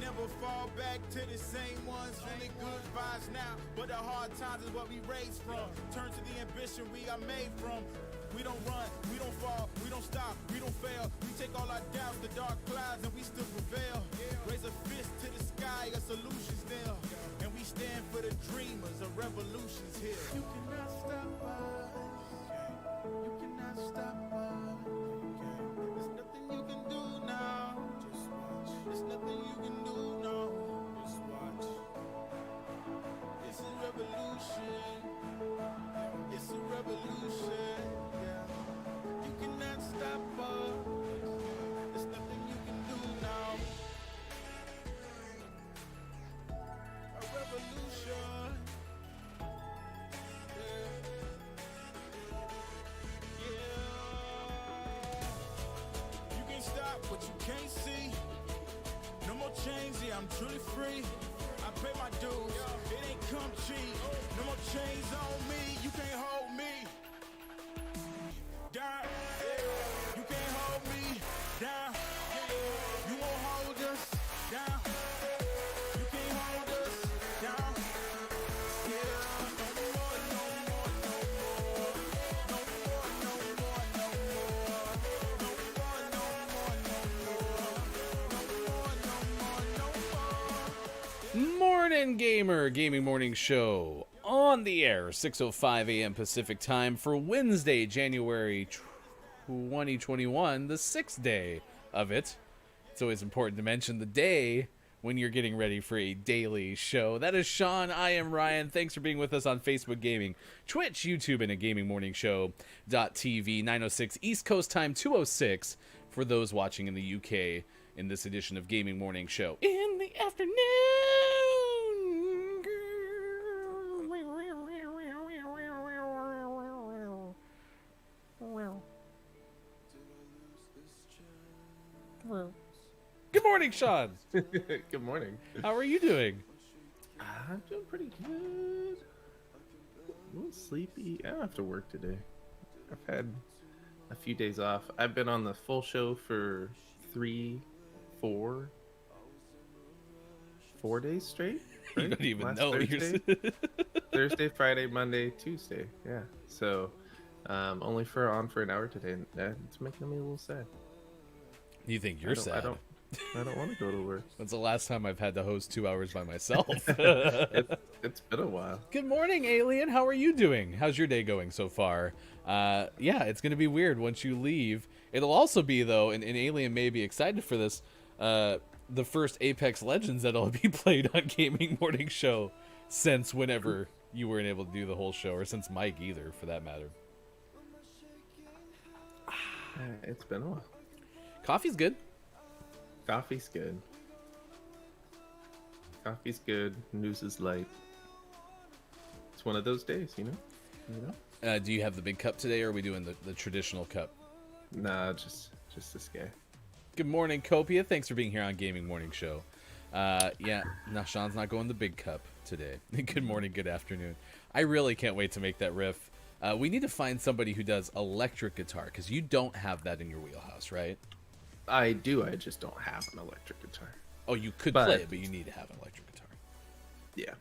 never fall back to the same ones. Feeling good vibes now, but the hard times is what we raised from. Turn to the ambition we are made from. We don't run, we don't fall, we don't stop, we don't fail. We take all our doubts, the dark clouds, and we still prevail. Raise a fist to the sky, a solution's there. And we stand for the dreamers, a revolution's here. You cannot stop us. You cannot stop us. There's nothing you can do now. Just watch. There's nothing you can do now. Just watch. It's a revolution. It's a revolution. Yeah. You cannot stop us. There's nothing you can do now. A revolution. You can stop what you can't see. No more chains, yeah, I'm truly free. I pay my dues, it ain't come cheap. No more chains on me, you can't hold me down. You can't hold me down. You won't hold us down. You can't hold us down. Morning Gamer, Gaming Morning Show on the air, 6:05 a.m. Pacific Time for Wednesday, January 2021, the 6th day of it. It's always important to mention the day when you're getting ready for a daily show. That is Sean, I am Ryan. Thanks for being with us on Facebook Gaming, Twitch, YouTube, and at GamingMorningShow.tv, 9:06 East Coast Time, 2:06 for those watching in the UK in this edition of Gaming Morning Show. In the afternoon. Good morning, Sean. Good morning. How are you doing? I'm doing pretty good. A little sleepy. I don't have to work today. I've had a few days off. I've been on the full show for 4 days straight. Right? You don't even Last know. Thursday, Thursday, Friday, Monday, Tuesday. Yeah. So only on for an hour today. And it's making me a little sad. You think you're sad? I don't want to go to work. When's the last time I've had to host 2 hours by myself? It's been a while. Good morning, Alien. How are you doing? How's your day going so far? Yeah, it's going to be weird once you leave. It'll also be, though, and Alien may be excited for this, the first Apex Legends that'll be played on Gaming Morning Show since whenever you weren't able to do the whole show, or since Mike either, for that matter. It's been a while. Coffee's good. Coffee's good. Coffee's good. News is light. It's one of those days, you know? Do you have the big cup today, or are we doing the traditional cup? Nah, just this guy. Good morning, Copia. Thanks for being here on Gaming Morning Show. Yeah, no, Sean's not going the big cup today. Good morning, good afternoon. I really can't wait to make that riff. We need to find somebody who does electric guitar, because you don't have that in your wheelhouse, right? I do, I just don't have an electric guitar. Oh, you could play it, but you need to have an electric guitar. Yeah.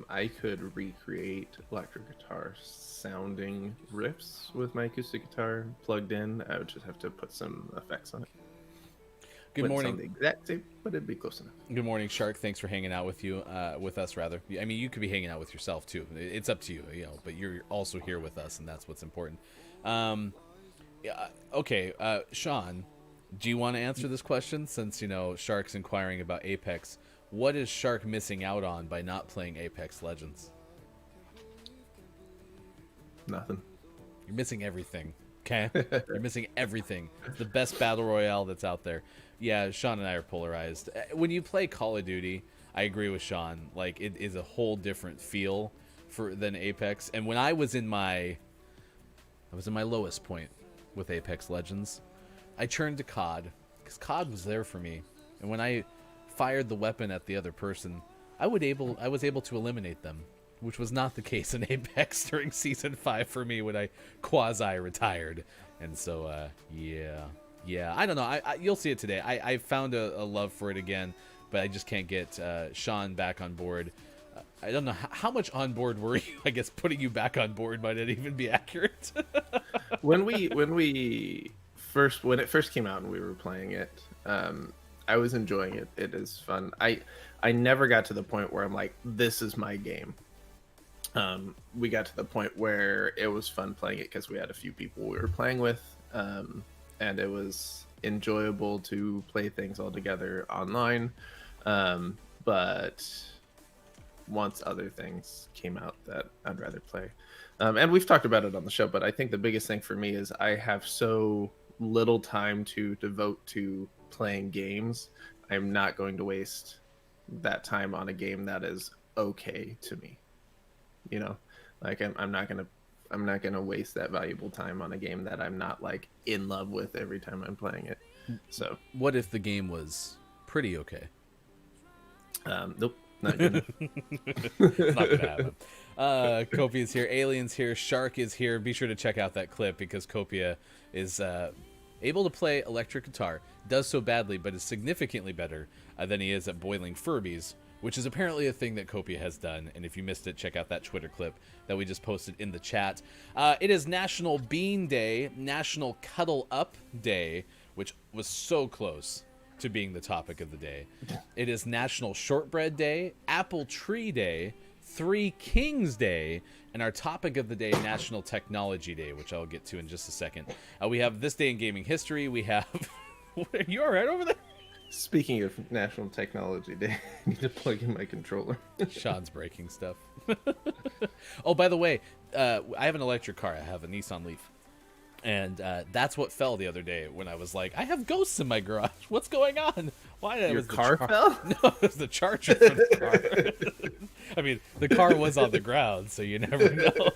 I could recreate electric guitar sounding riffs with my acoustic guitar plugged in. I would just have to put some effects on it. Good morning. Sound the exact same, but it'd be close enough. Good morning, Shark. Thanks for hanging out with us, rather. I mean, you could be hanging out with yourself too. It's up to you, but you're also here with us, and that's what's important. Okay, Sean, do you want to answer this question? Since Shark's inquiring about Apex, what is Shark missing out on by not playing Apex Legends? Nothing. You're missing everything. Okay, you're missing everything. It's the best battle royale that's out there. Yeah, Sean and I are polarized. When you play Call of Duty, I agree with Sean. Like, it is a whole different feel than Apex. And when I was in my lowest point with Apex Legends, I turned to COD because COD was there for me. And when I fired the weapon at the other person, I was able to eliminate them, which was not the case in Apex during Season 5 for me when I quasi-retired. And so, yeah. Yeah, I don't know. You'll see it today. I found a love for it again, but I just can't get Sean back on board. I don't know how much on board were you. I guess putting you back on board might not even be accurate. when it first came out and we were playing it, I was enjoying it. It is fun. I never got to the point where I'm like, this is my game. We got to the point where it was fun playing it because we had a few people we were playing with, and it was enjoyable to play things all together online. But once other things came out that I'd rather play, and we've talked about it on the show, but I think the biggest thing for me is I have so little time to devote to playing games. I'm not going to waste that time on a game that is okay to me. You know, like I'm not gonna waste that valuable time on a game that I'm not like in love with every time I'm playing it. So what if the game was pretty okay? Nope, not good enough. It's not gonna happen. Copia is here, Aliens here, Shark is here. Be sure to check out that clip because Copia is able to play electric guitar. Does so badly, but is significantly better than he is at boiling Furbies, which is apparently a thing that Copia has done. And if you missed it, check out that Twitter clip that we just posted in the chat. It is National Bean Day, National Cuddle Up Day, which was so close to being the topic of the day. It is National Shortbread Day, Apple Tree Day, Three Kings Day, and our topic of the day, National Technology Day, which I'll get to in just a second. We have this day in gaming history. We have... You all right over there? Speaking of National Technology Day, I need to plug in my controller. Sean's breaking stuff. Oh, by the way, I have an electric car. I have a Nissan Leaf. And that's what fell the other day when I was like, I have ghosts in my garage. What's going on? Why? Your car fell? No, it was the charger for the car. I mean, the car was on the ground, so you never know.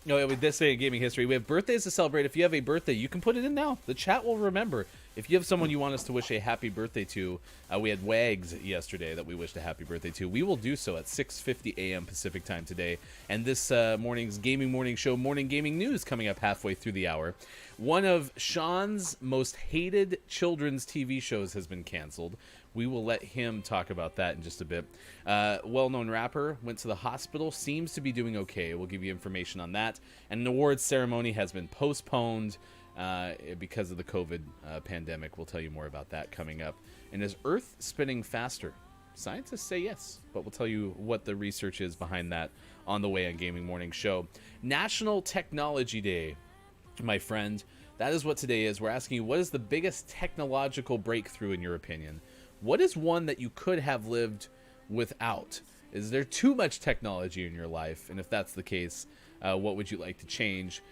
No, this day in gaming history, we have birthdays to celebrate. If you have a birthday, you can put it in now. The chat will remember. If you have someone you want us to wish a happy birthday to, we had Wags yesterday that we wished a happy birthday to. We will do so at 6:50 a.m. Pacific time today. And this morning's gaming morning show, Morning Gaming News, coming up halfway through the hour. One of Sean's most hated children's TV shows has been canceled. We will let him talk about that in just a bit. Well-known rapper went to the hospital, seems to be doing okay. We'll give you information on that. And an awards ceremony has been postponed because of the COVID pandemic. We'll tell you more about that coming up. And is Earth spinning faster? Scientists say yes, but we'll tell you what the research is behind that on the way on Gaming Morning Show. National Technology Day, my friend. That is what today is. We're asking you, what is the biggest technological breakthrough in your opinion? What is one that you could have lived without? Is there too much technology in your life? And if that's the case, what would you like to change?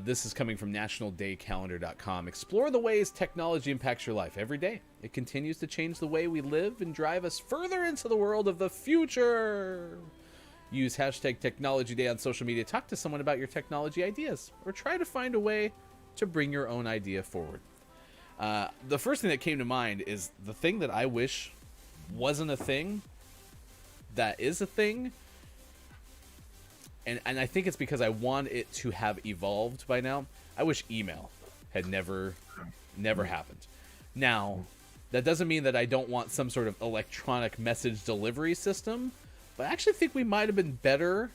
This is coming from nationaldaycalendar.com. Explore the ways technology impacts your life every day. It continues to change the way we live and drive us further into the world of the future. Use hashtag Technology Day on social media. Talk to someone about your technology ideas, or try to find a way to bring your own idea forward. The first thing that came to mind is the thing that I wish wasn't a thing that is a thing. And I think it's because I want it to have evolved by now. I wish email had never happened. Now, that doesn't mean that I don't want some sort of electronic message delivery system, but I actually think we might have been better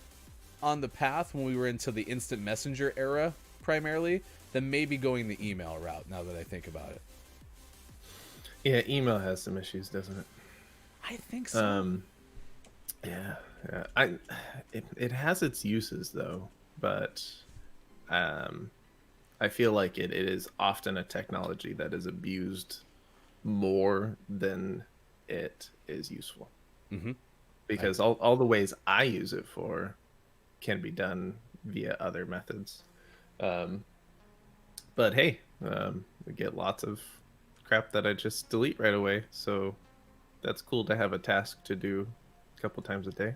on the path when we were into the instant messenger era, primarily, than maybe going the email route, now that I think about it. Yeah, email has some issues, doesn't it? I think so. Yeah. It has its uses, though, but I feel like it is often a technology that is abused more than it is useful. Mm-hmm. Because all the ways I use it for can be done via other methods. But hey, we get lots of crap that I just delete right away. So that's cool to have a task to do a couple times a day.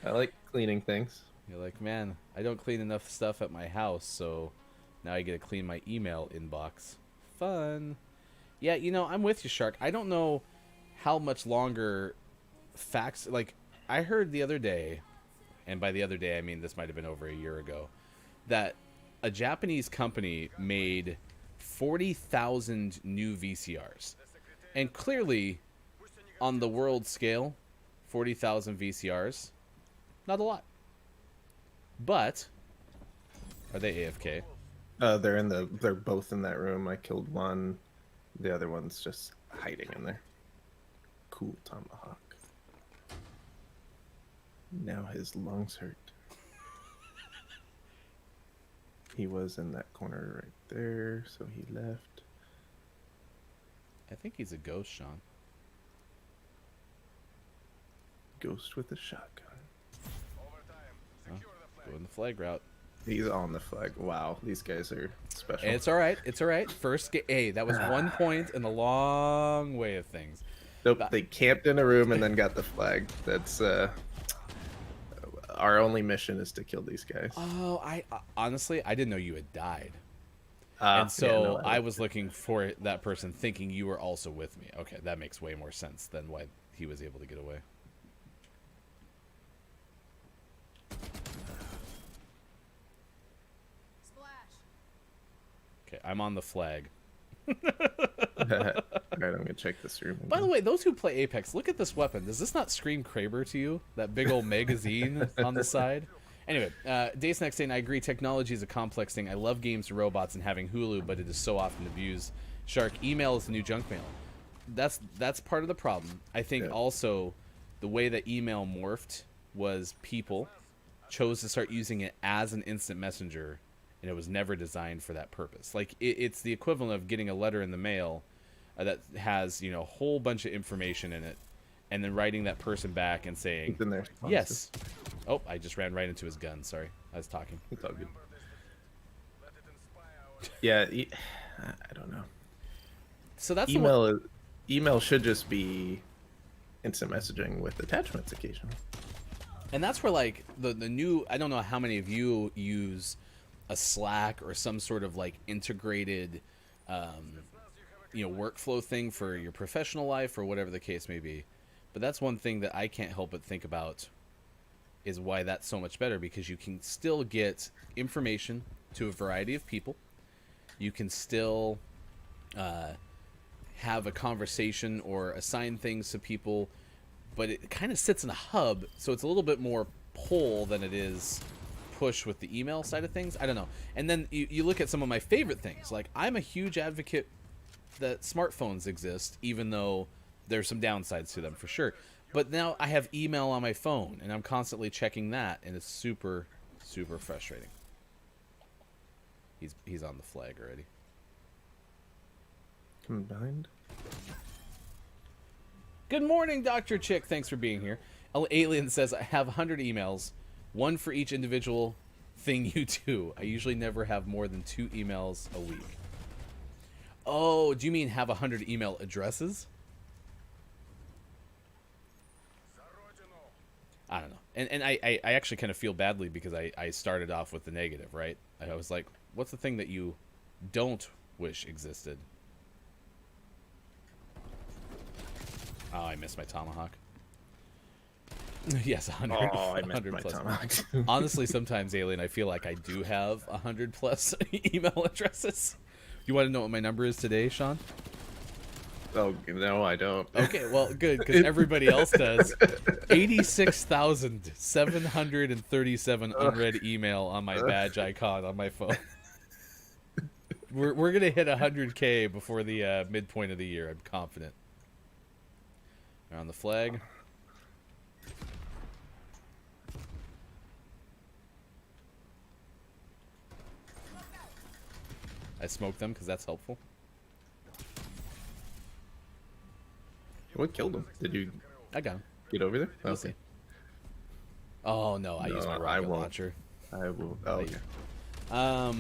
I like cleaning things. You're like, man, I don't clean enough stuff at my house, so now I get to clean my email inbox. Fun. Yeah, I'm with you, Shark. I don't know how much longer fax... Like, I heard the other day, and by the other day I mean this might have been over a year ago, that a Japanese company made 40,000 new VCRs. And clearly, on the world scale, 40,000 VCRs, not a lot. But, are they AFK? They're both in that room. I killed one. The other one's just hiding in there. Cool tomahawk. Now his lungs hurt. He was in that corner right there, so he left. I think he's a ghost, Sean. Ghost with a shotgun. Going the flag route. He's on the flag. Wow, these guys are special. And it's all right. It's all right. First, hey, that was 1 point in the long way of things. Nope, they camped in a room and then got the flag. That's our only mission is to kill these guys. Oh, I honestly, I didn't know you had died. And And so I was looking for that person thinking you were also with me. Okay, that makes way more sense than why he was able to get away. Okay, I'm on the flag. Alright, I'm gonna check this room. By the way, those who play Apex, look at this weapon. Does this not scream Kraber to you? That big old magazine on the side? Anyway, Days Next saying, I agree, technology is a complex thing. I love games and robots and having Hulu, but it is so often abused. Shark, email is the new junk mail. That's part of the problem. I think also the way that email morphed was people chose to start using it as an instant messenger, and it was never designed for that purpose. Like, it's the equivalent of getting a letter in the mail that has, you know, a whole bunch of information in it, and then writing that person back and saying, It's in there. yes. Oh, I just ran right into his gun. Sorry. I was talking. It's all good. Yeah, I don't know. So that's the one. Email should just be instant messaging with attachments occasionally. And that's where, like, the new, I don't know how many of you use a Slack or some sort of, like, integrated, you know, workflow thing for your professional life or whatever the case may be. But that's one thing that I can't help but think about is why that's so much better, because you can still get information to a variety of people. You can still have a conversation or assign things to people, but it kind of sits in a hub, so it's a little bit more pull than it is push with the email side of things. I don't know. And then you look at some of my favorite things. Like, I'm a huge advocate that smartphones exist, even though there's some downsides to them for sure. But now I have email on my phone, and I'm constantly checking that, and it's super, super frustrating. He's on the flag already. Combined. Good morning, Dr. Chick. Thanks for being here. Alien says, I have 100 emails, one for each individual thing you do. I usually never have more than 2 emails a week. Oh, do you mean have 100 email addresses? I don't know. And I actually kind of feel badly because I started off with the negative, right? I was like, what's the thing that you don't wish existed? Oh, I missed my tomahawk. Yes, 100. Oh, I missed 100 my plus. tomahawk. Honestly, sometimes, Alien, I feel like I do have 100 plus email addresses. You want to know what my number is today, Sean? Oh, no, I don't. Okay, well, good, because everybody else does. 86,737 unread email on my badge icon on my phone. We're going to hit 100K before the midpoint of the year, I'm confident. Around the flag. I smoked them because that's helpful. What killed him? Did you I got him. get over there? We'll see. Oh, no, I used my No, I rocket won't. launcher. I will. Oh, Thank yeah. you.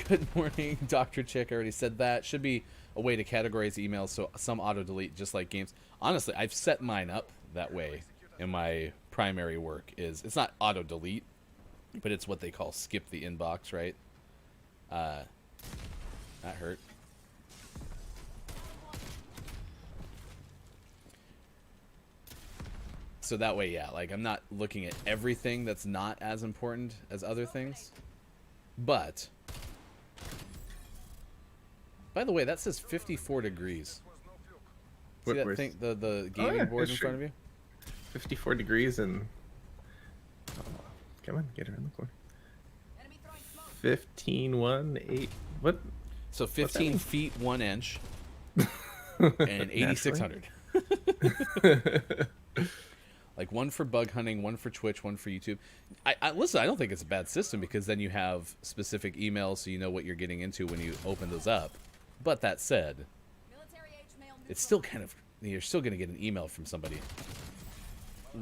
Good morning, Dr. Chick. I already said that. Should be a way to categorize emails so some auto-delete, just like games. Honestly, I've set mine up that way in my primary work. It's not auto-delete, but it's what they call skip the inbox, right? That hurt. So that way, yeah, like I'm not looking at everything that's not as important as other things. But, by the way, that says 54 degrees. See that thing, the gaming yeah, board it's in front of you? 54 degrees and... Oh, come on, get her in the corner. 15, 1, 8... What? So What's that 15 mean? feet 1 inch and 8,600. Like one for bug hunting, one for Twitch, one for YouTube. I listen, I don't think it's a bad system because then you have specific emails so you know what you're getting into when you open those up. But that said, it's still kind of, you're still going to get an email from somebody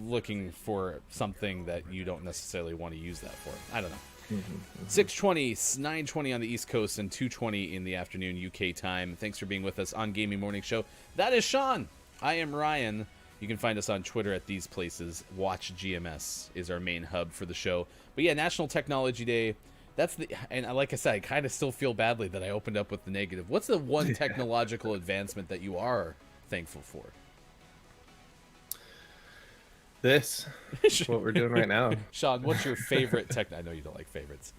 looking for something that you don't necessarily want to use that for. I don't know. 6:20, 9:20 on the East Coast, and 2:20 in the afternoon UK time. Thanks for being with us on Gaming Morning Show. That is Sean. I am Ryan. You can find us on Twitter at these places. Watch GMS is our main hub for the show. But yeah, National Technology Day. That's the, and like I said, I kind of still feel badly that I opened up with the negative. What's the one technological advancement that you are thankful for? This. What we're doing right now. Sean, what's your favorite tech? I know you don't like favorites.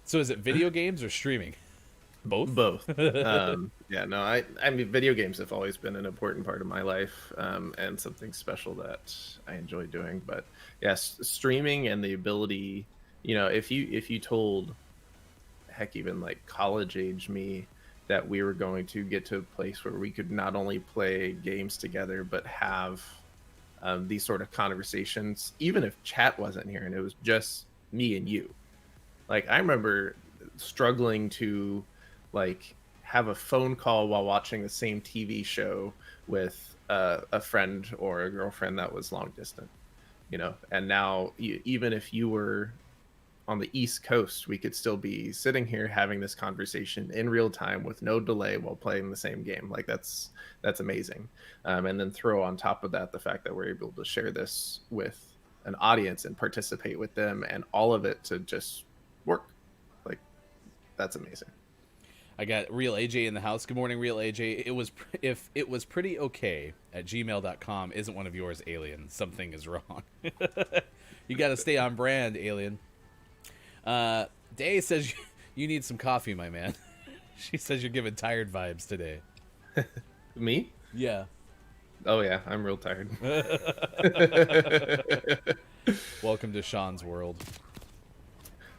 So is it video games or streaming? Both? Both. Yeah, no, I mean, video games have always been an important part of my life, and something special that I enjoy doing. But yes, streaming and the ability, you know, if you told, heck, even like college age me that we were going to get to a place where we could not only play games together but have these sort of conversations, even if chat wasn't here and it was just me and you. Like, I remember struggling to like have a phone call while watching the same TV show with a friend or a girlfriend that was long distant, you know. And now even if you were on the East Coast, we could still be sitting here having this conversation in real time with no delay while playing the same game. Like, that's amazing. And then throw on top of that the fact that we're able to share this with an audience and participate with them, and all of it to just work. Like, that's amazing. I got Real AJ in the house. Good morning, Real AJ. If it was pretty okay at gmail.com isn't one of yours, Alien. Something is wrong. You got to stay on brand, Alien. Day says you need some coffee, my man. She says you're giving tired vibes today. Me? Yeah. Oh yeah, I'm real tired. Welcome to Sean's world.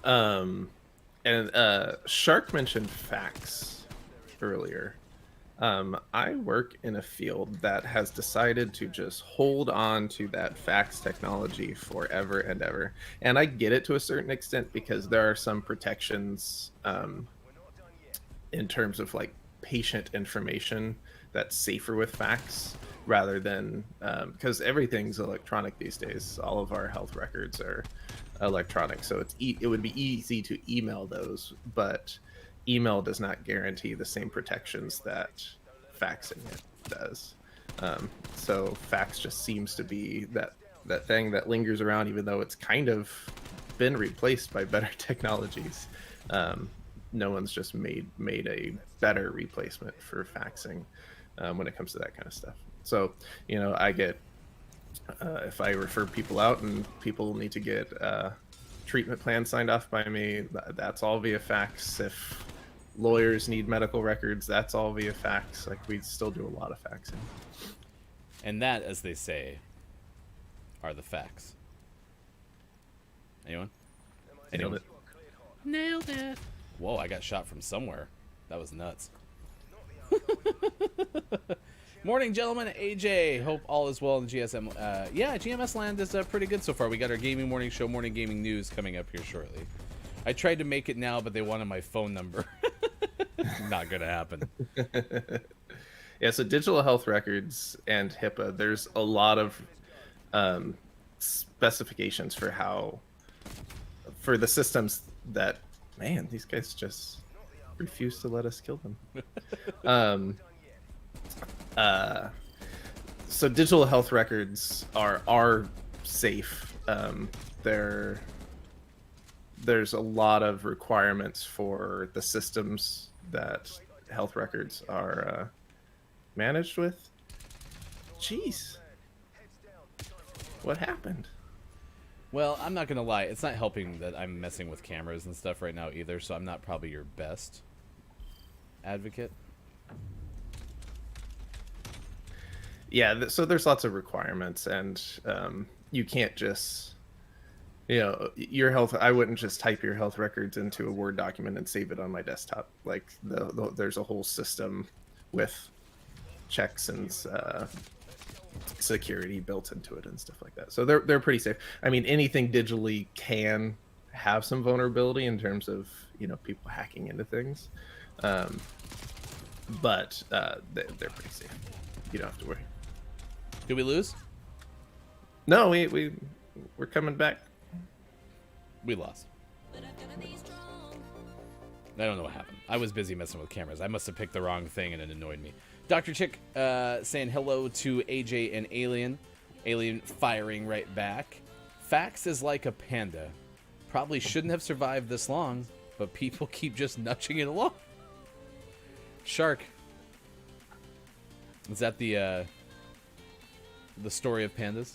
And Shark mentioned fax earlier. I work in a field that has decided to just hold on to that fax technology forever and ever. And I get it to a certain extent because there are some protections in terms of like patient information that's safer with fax rather than because everything's electronic these days. All of our health records are electronic, so it would be easy to email those, but email does not guarantee the same protections that faxing it does. So fax just seems to be that thing that lingers around, even though it's kind of been replaced by better technologies. No one's just made a better replacement for faxing when it comes to that kind of stuff. So, you know, I get if I refer people out and people need to get treatment plans signed off by me, that's all via fax. If lawyers need medical records, that's all via fax. Like, we still do a lot of faxing. And that, as they say, are the facts. Anyone? Nailed it. Nailed it. Whoa, I got shot from somewhere. That was nuts. Morning, gentlemen. AJ, hope all is well in the GSM. Yeah, GMS land is pretty good so far. We got our gaming morning show, morning gaming news coming up here shortly. I tried to make it now, but they wanted my phone number. Not gonna happen. Yeah, so digital health records and HIPAA, there's a lot of specifications for the systems that, man, these guys just refuse to let us kill them. So digital health records are safe. There's a lot of requirements for the systems that health records are managed with. Jeez, what happened? Well, I'm not gonna lie. It's not helping that I'm messing with cameras and stuff right now either. So I'm not probably your best advocate. Yeah, so there's lots of requirements, and you can't just, your health. I wouldn't just type your health records into a Word document and save it on my desktop. Like there's a whole system with checks and security built into it and stuff like that. So they're pretty safe. I mean, anything digitally can have some vulnerability in terms of people hacking into things, but they're pretty safe. You don't have to worry. Did we lose? No, we're coming back. We lost. I don't know what happened. I was busy messing with cameras. I must have picked the wrong thing and it annoyed me. Dr. Chick saying hello to AJ and Alien. Alien firing right back. Fax is like a panda. Probably shouldn't have survived this long, but people keep just nudging it along. Shark. Is that the story of pandas?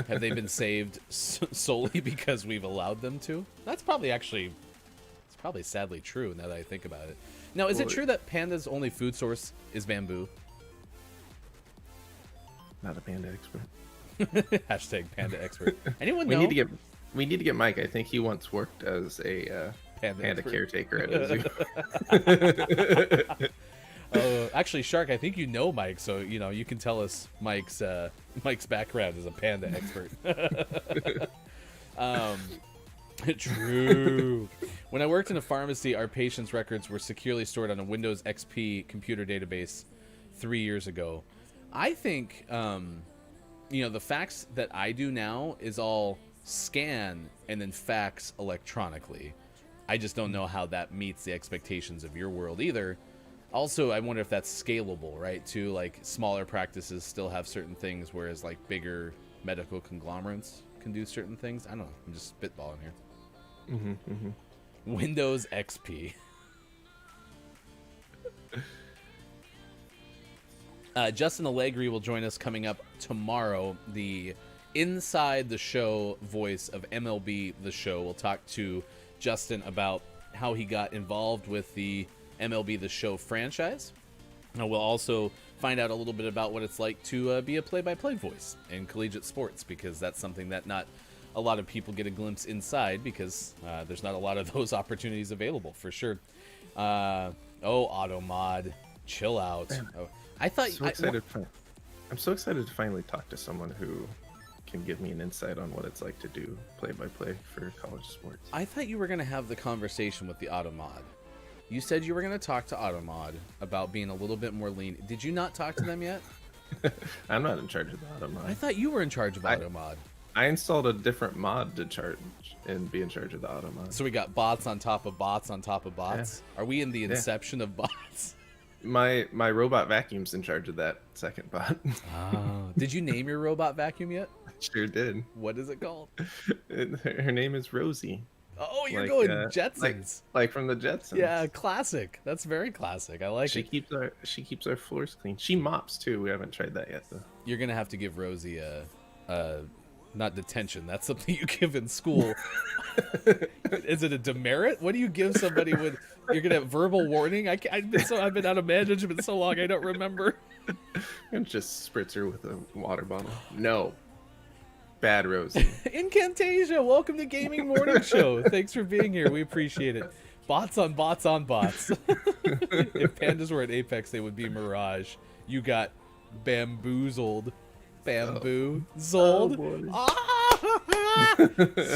Have they been saved solely because we've allowed them to? That's probably it's probably sadly true now that I think about it. Now, is it true that panda's only food source is bamboo? Not a panda expert. Hashtag panda expert. Anyone We know? need to get Mike. I think he once worked as a panda caretaker at a zoo. Actually, Shark, I think you know Mike, so you can tell us Mike's background as a panda expert. True. When I worked in a pharmacy, our patients' records were securely stored on a Windows XP computer database 3 years ago. I think, the fax that I do now is all scan and then fax electronically. I just don't know how that meets the expectations of your world either. Also, I wonder if that's scalable, right? To like smaller practices still have certain things, whereas like bigger medical conglomerates can do certain things. I don't know. I'm just spitballing here. Windows XP. Justin Allegri will join us coming up tomorrow. The inside the show voice of MLB The Show. We'll talk to Justin about how he got involved with the MLB The Show franchise. We'll also find out a little bit about what it's like to be a play-by-play voice in collegiate sports, because that's something that not a lot of people get a glimpse inside, because there's not a lot of those opportunities available for sure. Automod, chill out. Oh, I thought I'm so excited to finally talk to someone who can give me an insight on what it's like to do play-by-play for college sports. I thought you were going to have the conversation with the Automod. You said you were going to talk to Automod about being a little bit more lean. Did you not talk to them yet? I'm not in charge of the Automod. I thought you were in charge of Automod. I installed a different mod to charge and be in charge of the Automod. So we got bots on top of bots on top of bots. Yeah. Are we in the inception of bots? My robot vacuum's in charge of that second bot. Oh. Did you name your robot vacuum yet? Sure did. What is it called? Her name is Rosie. Oh, you're going Jetsons. Like from the Jetsons. Yeah, classic. That's very classic. I like it. She keeps our floors clean. She mops too. We haven't tried that yet though. You're gonna have to give Rosie a not detention. That's something you give in school. Is it a demerit? What do you give somebody with? You're gonna have verbal warning. I've been out of management so long I don't remember. And just spritz her with a water bottle. No. Bad Rosie. Incantasia, welcome to Gaming Morning Show. Thanks for being here. We appreciate it. Bots on bots on bots. If pandas were at Apex, they would be Mirage. You got bamboozled. Bamboo. Zold.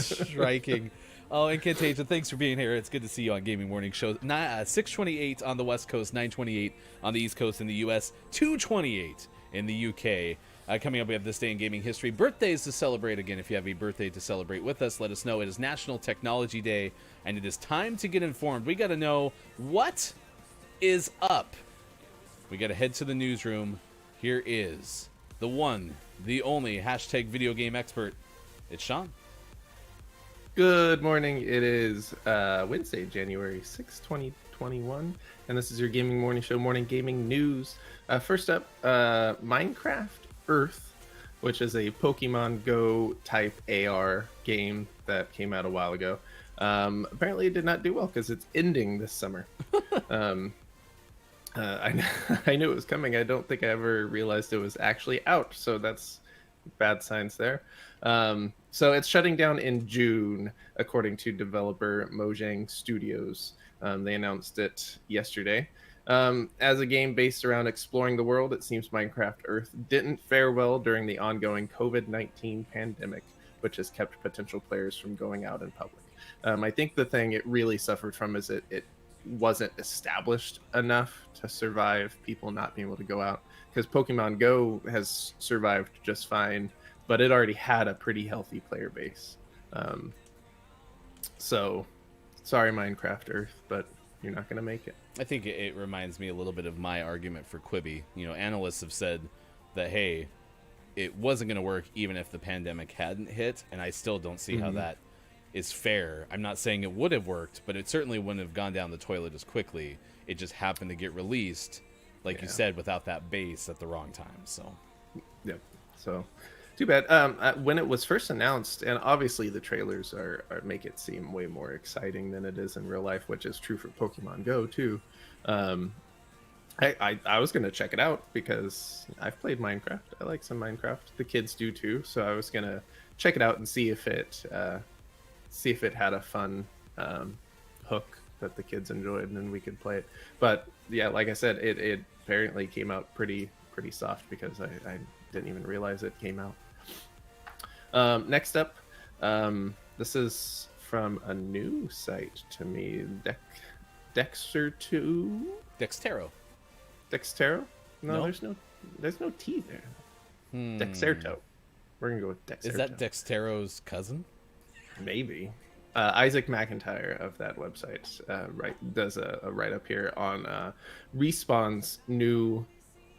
Striking. Oh, Incantasia, thanks for being here. It's good to see you on Gaming Morning Show. 628 on the West Coast, 928 on the East Coast in the U.S., 228 in the U.K. Coming up, we have This Day in Gaming History. Birthdays to celebrate. Again, if you have a birthday to celebrate with us, let us know. It is National Technology Day, and it is time to get informed. We got to know what is up. We got to head to the newsroom. Here is the one, the only hashtag video game expert. It's Sean. Good morning. It is Wednesday, January 6, 2021, and this is your Gaming Morning Show morning gaming news. First up, Minecraft Earth which is a Pokemon Go type AR game that came out a while ago. Apparently, it did not do well because it's ending this summer. I knew it was coming. I don't think I ever realized it was actually out, so that's bad signs there. So it's shutting down in June, according to developer Mojang Studios. They announced it yesterday. As a game based around exploring the world, it seems Minecraft Earth didn't fare well during the ongoing COVID-19 pandemic, which has kept potential players from going out in public. I think the thing it really suffered from is it wasn't established enough to survive people not being able to go out, because Pokemon Go has survived just fine, but it already had a pretty healthy player base. So sorry, Minecraft Earth, but you're not going to make it. I think it reminds me a little bit of my argument for Quibi. You know, analysts have said that, hey, it wasn't going to work even if the pandemic hadn't hit, and I still don't see how that is fair. I'm not saying it would have worked, but it certainly wouldn't have gone down the toilet as quickly. It just happened to get released, like you said, without that base at the wrong time. So, yep. So, too bad. When it was first announced, and obviously the trailers are make it seem way more exciting than it is in real life, which is true for Pokemon Go too. I was gonna check it out because I've played Minecraft. I like some Minecraft. The kids do too. So I was gonna check it out and see if it had a fun hook that the kids enjoyed, and then we could play it. But yeah, like I said, it apparently came out pretty soft because I didn't even realize it came out. Next up, this is from a new site to me, Dexter2. Dextero. No, No? there's no T there. Dexerto. We're gonna go with Dexerto. Is that Dextero's cousin? Maybe. Isaac McIntyre of that website does a write up here on Respawn's new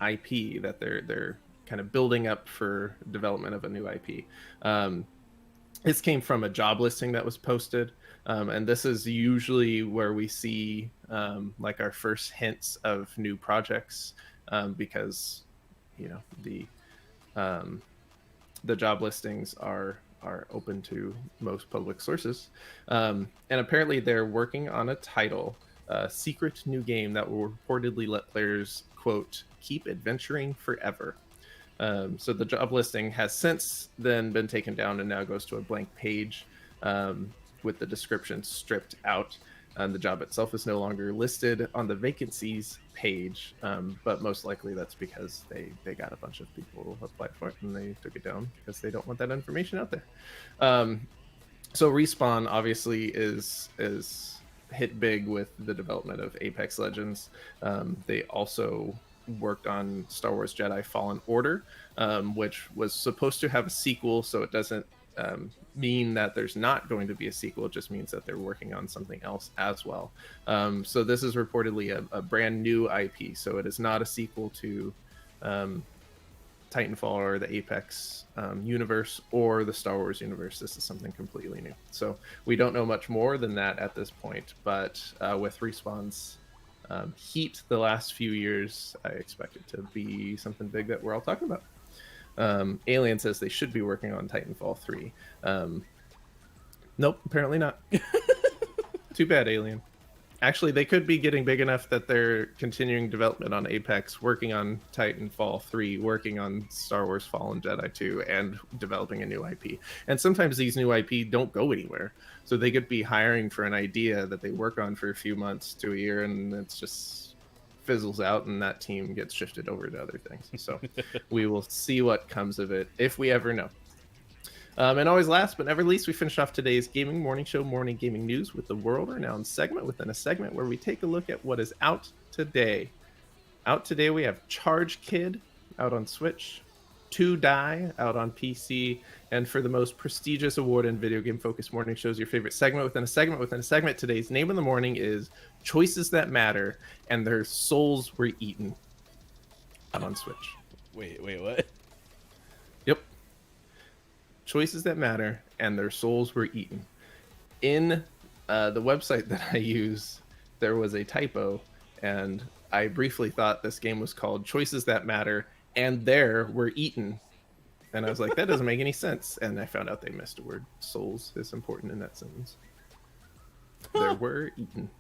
IP that they're kind of building up for development of a new IP. This came from a job listing that was posted, and this is usually where we see like our first hints of new projects, because you know the job listings are open to most public sources, and apparently they're working on a title, a secret new game that will reportedly let players, quote, keep adventuring forever. So the job listing has since then been taken down and now goes to a blank page with the description stripped out. The job itself is no longer listed on the vacancies page, but most likely that's because they got a bunch of people apply for it and they took it down because they don't want that information out there. So Respawn obviously is hit big with the development of Apex Legends. They also worked on Star Wars Jedi Fallen Order, which was supposed to have a sequel, so it doesn't mean that there's not going to be a sequel. It just means that they're working on something else as well. So this is reportedly a brand new IP, so it is not a sequel to Titanfall or the Apex universe or the Star Wars universe. This is something completely new. So we don't know much more than that at this point, but with Respawn's heat the last few years, I expect it to be something big that we're all talking about. Alien says they should be working on Titanfall 3. Nope, apparently not. Too bad, Alien. Actually, they could be getting big enough that they're continuing development on Apex, working on Titanfall 3, working on Star Wars Fallen Jedi 2, and developing a new IP. And sometimes these new IP don't go anywhere. So they could be hiring for an idea that they work on for a few months to a year, and it's just fizzles out, and that team gets shifted over to other things. So we will see what comes of it, if we ever know. And always last but never least, we finish off today's Gaming Morning Show Morning Gaming News with the World Renowned segment within a segment where we take a look at what is out today. Out today, we have Charge Kid out on Switch, To Die out on PC, and for the most prestigious award in video game focused morning shows, your favorite segment within a segment within a segment, today's name of the morning is Choices That Matter, and Their Souls Were Eaten out on Switch. Wait, what? Yep. Choices That Matter, and Their Souls Were Eaten. In the website that I use, there was a typo, and I briefly thought this game was called Choices That Matter, and There Were Eaten. And I was like, that doesn't make any sense. And I found out they missed a word. Souls is important in that sentence. There were eaten.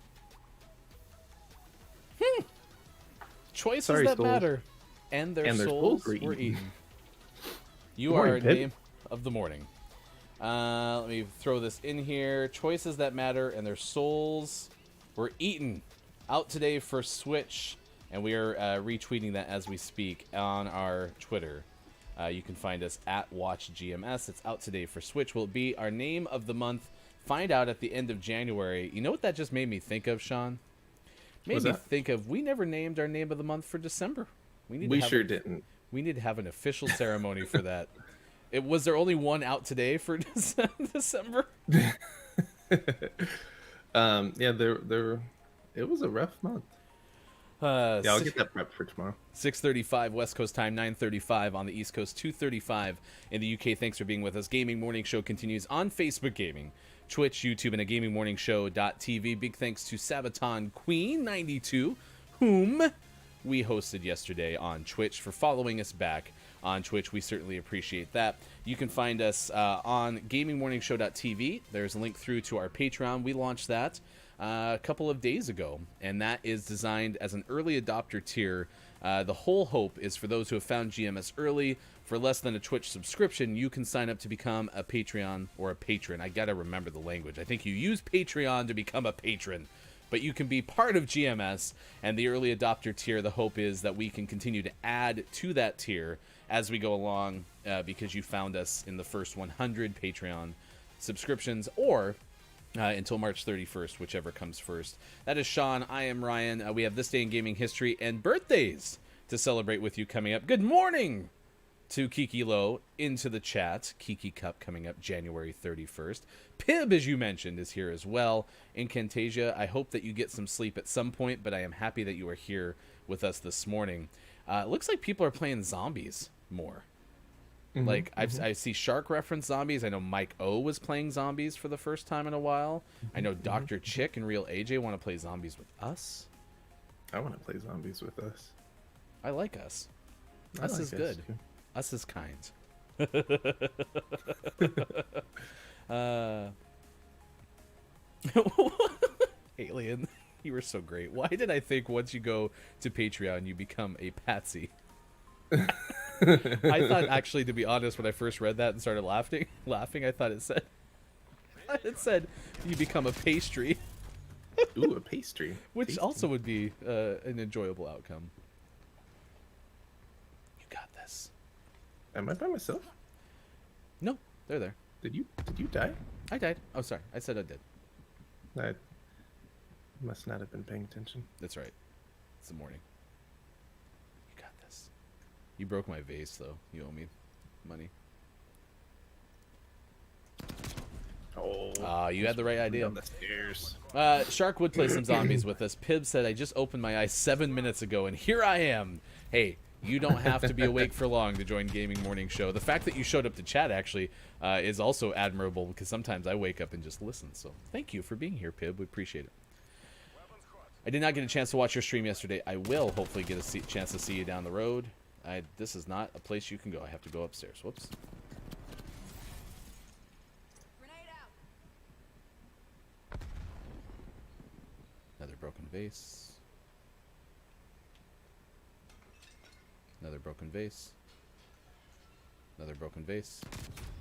Choices Sorry, that souls. matter. And their And their souls souls were were eaten. eaten. You Good morning, are a Pip. name of the morning. Let me throw this in here. Choices that matter and their souls were eaten. Out today for Switch. And we are retweeting that as we speak on our Twitter. You can find us at WatchGMS. It's out today for Switch. Will it be our name of the month? Find out at the end of January. You know what that just made me think of, Sean? Made What's me that? think of we never named our name of the month for December. Need We to have sure a- didn't. We need to have an official ceremony for that. Was there only one out today for December? Yeah, there. It was a rough month. Yeah, I'll get that prepped for tomorrow. 6:35 West Coast time, 9:35 on the East Coast, 2:35 in the UK. Thanks for being with us. Gaming Morning Show continues on Facebook Gaming, Twitch, YouTube, and a gamingmorningshow.tv. Big thanks to Sabaton Queen 92, whom we hosted yesterday on Twitch, for following us back on Twitch. We certainly appreciate that. You can find us on gamingmorningshow.tv. There's a link through to our Patreon. We launched that a couple of days ago, and that is designed as an early adopter tier. The whole hope is for those who have found GMS early. For less than a Twitch subscription, you can sign up to become a Patreon or a patron. I gotta remember the language. I think you use Patreon to become a patron, but you can be part of GMS. And the early adopter tier, the hope is that we can continue to add to that tier as we go along, because you found us in the first 100 Patreon subscriptions, or until March 31st, whichever comes first. That is Sean. I am Ryan. We have This Day in Gaming History and birthdays to celebrate with you coming up. Good morning to Kiki Low into the chat. Kiki Cup coming up January 31st. Pib, as you mentioned, is here as well. Incantasia, I hope that you get some sleep at some point, but I am happy that you are here with us this morning. It looks like people are playing zombies more. Like, I see Shark reference zombies. I know Mike O was playing zombies for the first time in a while. I know Dr. Chick and Real AJ want to play zombies with us. I want to play zombies with us. I like us. I Us like is good. too. Us is kind. Alien, you were so great. Why did I think once you go to Patreon, you become a patsy? I thought, actually, to be honest, when I first read that and started laughing, I thought it said you become a pastry, Ooh, a pastry. which Tasty. also would be an enjoyable outcome. You got this. Am I by myself? No, they're there. Did you die? I died. Oh, sorry. I said I did. I must not have been paying attention. That's right. It's the morning. You got this. You broke my vase, though. You owe me money. Oh, You had the right idea. on the stairs. Shark would play some zombies with us. Pib said, I just opened my eyes 7 minutes ago, and here I am. Hey, you don't have to be awake for long to join Gaming Morning Show. The fact that you showed up to chat, actually, is also admirable, because sometimes I wake up and just listen. So thank you for being here, Pib. We appreciate it. I did not get a chance to watch your stream yesterday. I will hopefully get a chance to see you down the road. This is not a place you can go. I have to go upstairs. Whoops. Grenade out. Another broken vase. Another broken vase. Another broken vase.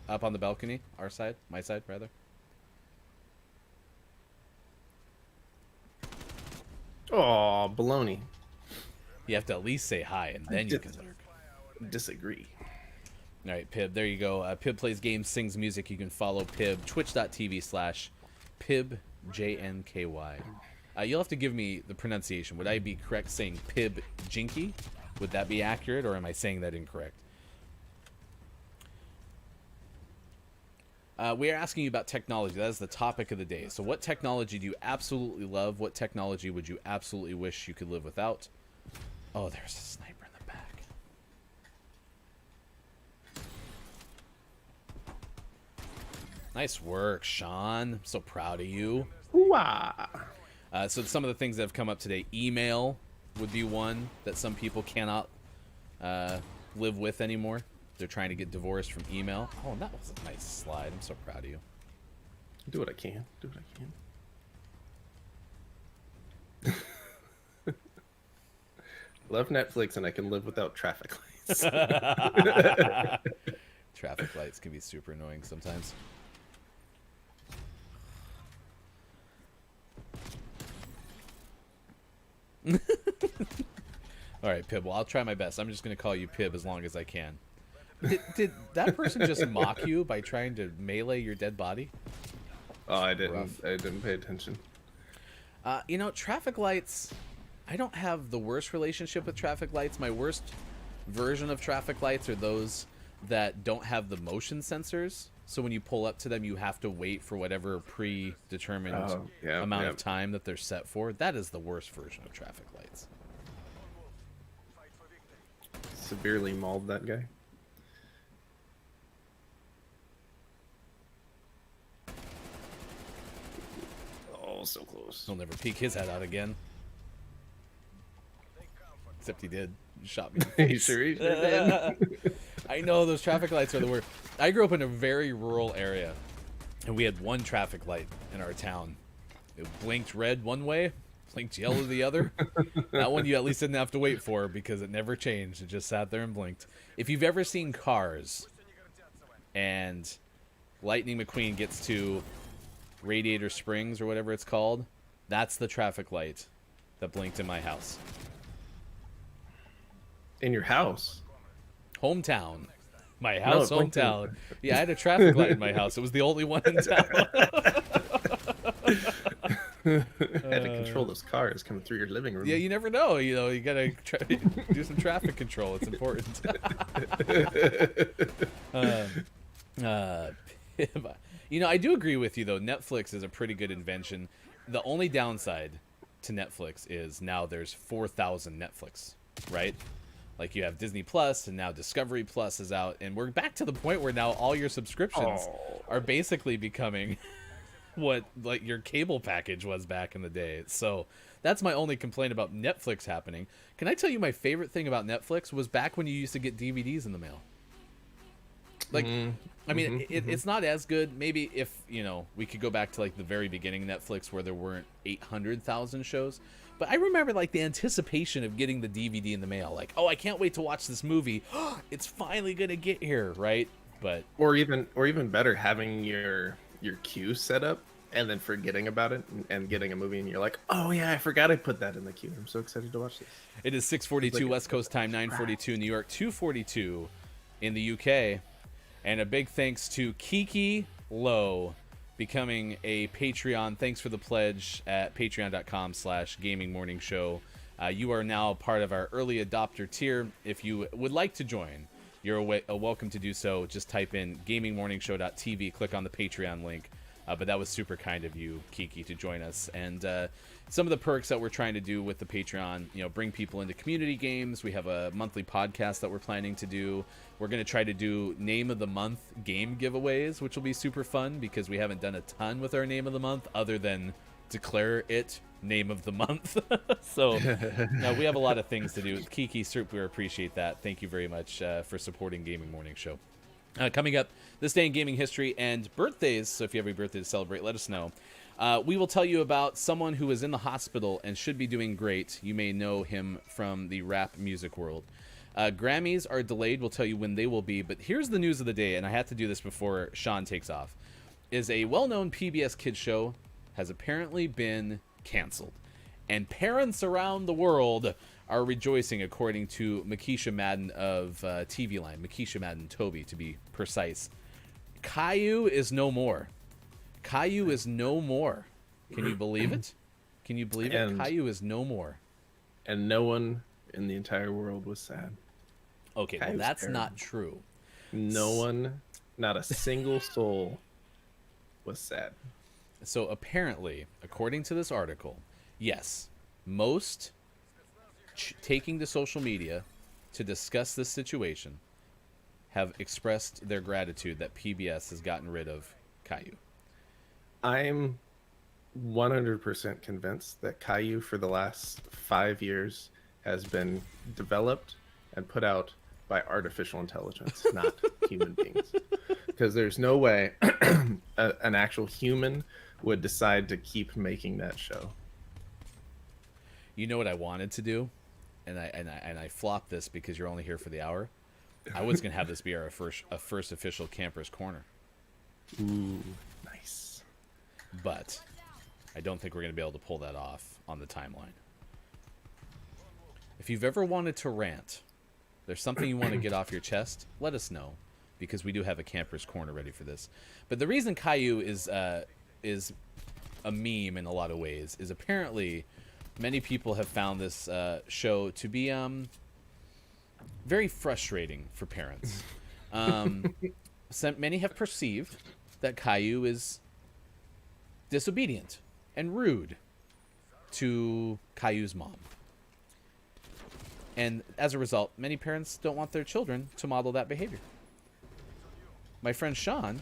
Up on the balcony. Our side. My side, rather. Oh, baloney. You have to at least say hi, and then you can lurk. Disagree. All right, Pib, there you go. Pib plays games, sings music. You can follow Pib, twitch.tv/PibJNKY. You'll have to give me the pronunciation. Would I be correct saying Pib Jinky? Would that be accurate, or am I saying that incorrect? We are asking you about technology. That is the topic of the day. So what technology do you absolutely love? What technology would you absolutely wish you could live without? Oh, there's a sniper in the back. Nice work, Sean. I'm so proud of you. Hoo-ah. So some of the things that have come up today. Email would be one that some people cannot live with anymore. They're trying to get divorced from email. Oh, that was a nice slide. I'm so proud of you. Do what I can. Do what I can. Love Netflix, and I can live without traffic lights. Traffic lights can be super annoying sometimes. All right, Pib. Well, I'll try my best. I'm just going to call you Pib as long as I can. Did that person just mock you by trying to melee your dead body? Oh, I didn't. Rough. I didn't pay attention. You know, traffic lights, I don't have the worst relationship with traffic lights. My worst version of traffic lights are those that don't have the motion sensors. So when you pull up to them, you have to wait for whatever predetermined amount of time that they're set for. That is the worst version of traffic lights. Severely mauled that guy. Oh, so close. He'll never peek his head out again. Except he did. He shot me. In the You face. sure he did? I know those traffic lights are the worst. I grew up in a very rural area, and we had one traffic light in our town. It blinked red one way, blinked yellow the other. That one you at least didn't have to wait for because it never changed. It just sat there and blinked. If you've ever seen Cars, and Lightning McQueen gets to Radiator Springs or whatever it's called, that's the traffic light that blinked in my house. In your house? Hometown. My house, No, it blinked hometown. Yeah, I had a traffic light in my house. It was the only one in town. Had to control those cars coming through your living room. Yeah, you never know. You know, you gotta do some traffic control. It's important. You know, I do agree with you though. Netflix is a pretty good invention. The only downside to Netflix is now there's 4,000 Netflix, right? Like you have Disney Plus and now Discovery Plus is out, and we're back to the point where now all your subscriptions are basically becoming what like your cable package was back in the day. So that's my only complaint about Netflix happening. Can I tell you my favorite thing about Netflix was back when you used to get DVDs in the mail? Like, I mean, it's not as good. Maybe if, you know, we could go back to like the very beginning of Netflix where there weren't 800,000 shows. But I remember like the anticipation of getting the DVD in the mail. Like, oh, I can't wait to watch this movie. It's finally going to get here, right? But Or even better, having your queue set up and then forgetting about it and getting a movie and you're like, oh yeah, I forgot I put that in the queue. I'm so excited to watch this. it is 6:42 West Coast time, 9:42 New York, 2:42 in the UK. And a big thanks to Kiki Lowe becoming a Patreon. Thanks for the pledge at patreon.com/gamingmorningshow. You are now part of our early adopter tier. If you would like to join, you're welcome to do so. Just type in gamingmorningshow.tv, click on the Patreon link. But that was super kind of you, Kiki, to join us. And some of the perks that we're trying to do with the Patreon, you know, bring people into community games. We have a monthly podcast that we're planning to do. We're going to try to do Name of the Month game giveaways, which will be super fun because we haven't done a ton with our Name of the Month other than declare it Name of the Month. So no, we have a lot of things to do. Kiki, super appreciate that. Thank you very much for supporting Gaming Morning Show. Coming up, this day in gaming history and birthdays, so if you have a birthday to celebrate, let us know. We will tell you about someone who is in the hospital and should be doing great. You may know him from the rap music world. Grammys are delayed. We'll tell you when they will be. But here's the news of the day, and I have to do this before Sean takes off, is a well-known PBS Kids show has apparently been canceled. And parents around the world are rejoicing, according to Makisha Madden of TV Line. Makisha Madden Toby, to be precise. Caillou is no more. Caillou is no more. Can you believe it? Can you believe it? Caillou is no more. And no one in the entire world was sad. Okay, well, Caillou's that's terrible. not true. No one, not a single soul was sad. So apparently, according to this article, yes, most taking to social media to discuss this situation have expressed their gratitude that PBS has gotten rid of Caillou. I'm 100% convinced that Caillou for the last 5 years has been developed and put out by artificial intelligence, not human beings. Because there's no way an actual human would decide to keep making that show. You know what I wanted to do, and I flopped this because you're only here for the hour. I was gonna have this be our first official Campers Corner, Ooh, nice. but I don't think we're gonna be able to pull that off on the timeline. If you've ever wanted to rant, there's something you want to get off your chest, let us know, because we do have a Campers Corner ready for this. But the reason Caillou is a meme in a lot of ways is apparently many people have found this show to be very frustrating for parents. Many have perceived that Caillou is disobedient and rude to Caillou's mom. And as a result, many parents don't want their children to model that behavior. My friend Sean,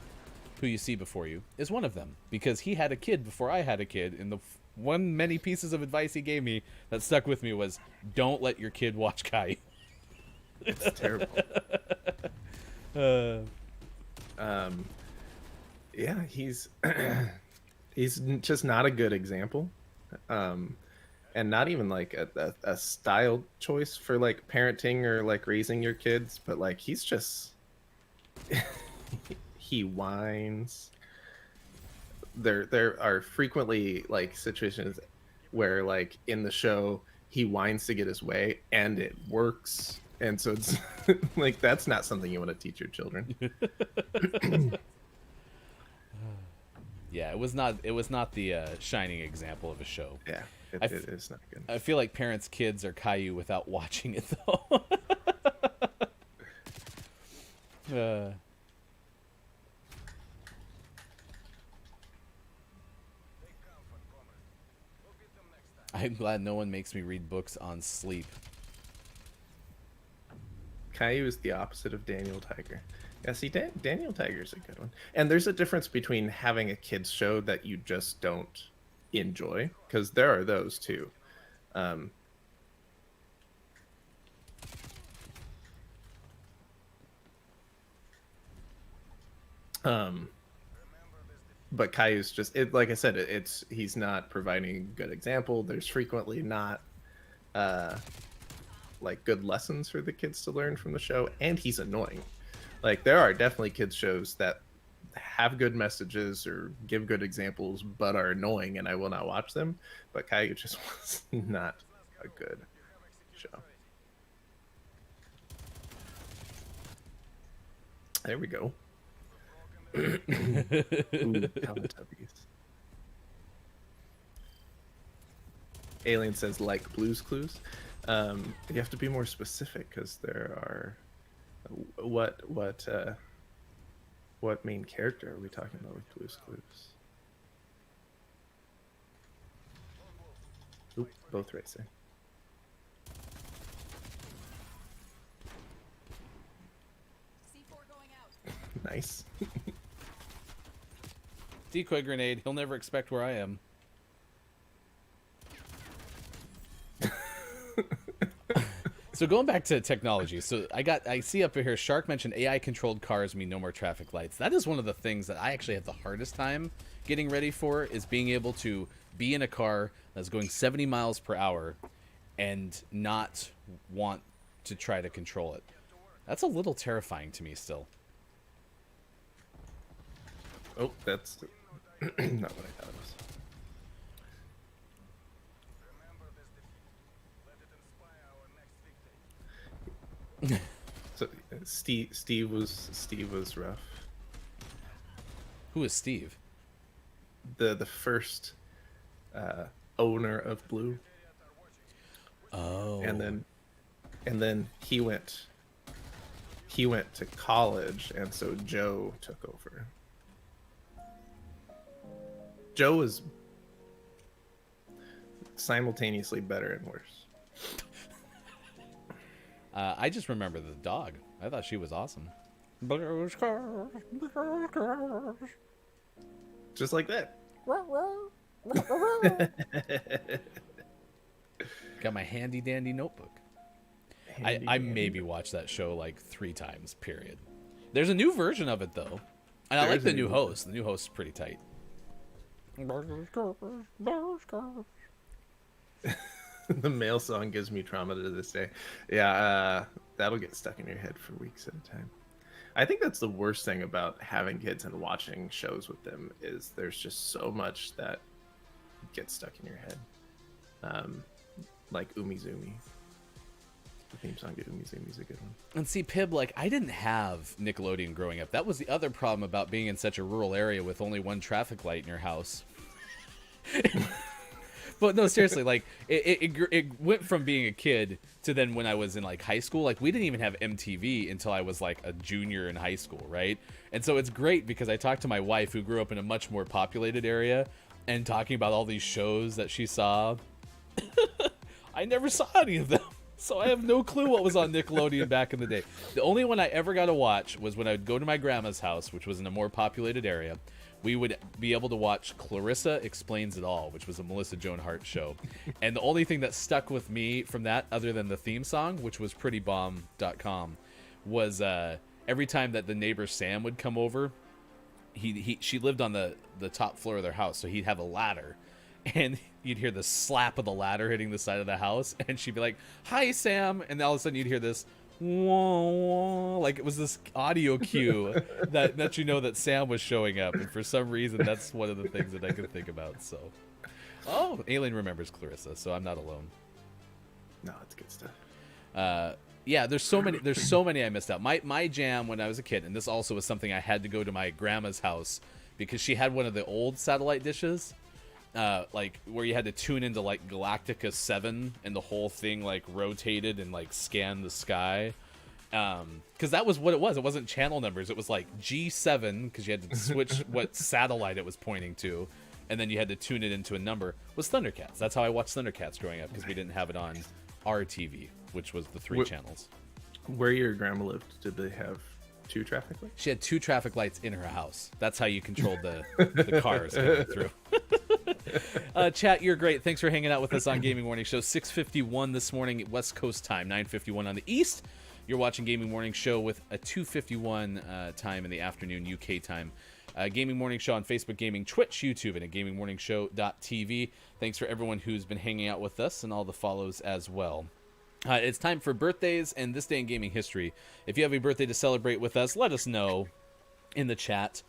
who you see before you, is one of them, because he had a kid before I had a kid, and the many pieces of advice he gave me that stuck with me was, don't let your kid watch Caillou. It's terrible. Yeah, he's he's just not a good example. And not even like a style choice for like parenting or like raising your kids, but like he's just he whines. There are frequently like situations where like in the show he whines to get his way and it works, and so it's like that's not something you want to teach your children. Yeah, it was not the shining example of a show. Yeah, I it is not good. I feel like parents' kids are Caillou without watching it, though. I'm glad no one makes me read books on sleep. Caillou is the opposite of Daniel Tiger. Yeah, see, Daniel Tiger's a good one. And there's a difference between having a kids show that you just don't enjoy, because there are those too. But Caillou's just like I said, he's not providing a good example. There's frequently not like good lessons for the kids to learn from the show, and he's annoying. Like there are definitely kids shows that have good messages or give good examples but are annoying, and I will not watch them. But Caillou just was not a good show. There we go. Ooh, Teletubbies. Alien says like Blue's Clues. You have to be more specific because there are what main character are we talking about with Blue's Clues? Oop, both racing. C4 going out. Nice. Decoy grenade. He'll never expect where I am. So going back to technology, so I see up here, Shark mentioned AI controlled cars mean no more traffic lights. That is one of the things that I actually have the hardest time getting ready for, is being able to be in a car that's going 70 miles per hour and not want to try to control it. That's a little terrifying to me still. Oh, that's not what I thought it was. So Steve was rough. Who is Steve? The first owner of Blue. Oh. And then he went to college, and so Joe took over. Joe was simultaneously better and worse. I just remember the dog. I thought she was awesome. Just like that. Got my handy dandy notebook. Handy I dandy. maybe watched that show like 3 times, period. There's a new version of it, though. And I There like is the a new new host. The new host is pretty tight. The male song gives me trauma to this day. Yeah, that'll get stuck in your head for weeks at a time. I think that's the worst thing about having kids and watching shows with them is there's just so much that gets stuck in your head. Like Umizoomi. The theme song to Umizoomi is a good one. And see, Pib, like, I didn't have Nickelodeon growing up. That was the other problem about being in such a rural area with only one traffic light in your house. But no, seriously, like, it went from being a kid to then when I was in, like, high school. Like, we didn't even have MTV until I was, like, a junior in high school, right? And so it's great because I talked to my wife, who grew up in a much more populated area, and talking about all these shows that she saw. I never saw any of them. So I have no clue what was on Nickelodeon back in the day. The only one I ever got to watch was when I would go to my grandma's house, which was in a more populated area. We would be able to watch Clarissa Explains It All, which was a Melissa Joan Hart show. And the only thing that stuck with me from that, other than the theme song, which was prettybomb.com, was every time that the neighbor Sam would come over, she lived on the top floor of their house, so he'd have a ladder. And you'd hear the slap of the ladder hitting the side of the house, and she'd be like, "Hi, Sam," and all of a sudden you'd hear this, wah, wah, like it was this audio cue that you know that Sam was showing up, and for some reason that's one of the things that I could think about. So, Aileen remembers Clarissa, so I'm not alone. No, it's good stuff. Yeah, there's so many I missed out. My jam when I was a kid, and this also was something I had to go to my grandma's house because she had one of the old satellite dishes. Like where you had to tune into like Galactica 7 and the whole thing like rotated and like scanned the sky. Because that was what it was. It wasn't channel numbers. It was like G7 because you had to switch what satellite it was pointing to, and then you had to tune it into a number. It was Thundercats. That's how I watched Thundercats growing up because we didn't have it on our TV, which was the 3 channels. Where your grandma lived, did they have 2 traffic lights? She had 2 traffic lights in her house. That's how you controlled the cars coming through. Chat, you're great. Thanks for hanging out with us on Gaming Morning Show. 6:51 this morning, West Coast time, 9:51 on the East. You're watching Gaming Morning Show with a 2:51 time in the afternoon UK time. Gaming Morning Show on Facebook Gaming, Twitch, YouTube, and at gamingmorningshow.tv. Thanks for everyone who's been hanging out with us and all the follows as well. It's time for birthdays and this day in gaming history. If you have a birthday to celebrate with us, let us know in the chat.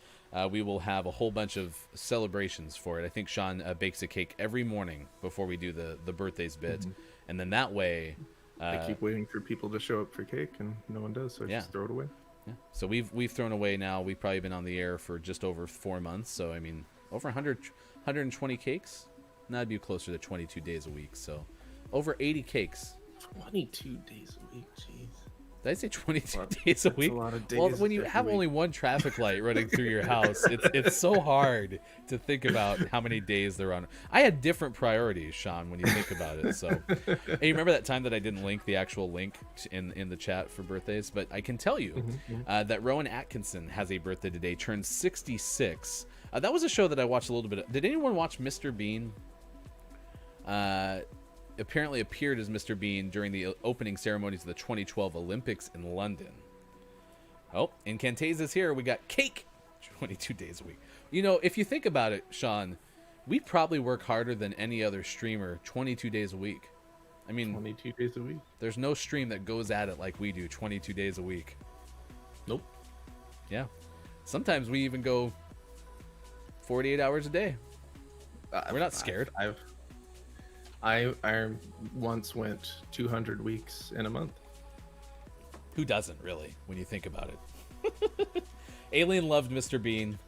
We will have a whole bunch of celebrations for it. I think Sean bakes a cake every morning before we do the birthdays bit. Mm-hmm. And then that way... I keep waiting for people to show up for cake, and no one does, so I just throw it away. Yeah. So we've thrown away now. We've probably been on the air for just over 4 months. So, I mean, over 120 cakes? No, I'd be closer to 22 days a week. So, over 80 cakes. 22 days a week, jeez. Did I say 22 days a week? A lot of days well, when you have only one traffic light running through your house, it's so hard to think about how many days they're on. I had different priorities, Sean, when you think about it. So, and you remember that time that I didn't link the actual link in the chat for birthdays? But I can tell you that Rowan Atkinson has a birthday today, turned 66. That was a show that I watched a little bit of. Did anyone watch Mr. Bean? Apparently appeared as Mr. Bean during the opening ceremonies of the 2012 Olympics in London. Oh, Incantaze here. We got cake 22 days a week. You know, if you think about it, Sean, we probably work harder than any other streamer 22 days a week. I mean, 22 days a week. There's no stream that goes at it like we do 22 days a week. Nope. Yeah. Sometimes we even go 48 hours a day. We're not scared. I once went 200 weeks in a month. Who doesn't, really, when you think about it? Alien loved Mr. Bean.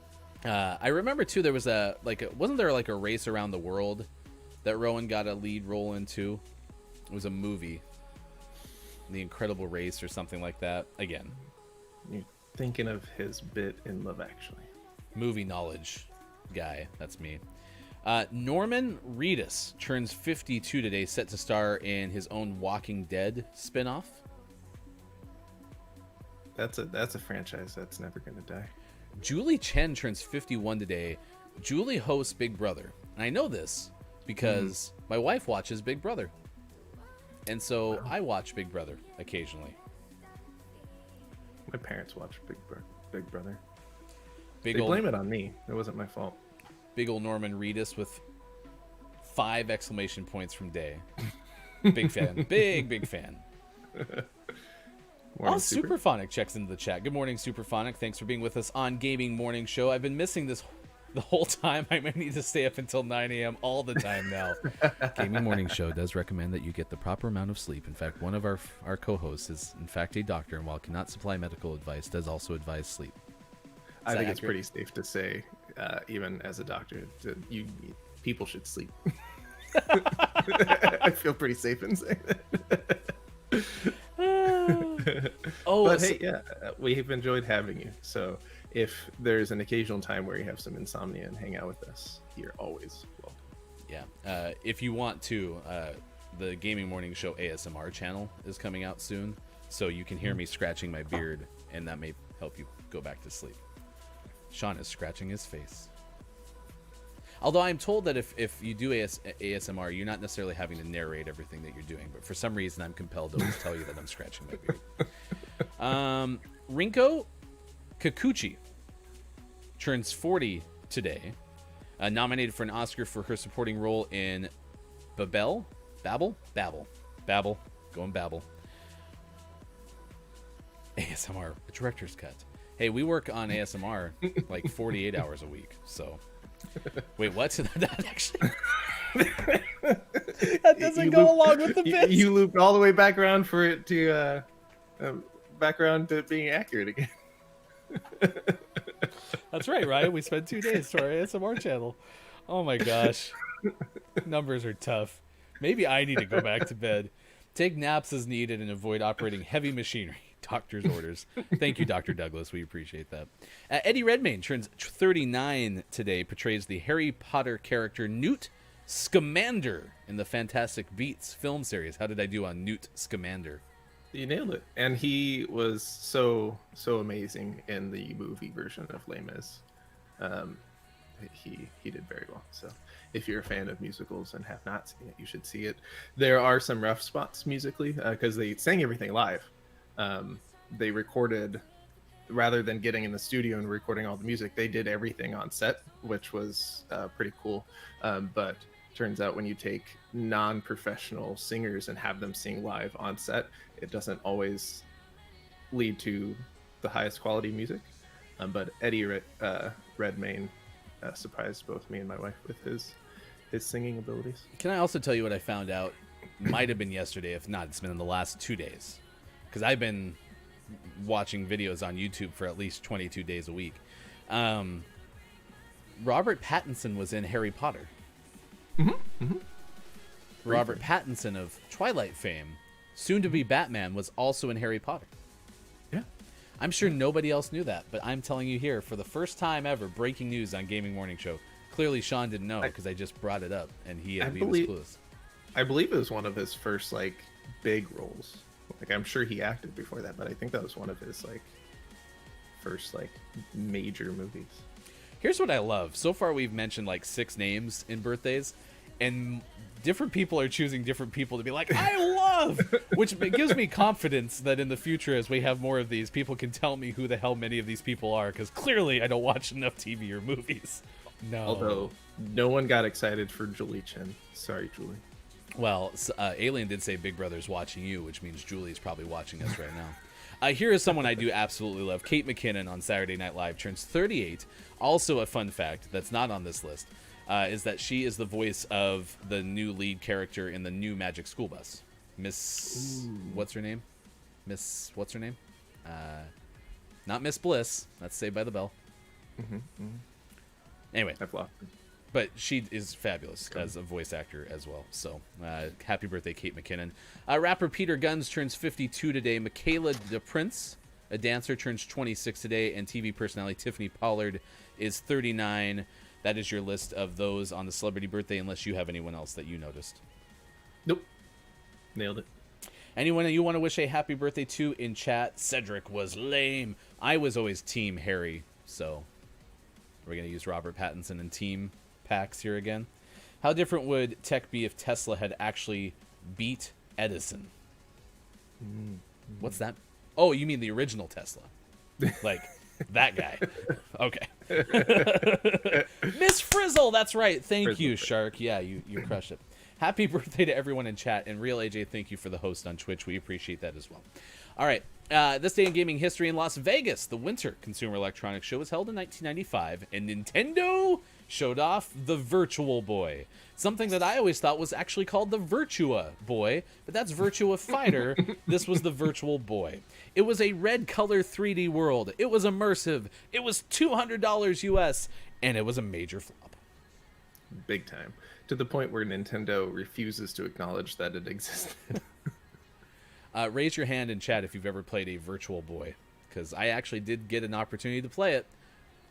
I remember, too, there was wasn't there like a race around the world that Rowan got a lead role into? It was a movie. The Incredible Race or something like that. Again. You're thinking of his bit in Love Actually. Movie knowledge guy. That's me. Norman Reedus turns 52 today, set to star in his own Walking Dead spinoff. That's a franchise that's never going to die. Julie Chen turns 51 today. Julie hosts Big Brother. And I know this because my wife watches Big Brother. And so I watch Big Brother occasionally. My parents watch Big Brother. Big They old, blame it on me. It wasn't my fault. big old Norman Reedus with 5 exclamation points from Day. Big fan. Big fan. Morning, Oh, Superphonic checks into the chat. Good morning, Superphonic. Thanks for being with us on Gaming Morning Show. I've been missing this the whole time. I might need to stay up until 9 a.m. all the time now. Gaming Morning Show does recommend that you get the proper amount of sleep. In fact, one of our co-hosts is, in fact, a doctor, and while cannot supply medical advice, does also advise sleep. I that think it's accurate? pretty safe to say, even as a doctor, that people should sleep. I feel pretty safe in saying that. Oh, But so- hey, yeah, we've enjoyed having you. So if there's an occasional time where you have some insomnia and hang out with us, you're always welcome. yeah. If you want to, the Gaming Morning Show ASMR channel is coming out soon, so you can hear me scratching my beard, and that may help you go back to sleep. Sean is scratching his face. Although I'm told that if you do ASMR, you're not necessarily having to narrate everything that you're doing, but for some reason I'm compelled to always tell you that I'm scratching my beard. Rinko Kikuchi turns 40 today, nominated for an Oscar for her supporting role in Babel, going Babel. ASMR, director's cut. Hey, we work on ASMR like 48 hours a week, so... Wait, what? That actually... that doesn't You go loop- along with the bit. You looped all the way back around for it to back around to being accurate again. That's right, Ryan. We spent 2 days to our ASMR channel. Oh my gosh. Numbers are tough. Maybe I need to go back to bed. Take naps as needed and avoid operating heavy machinery. Doctor's orders. Thank you, Dr. Douglas. We appreciate that. Eddie Redmayne turns 39 today, portrays the Harry Potter character Newt Scamander in the Fantastic Beasts film series. How did I do on Newt Scamander? You nailed it. And he was so amazing in the movie version of Les Mis. He did very well. So if you're a fan of musicals and have not seen it, you should see it. There are some rough spots musically because they sang everything live. They recorded, rather than getting in the studio and recording all the music, they did everything on set, which was pretty cool. But turns out when you take non-professional singers and have them sing live on set, it doesn't always lead to the highest quality music. But Eddie Redmayne surprised both me and my wife with his singing abilities. Can I also tell you what I found out? Might have been yesterday. If not, it's been in the last 2 days. Because I've been watching videos on YouTube for at least 22 days a week. Robert Pattinson was in Harry Potter. Robert Pattinson of Twilight fame, soon to be Batman, was also in Harry Potter. Yeah. I'm sure nobody else knew that, but I'm telling you here, for the first time ever, breaking news on Gaming Morning Show. Clearly Sean didn't know because I just brought it up, and he was clueless. I believe it was one of his first big roles. I'm sure he acted before that, but I think that was one of his first major movies. Here's what I love. So far, we've mentioned 6 names in birthdays, and different people are choosing different people to be like, I love, which gives me confidence that in the future, as we have more of these, people can tell me who the hell many of these people are, because clearly I don't watch enough TV or movies. No. Although no one got excited for Julie Chen. Sorry, Julie. Well, Alien did say Big Brother's watching you, which means Julie's probably watching us right now. Here is someone I do absolutely love. Kate McKinnon on Saturday Night Live turns 38. Also a fun fact that's not on this list is that she is the voice of the new lead character in the new Magic School Bus. Miss... What's her name? Miss... What's her name? Not Miss Bliss. That's Saved by the Bell. Anyway. I've lost it. But she is fabulous as a voice actor as well. So, happy birthday, Kate McKinnon. Rapper Peter Gunz turns 52 today. Michaela DePrince, a dancer, turns 26 today. And TV personality Tiffany Pollard is 39. That is your list of those on the celebrity birthday, unless you have anyone else that you noticed. Nope. Nailed it. Anyone you want to wish a happy birthday to in chat? Cedric was lame. I was always Team Harry, so we're going to use Robert Pattinson and Team Pax here again. How different would tech be if Tesla had actually beat Edison. What's that? Oh, you mean the original Tesla? Like that guy. Okay. Miss Frizzle, that's right. Thank you, Shark. Yeah, you crushed it. Happy birthday to everyone in chat. And Real AJ, thank you for the host on Twitch. We appreciate that as well. All right. This day in gaming history in Las Vegas, the Winter Consumer Electronics Show was held in 1995, and Nintendo showed off the Virtual Boy. Something that I always thought was actually called the Virtua Boy, but that's Virtua Fighter. This was the Virtual Boy. It was a red color 3D world. It was immersive. It was $200 US, and it was a major flop. Big time. To the point where Nintendo refuses to acknowledge that it existed. Raise your hand in chat if you've ever played a Virtual Boy, because I actually did get an opportunity to play it.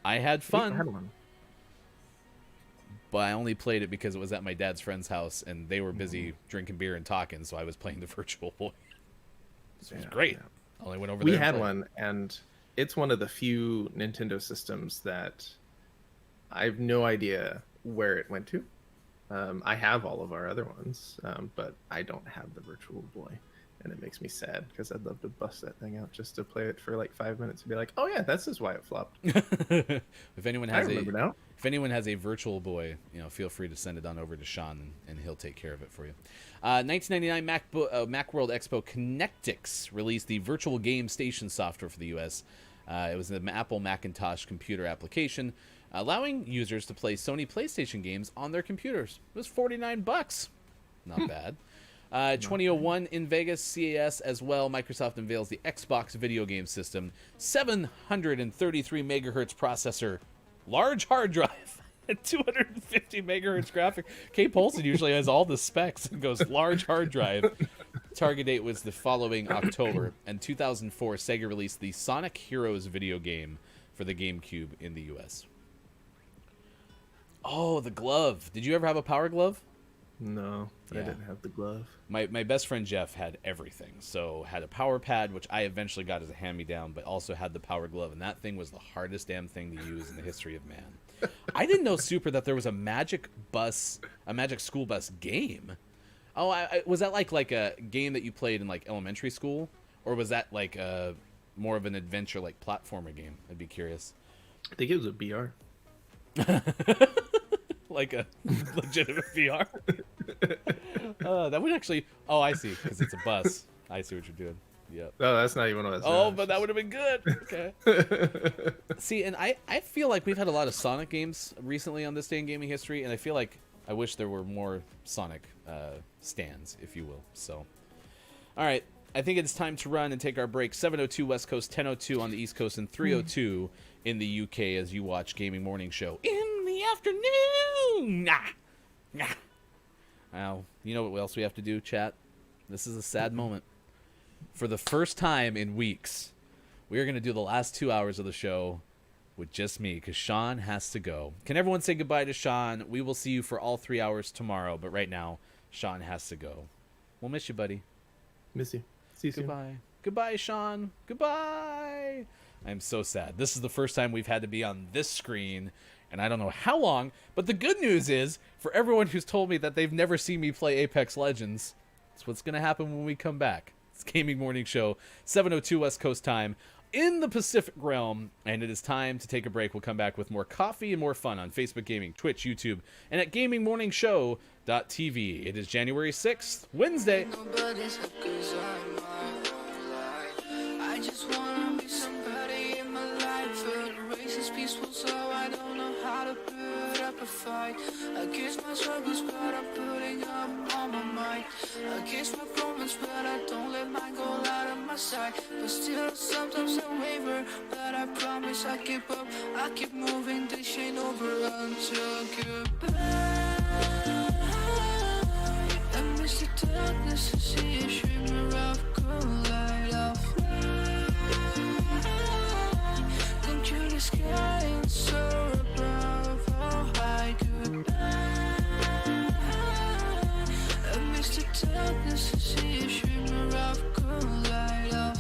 I had fun. I had one. But I only played it because it was at my dad's friend's house, and they were busy drinking beer and talking, so I was playing the Virtual Boy. This was great. Yeah. I only went over We there. had one, and it's one of the few Nintendo systems that I have no idea where it went to. I have all of our other ones, but I don't have the Virtual Boy, and it makes me sad because I'd love to bust that thing out just to play it for like 5 minutes and be like, "Oh yeah, this is why it flopped." If anyone I has remember now. If anyone has a Virtual Boy, feel free to send it on over to Sean, and he'll take care of it for you. 1999 Macworld Expo Connectix released the Virtual Game Station software for the U.S. It was an Apple Macintosh computer application, allowing users to play Sony PlayStation games on their computers. It was $49. Not bad. 2001 in Vegas, CES as well. Microsoft unveils the Xbox video game system, 733 megahertz processor, large hard drive, and 250 megahertz graphic. Kate Polson usually has all the specs and goes large hard drive. Target date was the following October. And 2004, Sega released the Sonic Heroes video game for the GameCube in the US. Oh, the glove. Did you ever have a Power Glove? No, I Yeah. didn't have the glove. My best friend Jeff had everything. So had a power pad, which I eventually got as a hand-me-down, but also had the Power Glove, and that thing was the hardest damn thing to use in the history of man. I didn't know, Super, that there was a Magic School Bus game. Oh, was that like a game that you played in like elementary school, or was that like more of an adventure like platformer game? I'd be curious. I think it was a BR. Like a legitimate VR. That would actually. Oh, I see, because it's a bus. I see what you're doing. Yep. No, that's not even what I was. Oh, but that would have been good. Okay. See, and I feel like we've had a lot of Sonic games recently on This Day in Gaming History, and I feel like I wish there were more Sonic stands, if you will. So, all right. I think it's time to run and take our break. 7:02 West Coast, 10:02 on the East Coast, and 3:02 in the UK as you watch Gaming Morning Show in the afternoon. Now, you know what else we have to do, chat? This is a sad moment. For the first time in weeks, we are going to do the last 2 hours of the show with just me, because Sean has to go. Can everyone say goodbye to Sean? We will see you for all 3 hours tomorrow, but right now, Sean has to go. We'll miss you, buddy. Miss you. See you soon. Goodbye. Goodbye, Sean. Goodbye. I'm so sad. This is the first time we've had to be on this screen, and I don't know how long, but the good news is, for everyone who's told me that they've never seen me play Apex Legends, it's what's going to happen when we come back. It's Gaming Morning Show, 7:02 West Coast time in the Pacific Realm, and it is time to take a break. We'll come back with more coffee and more fun on Facebook Gaming, Twitch, YouTube, and at gamingmorningshow.tv. It is January 6th, Wednesday. I just wanna be somebody in my life. The race is peaceful, so I don't know how to put up a fight. Against my struggles, but I'm putting up on my mind. Against my problems, but I don't let mine go out of my sight. But still, sometimes I waver, but I promise I keep up. I keep moving, this ain't over until goodbye. I miss the darkness and see a shimmer of cold light of come to the sky and soar above. Oh, hi, goodbye. I miss the darkness and see a shimmer of cold light of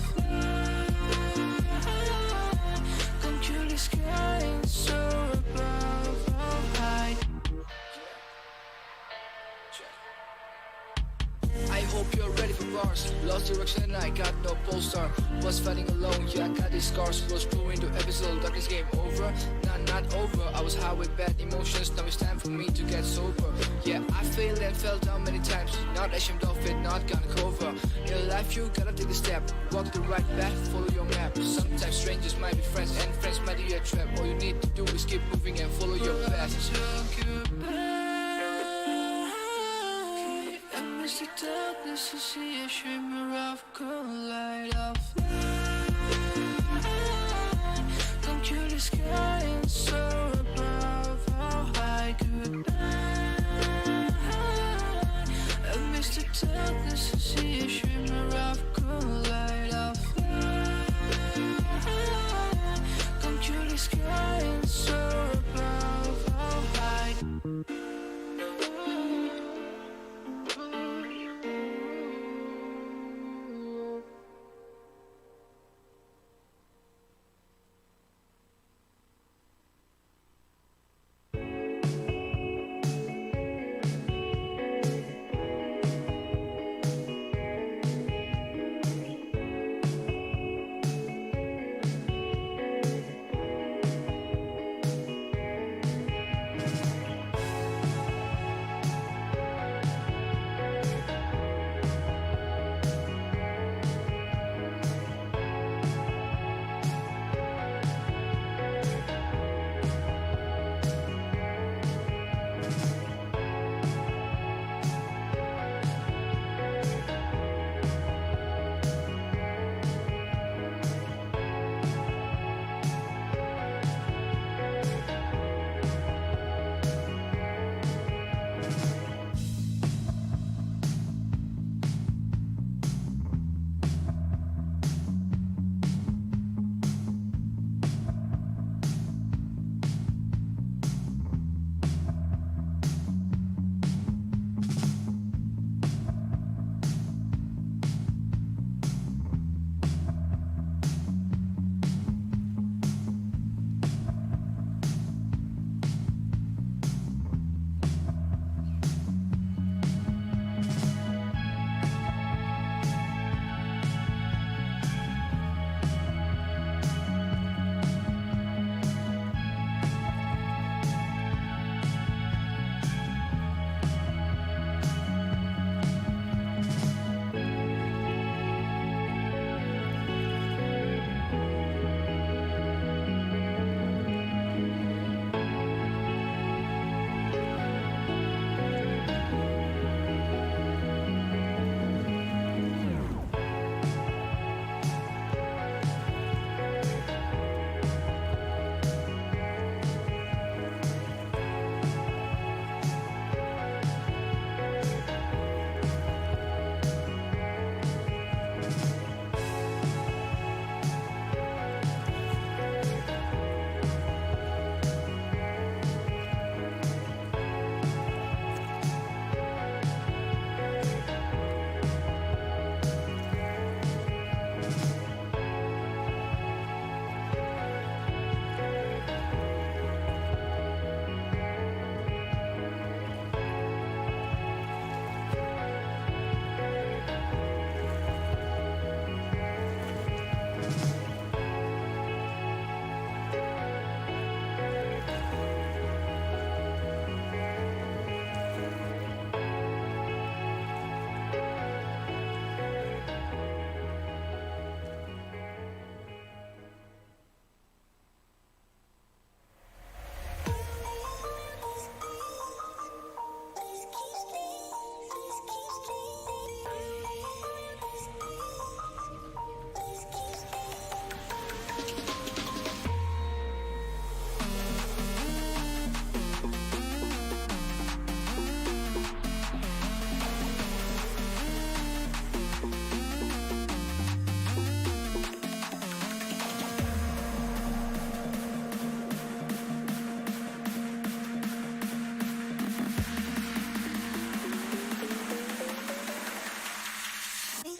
come to the sky and soar above. Oh, hi. I hope you're ready for drugs and I got no polestar. Was fighting alone, yeah, I got these scars. Was going to episode, like this game over. Not over, I was high with bad emotions. Now it's time for me to get sober. Yeah, I failed and fell down many times. Not ashamed of it, not gonna cover. In life you gotta take a step. Walk the right path, follow your map. Sometimes strangers might be friends and friends might be a trap. All you need to do is keep moving and follow your path. I miss the darkness to see a shimmer of cold light of light. Don't you the sky and soar above how high could I miss the darkness to see a shimmer of cold light of light. Don't you the sky and soar above how high.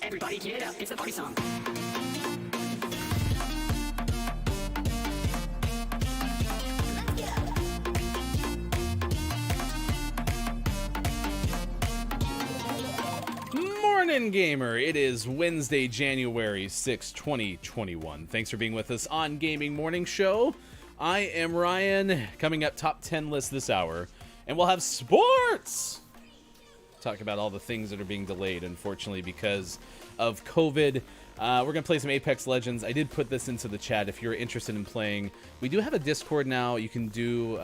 Everybody get up, it's the party song. morning, gamer. It is Wednesday, January 6, 2021. Thanks for being with us on Gaming Morning Show. I am Ryan. Coming up, top 10 list this hour. And we'll have sports! Talk about all the things that are being delayed, unfortunately, because of COVID. We're going to play some Apex Legends. I did put this into the chat if you're interested in playing. We do have a Discord now. You can do...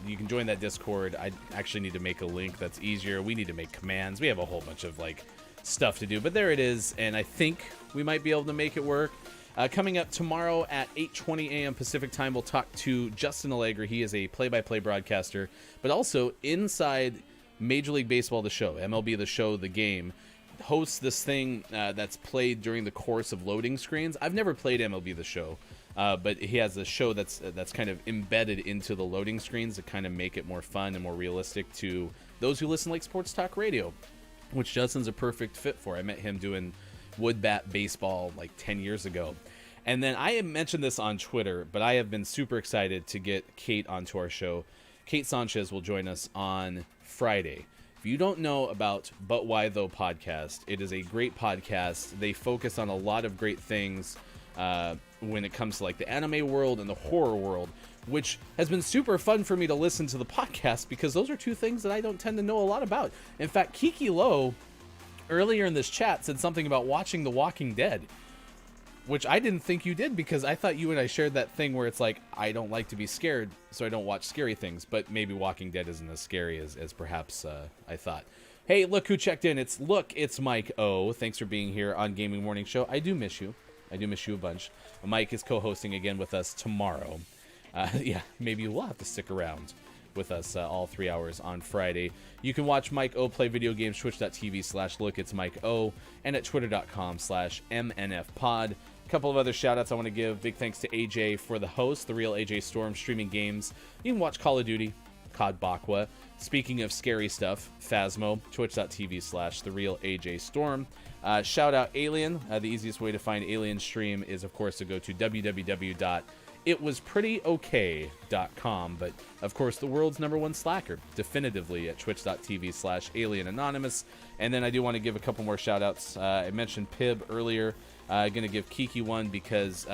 you can join that Discord. I actually need to make a link that's easier. We need to make commands. We have a whole bunch of like stuff to do, but there it is, and I think we might be able to make it work. Coming up tomorrow at 8:20 a.m. Pacific time, we'll talk to Justin Allegri. He is a play-by-play broadcaster, but also inside Major League Baseball, the show, MLB The Show, the game, hosts this thing that's played during the course of loading screens. I've never played MLB The Show. But he has a show that's kind of embedded into the loading screens to kind of make it more fun and more realistic to those who listen like sports talk radio, which Justin's a perfect fit for. I met him doing wood bat baseball like 10 years ago. And then I had mentioned this on Twitter, but I have been super excited to get Kate onto our show. Kate Sanchez will join us on Friday. If you don't know about But Why Though podcast, it is a great podcast. They focus on a lot of great things when it comes to like the anime world and the horror world, which has been super fun for me to listen to the podcast because those are two things that I don't tend to know a lot about. In fact, Kiki Lowe earlier in this chat said something about watching The Walking Dead, which I didn't think you did because I thought you and I shared that thing where it's like, I don't like to be scared, so I don't watch scary things, but maybe Walking Dead isn't as scary as perhaps I thought. Hey, look who checked in. It's Mike O. Thanks for being here on Gaming Morning Show. I do miss you. I do miss you a bunch. Mike is co-hosting again with us tomorrow. Yeah, maybe you will have to stick around with us all 3 hours on Friday. You can watch Mike O play video games, twitch.tv/lookitsmikeO, and at twitter.com/MNFpod. A couple of other shout-outs I want to give. Big thanks to AJ for the host, The Real AJ Storm, streaming games. You can watch Call of Duty, COD Bakwa. Speaking of scary stuff, Phasmo, twitch.tv/TheRealAJStorm. Shout out Alien. The easiest way to find Alien stream is, of course, to go to www.itwasprettyoK.com. But, of course, the world's #1 slacker, definitively at twitch.tv/AlienAnonymous. And then I do want to give a couple more shout outs. I mentioned Pib earlier. Going to give Kiki one because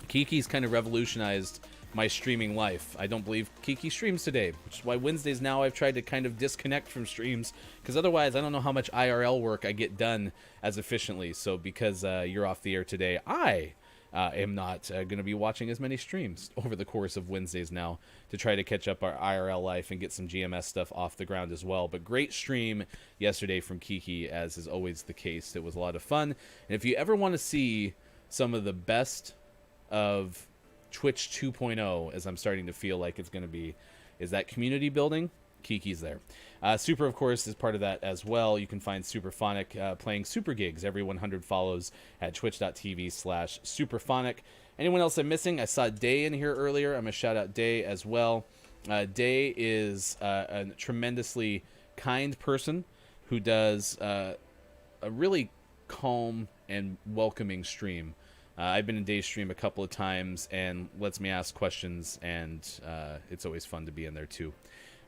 Kiki's kind of revolutionized my streaming life. I don't believe Kiki streams today, which is why Wednesdays now I've tried to kind of disconnect from streams, because otherwise I don't know how much IRL work I get done as efficiently. So because you're off the air today, I am not going to be watching as many streams over the course of Wednesdays now to try to catch up our IRL life and get some GMS stuff off the ground as well. But great stream yesterday from Kiki, as is always the case. It was a lot of fun. And if you ever want to see some of the best of Twitch 2.0, as I'm starting to feel like it's going to be, is that community building. Kiki's there. Super, of course, is part of that as well. You can find Superphonic playing Super Gigs every 100 follows at twitch.tv/Superphonic. Anyone else I'm missing? I saw Day in here earlier. I'm going to shout out Day as well. Day is a tremendously kind person who does a really calm and welcoming stream. I've been in Day's stream a couple of times and lets me ask questions, and it's always fun to be in there too.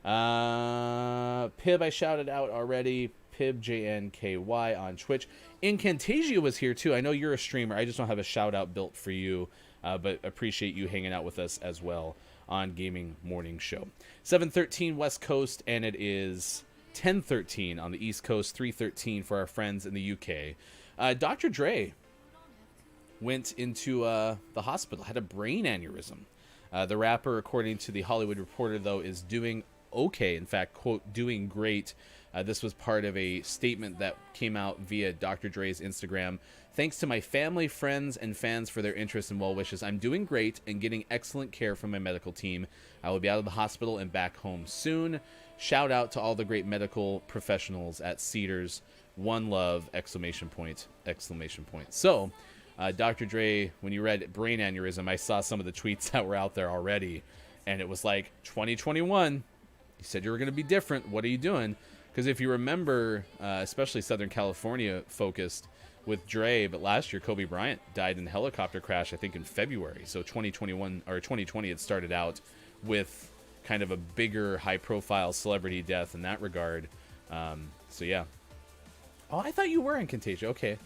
Pib, I shouted out already. Pib JNKY on Twitch. Incantasia was here too. I know you're a streamer. I just don't have a shout out built for you, but appreciate you hanging out with us as well on Gaming Morning Show. 7:13 West Coast, and it is 10:13 on the East Coast. 3:13 for our friends in the UK. Dr. Dre went into the hospital, had a brain aneurysm. The rapper, according to the Hollywood Reporter, though, is doing okay. In fact, quote, doing great. This was part of a statement that came out via Dr. Dre's Instagram. Thanks to my family, friends, and fans for their interest and well wishes. I'm doing great and getting excellent care from my medical team. I will be out of the hospital and back home soon. Shout out to all the great medical professionals at Cedars. One love, exclamation point, exclamation point. So, Dr. Dre, when you read brain aneurysm, I saw some of the tweets that were out there already, and it was like, 2021, you said you were going to be different. What are you doing? Because if you remember, especially Southern California focused with Dre, but last year Kobe Bryant died in a helicopter crash, I think in February. So 2021 or 2020 had started out with kind of a bigger, high-profile celebrity death in that regard. So yeah, Oh, I thought you were in Contagia. Okay.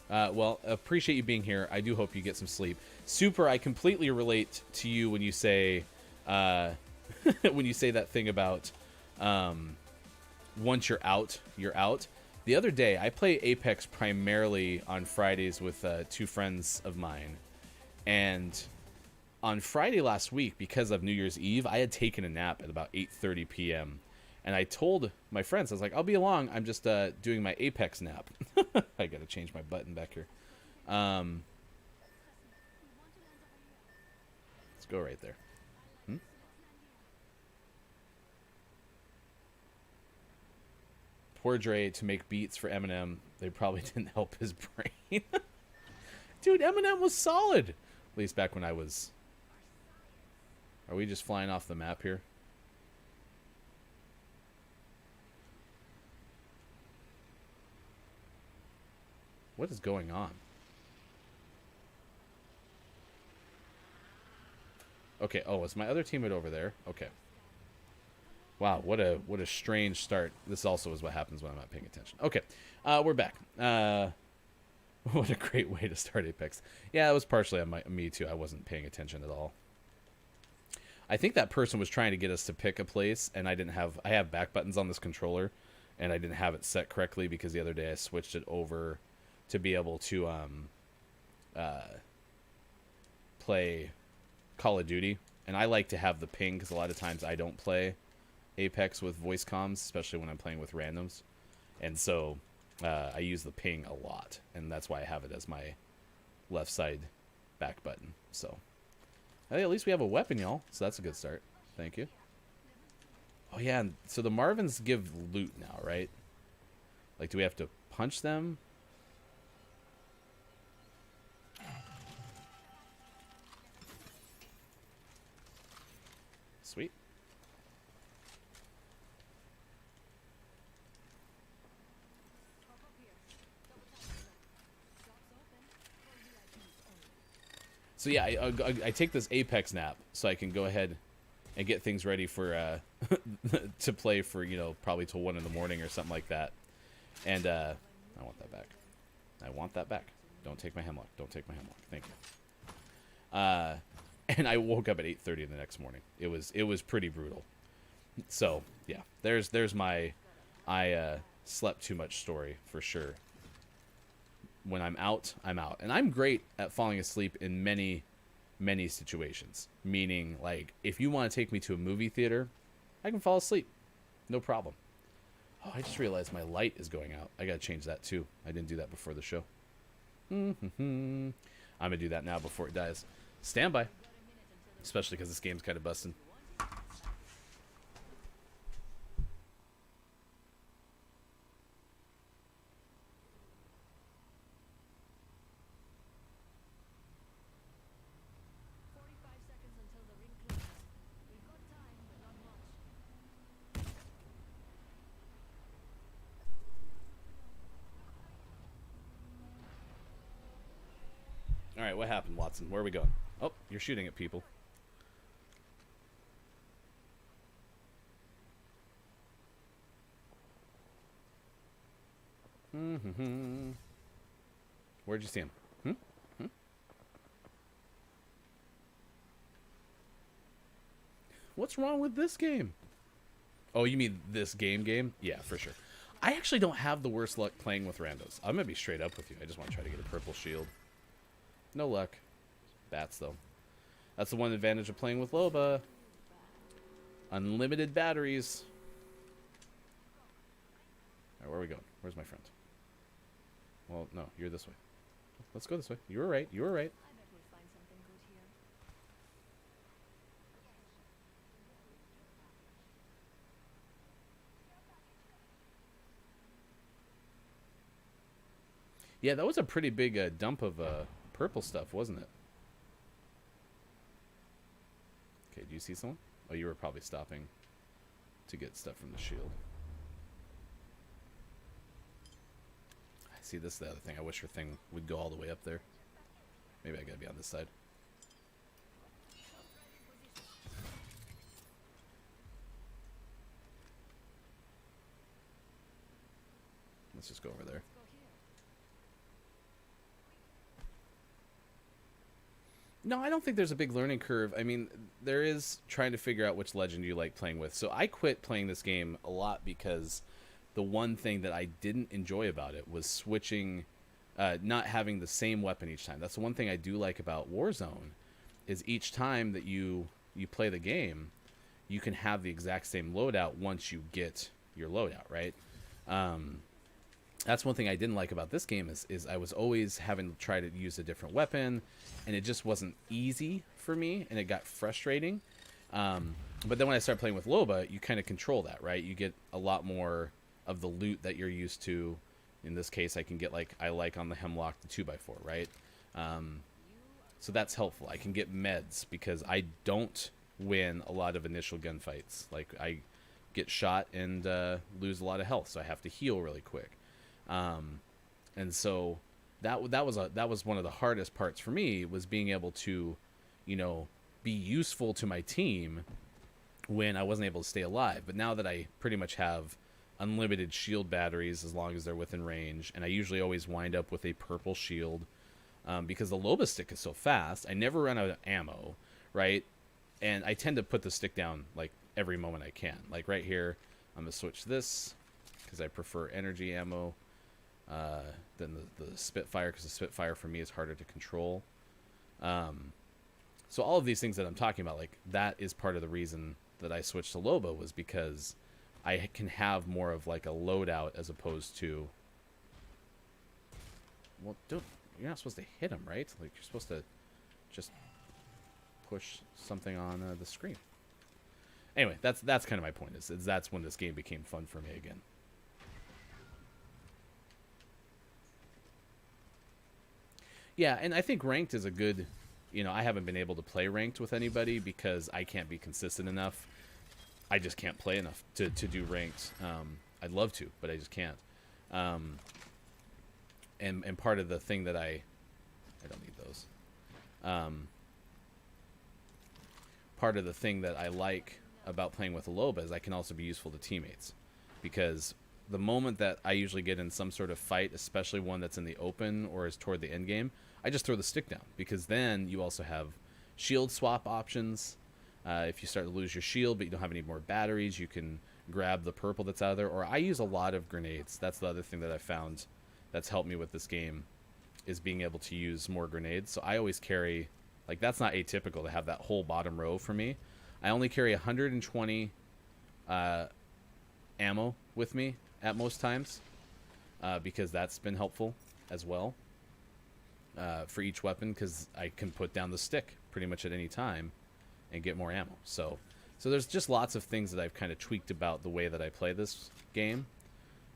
Well, appreciate you being here. I do hope you get some sleep. Super, I completely relate to you when you say, when you say that thing about, once you're out, you're out. The other day, I play Apex primarily on Fridays with 2 friends of mine. And on Friday last week, because of New Year's Eve, I had taken a nap at about 8:30 p.m. And I told my friends, I was like, I'll be along. I'm just doing my Apex nap. I got to change my button back here. Let's go right there. Poor Dre to make beats for Eminem. They probably didn't help his brain. Dude, Eminem was solid. At least back when I was... Are we just flying off the map here? What is going on? Okay, oh, is my other teammate over there? Okay. Wow, what a strange start. This also is what happens when I'm not paying attention. Okay, we're back. What a great way to start Apex. Yeah, it was partially on me too. I wasn't paying attention at all. I think that person was trying to get us to pick a place, and I have back buttons on this controller, and I didn't have it set correctly because the other day I switched it over to be able to play Call of Duty. And I like to have the ping because a lot of times I don't play Apex with voice comms, especially when I'm playing with randoms. And so I use the ping a lot, and that's why I have it as my left side back button. So hey, at least we have a weapon, y'all. So that's a good start. Thank you. Oh yeah, and so the Marvins give loot now, right? Like, do we have to punch them? Sweet. So yeah, I take this Apex nap so I can go ahead and get things ready for to play for, you know, probably till 1 in the morning or something like that. And I want that back. I want that back. Don't take my hemlock. Don't take my hemlock. Thank you. And I woke up at 8:30 the next morning. It was pretty brutal. So yeah, there's my I slept too much story for sure. When I'm out, I'm out. And I'm great at falling asleep in many, many situations. Meaning, like, if you want to take me to a movie theater, I can fall asleep. No problem. Oh, I just realized my light is going out. I got to change that, too. I didn't do that before the show. I'm going to do that now before it dies. Stand by. Especially because this game's kind of busting. Alright, what happened, Watson? Where are we going? Oh, you're shooting at people. Where'd you see him? What's wrong with this game? Oh, you mean this game? Yeah, for sure. I actually don't have the worst luck playing with randos. I'm gonna be straight up with you. I just want to try to get a purple shield. No luck. Bats, though. That's the one advantage of playing with Loba. Unlimited batteries. Alright, where are we going? Where's my friend? Well, no, you're this way. Let's go this way. You were right. You were right. I bet we'll find something good here. Yeah, that was a pretty big dump of purple stuff, wasn't it? Okay, do you see someone? Oh, you were probably stopping to get stuff from the shield. I see, this is the other thing. I wish her thing would go all the way up there. Maybe I gotta be on this side. Let's just go over there. No, I don't think there's a big learning curve. I mean, there is trying to figure out which legend you like playing with. So I quit playing this game a lot because the one thing that I didn't enjoy about it was switching, not having the same weapon each time. That's the one thing I do like about Warzone, is each time that you play the game, you can have the exact same loadout once you get your loadout, right? That's one thing I didn't like about this game is I was always having to try to use a different weapon, and it just wasn't easy for me, and it got frustrating. But then when I started playing with Loba, you kind of control that, right? You get a lot more of the loot that you're used to. In this case, I can get, like, I like on the Hemlock, the 2x4, right? So that's helpful. I can get meds because I don't win a lot of initial gunfights. Like, I get shot and lose a lot of health, so I have to heal really quick. And so that was one of the hardest parts for me, was being able to, you know, be useful to my team when I wasn't able to stay alive. But now that I pretty much have unlimited shield batteries as long as they're within range, and I usually always wind up with a purple shield, because the Loba stick is so fast, I never run out of ammo, right? And I tend to put the stick down like every moment I can. Like right here, I'm gonna switch this because I prefer energy ammo than the Spitfire, because the Spitfire for me is harder to control. So all of these things that I'm talking about, like, that is part of the reason that I switched to Loba, was because I can have more of like a loadout as opposed to, well, you're not supposed to hit him, right? Like, you're supposed to just push something on the screen. Anyway, that's kind of my point, is that's when this game became fun for me again. Yeah, and I think ranked is a good, you know, I haven't been able to play ranked with anybody because I can't be consistent enough. I just can't play enough to do ranked. I'd love to, but I just can't. And part of the thing that I don't need those. Part of the thing that I like about playing with Loba is I can also be useful to teammates, because the moment that I usually get in some sort of fight, especially one that's in the open or is toward the end game, I just throw the stick down, because then you also have shield swap options. If you start to lose your shield but you don't have any more batteries, you can grab the purple that's out of there. Or I use a lot of grenades. That's the other thing that I found that's helped me with this game, is being able to use more grenades. So I always carry, like, that's not atypical to have that whole bottom row for me. I only carry 120 ammo with me at most times, because that's been helpful as well for each weapon, because I can put down the stick pretty much at any time and get more ammo. So there's just lots of things that I've kind of tweaked about the way that I play this game,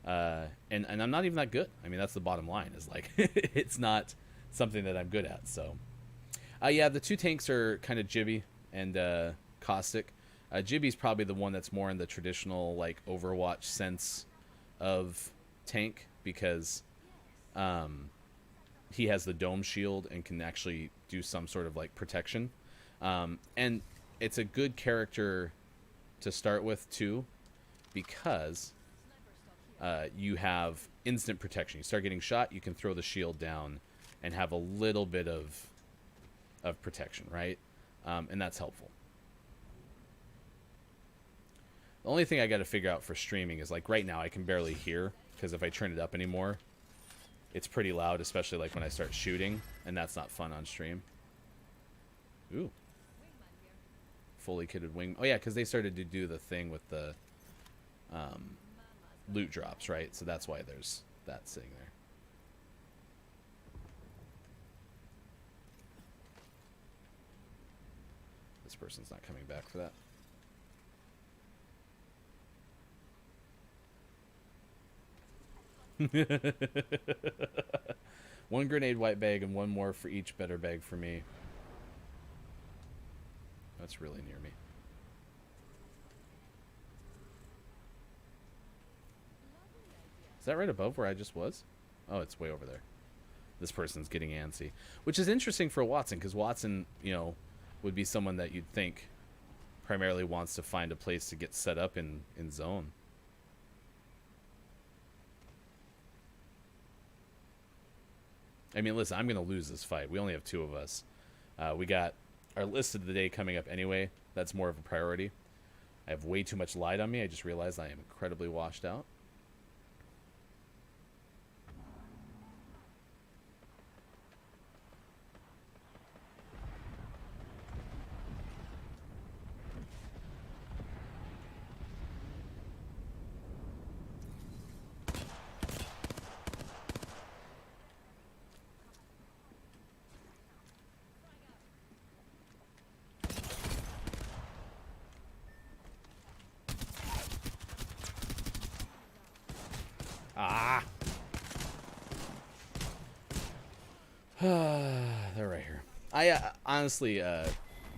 and I'm not even that good. I mean, that's the bottom line, is like it's not something that I'm good at. So yeah, the two tanks are kind of Jibby and Caustic. Jibby's probably the one that's more in the traditional, like, Overwatch sense of tank, because he has the dome shield and can actually do some sort of, like, protection. And it's a good character to start with too, because you have instant protection. You start getting shot, you can throw the shield down and have a little bit of protection, right? And that's helpful. The only thing I got to figure out for streaming is, like, right now I can barely hear, because if I turn it up anymore, it's pretty loud, especially like when I start shooting, and that's not fun on stream. Ooh. Fully kitted wing. Oh yeah, because they started to do the thing with the loot drops, right? So that's why there's that sitting there. This person's not coming back for that. One grenade white bag and one more for each better bag for me. That's really near me. Is that right above where I just was? Oh, it's way over there. This person's getting antsy, which is interesting for Watson, because Watson, you know, would be someone that you'd think primarily wants to find a place to get set up in zone. I mean, listen, I'm going to lose this fight. We only have 2 of us. We got our list of the day coming up anyway. That's more of a priority. I have way too much light on me. I just realized I am incredibly washed out. Ah! They're right here. I honestly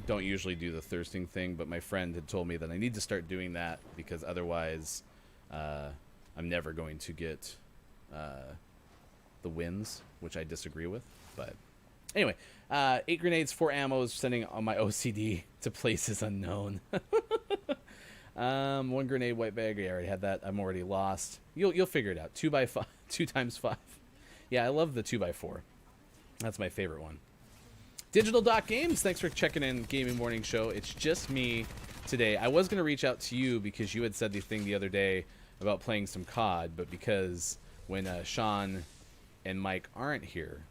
don't usually do the thirsting thing, but my friend had told me that I need to start doing that because otherwise I'm never going to get the wins, which I disagree with. But anyway, 8 grenades, 4 ammos, sending on my OCD to places unknown. 1 grenade, white bag. I already had that. I'm already lost. You'll figure it out. 2x5, 2 times 5. Yeah, I love the 2x4. That's my favorite one. Digital Doc Games, thanks for checking in Gaming Morning Show. It's just me today. I was gonna reach out to you because you had said the thing the other day about playing some COD, but because when Sean and Mike aren't here,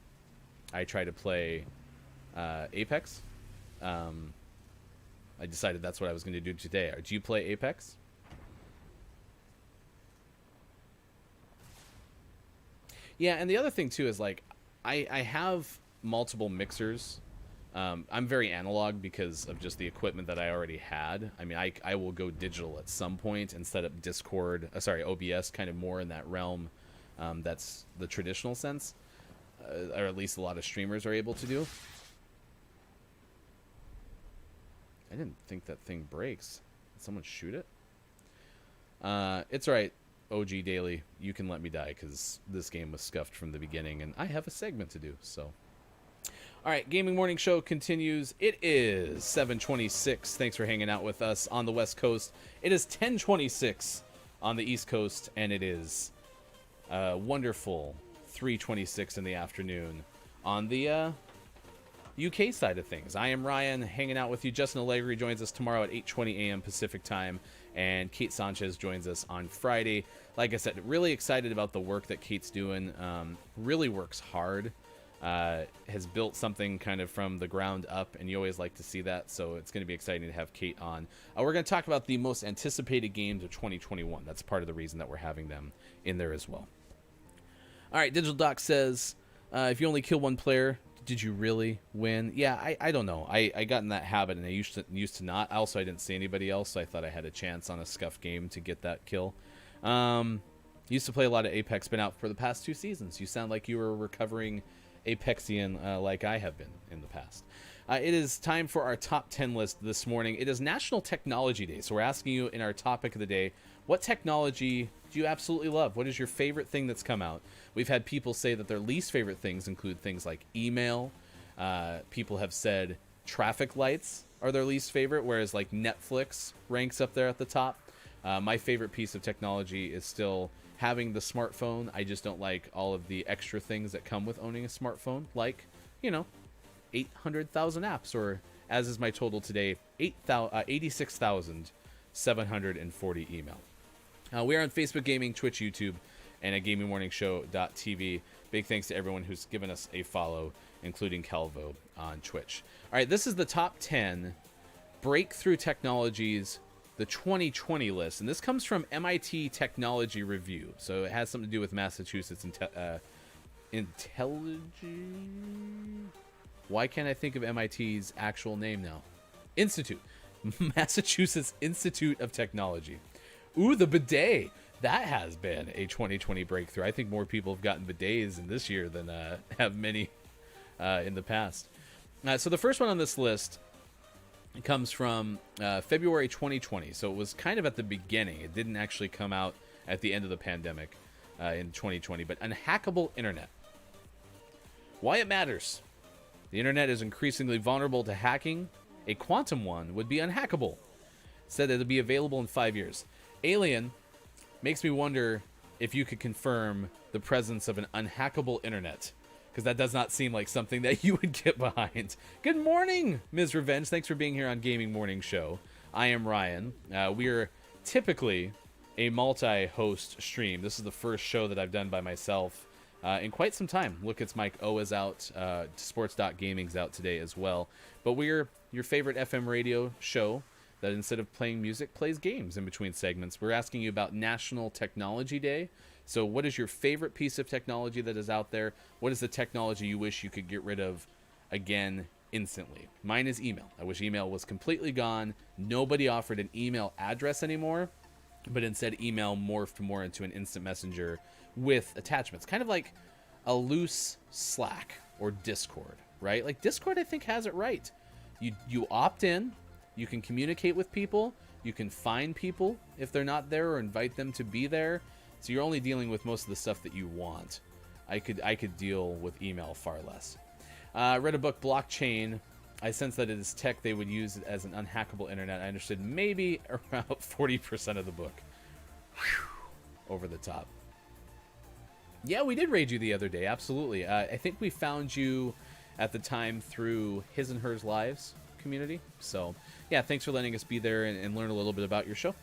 I try to play Apex. I decided that's what I was going to do today. Do you play Apex? Yeah, and the other thing too is like I have multiple mixers. I'm very analog because of just the equipment that I already had. I mean, I will go digital at some point and set up Discord, OBS, kind of more in that realm. That's the traditional sense, or at least a lot of streamers are able to do. I didn't think that thing breaks. Did someone shoot it? It's alright, OG Daily. You can let me die because this game was scuffed from the beginning and I have a segment to do, so. Alright, Gaming Morning Show continues. It is 7:26. Thanks for hanging out with us on the West Coast. It is 10:26 on the East Coast, and it is wonderful 3:26 in the afternoon on the UK side of things. I am Ryan, hanging out with you. Justin Allegri joins us tomorrow at 8:20 a.m. Pacific time, and Kate Sanchez joins us on Friday. Like I said, really excited about the work that Kate's doing. Really works hard. Has built something kind of from the ground up, and you always like to see that, so it's going to be exciting to have Kate on. We're going to talk about the most anticipated games of 2021. That's part of the reason that we're having them in there as well. All right, Digital Doc says, if you only kill one player, did you really win? Yeah, I don't know. I got in that habit, and I used to not. Also, I didn't see anybody else, so I thought I had a chance on a scuff game to get that kill. Used to play a lot of Apex, been out for the past 2 seasons. You sound like you were a recovering Apexian like I have been in the past. It is time for our top 10 list this morning. It is National Technology Day, so we're asking you in our topic of the day, what technology do you absolutely love? What is your favorite thing that's come out? We've had people say that their least favorite things include things like email. People have said traffic lights are their least favorite, whereas like Netflix ranks up there at the top. My favorite piece of technology is still having the smartphone. I just don't like all of the extra things that come with owning a smartphone, like, 800,000 apps, or as is my total today, 86,740 email. We are on Facebook Gaming, Twitch, YouTube, and at GamingMorningShow.tv. Big thanks to everyone who's given us a follow, including Calvo on Twitch. All right, this is the top 10 breakthrough technologies, the 2020 list, and this comes from MIT Technology Review, so it has something to do with Massachusetts Why can't I think of MIT's actual name now? Institute. Massachusetts Institute of Technology. Ooh, the bidet. That has been a 2020 breakthrough. I think more people have gotten bidets in this year than have many in the past. So the first one on this list comes from February 2020. So it was kind of at the beginning. It didn't actually come out at the end of the pandemic in 2020. But unhackable internet. Why it matters. The internet is increasingly vulnerable to hacking. A quantum one would be unhackable. Said that it'll be available in 5 years. Alien makes me wonder if you could confirm the presence of an unhackable internet. because that does not seem like something that you would get behind. Good morning, Ms. Revenge. Thanks for being here on Gaming Morning Show. I am Ryan. We're typically a multi-host stream. This is the first show that I've done by myself in quite some time. Lucas Mike O is out. Sports.gaming's out today as well. But we're your favorite FM radio show that instead of playing music, plays games in between segments. We're asking you about National Technology Day. So what is your favorite piece of technology that is out there? What is the technology you wish you could get rid of again instantly? Mine is email. I wish email was completely gone. Nobody offered an email address anymore, but instead email morphed more into an instant messenger with attachments. Kind of like a loose Slack or Discord, right? Like Discord, I think, has it right. You opt in, you can communicate with people, you can find people if they're not there or invite them to be there. So you're only dealing with most of the stuff that you want. I could deal with email far less. Read a book, Blockchain. I sense that it is tech they would use as an unhackable internet. I understood maybe around 40% of the book. Whew, over the top. Yeah, we did raid you the other day. Absolutely. I think we found you at the time through His and Hers Lives community. So yeah, thanks for letting us be there and learn a little bit about your show.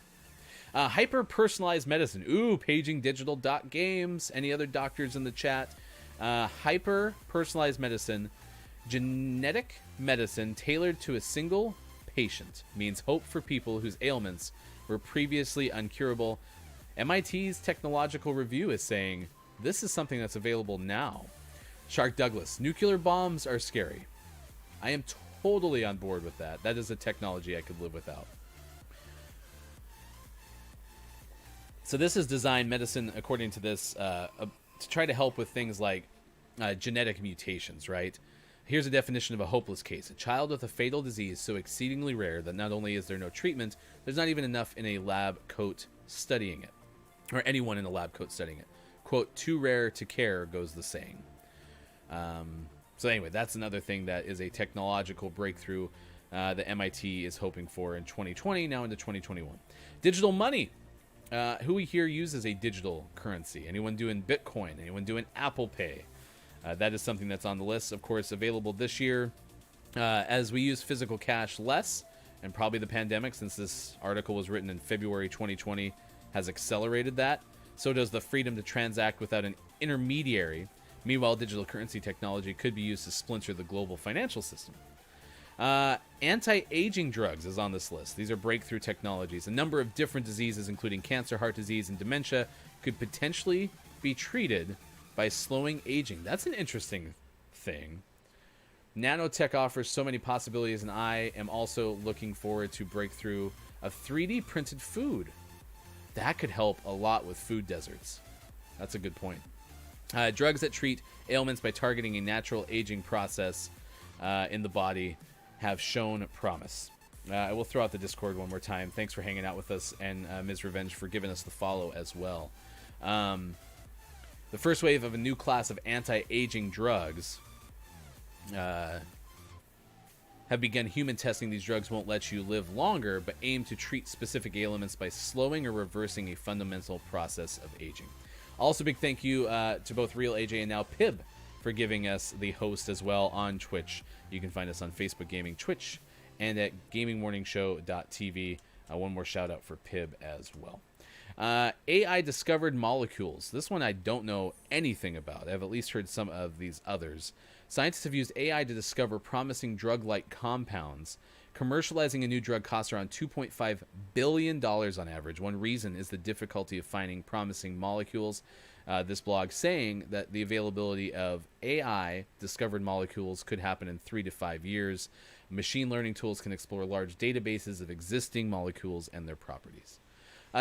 Hyper-personalized medicine. Ooh, pagingdigital.games. Any other doctors in the chat? Hyper-personalized medicine. Genetic medicine tailored to a single patient. Means hope for people whose ailments were previously uncurable. MIT's technological review is saying, this is something that's available now. Shark Douglas. Nuclear bombs are scary. I am totally on board with that. That is a technology I could live without. So this is designed medicine, according to this, to try to help with things like genetic mutations, right? Here's a definition of a hopeless case. A child with a fatal disease so exceedingly rare that not only is there no treatment, there's not even enough in a lab coat studying it. Or anyone in a lab coat studying it. Quote, too rare to care, goes the saying. So anyway, that's another thing that is a technological breakthrough that MIT is hoping for in 2020, now into 2021. Digital money. Who we here uses a digital currency? Anyone doing Bitcoin? Anyone doing Apple Pay? That is something that's on the list, of course, available this year. As we use physical cash less, and probably the pandemic, since this article was written in February 2020, has accelerated that. So does the freedom to transact without an intermediary. Meanwhile, digital currency technology could be used to splinter the global financial system. Anti-aging drugs is on this list. These are breakthrough technologies. A number of different diseases, including cancer, heart disease, and dementia, could potentially be treated by slowing aging. That's an interesting thing. Nanotech offers so many possibilities, and I am also looking forward to breakthrough of 3D printed food. That could help a lot with food deserts. That's a good point. Drugs that treat ailments by targeting a natural aging process in the body have shown promise. I will throw out the Discord one more time. Thanks for hanging out with us, and Ms. Revenge for giving us the follow as well. The first wave of a new class of anti-aging drugs have begun human testing. These drugs won't let you live longer, but aim to treat specific ailments by slowing or reversing a fundamental process of aging. Also, big thank you to both Real AJ and now Pib for giving us the host as well on Twitch. You can find us on Facebook Gaming, Twitch, and at gamingmorningshow.tv. One more shout out for Pib as well. AI discovered molecules. This one I don't know anything about. I've at least heard some of these others. Scientists have used AI to discover promising drug-like compounds. Commercializing a new drug costs around $2.5 billion on average. One reason is the difficulty of finding promising molecules. This blog saying that the availability of AI-discovered molecules could happen in 3 to 5 years. Machine learning tools can explore large databases of existing molecules and their properties.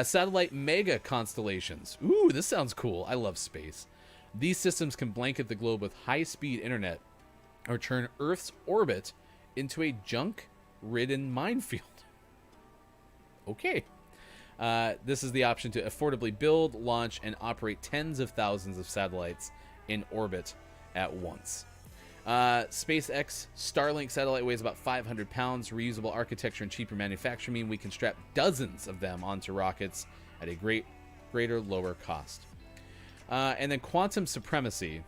Satellite mega constellations. Ooh, this sounds cool. I love space. These systems can blanket the globe with high-speed internet or turn Earth's orbit into a junk-ridden minefield. Okay. This is the option to affordably build, launch, and operate tens of thousands of satellites in orbit at once. SpaceX Starlink satellite weighs about 500 pounds. Reusable architecture and cheaper manufacturing mean we can strap dozens of them onto rockets at a greater lower cost. And then quantum supremacy.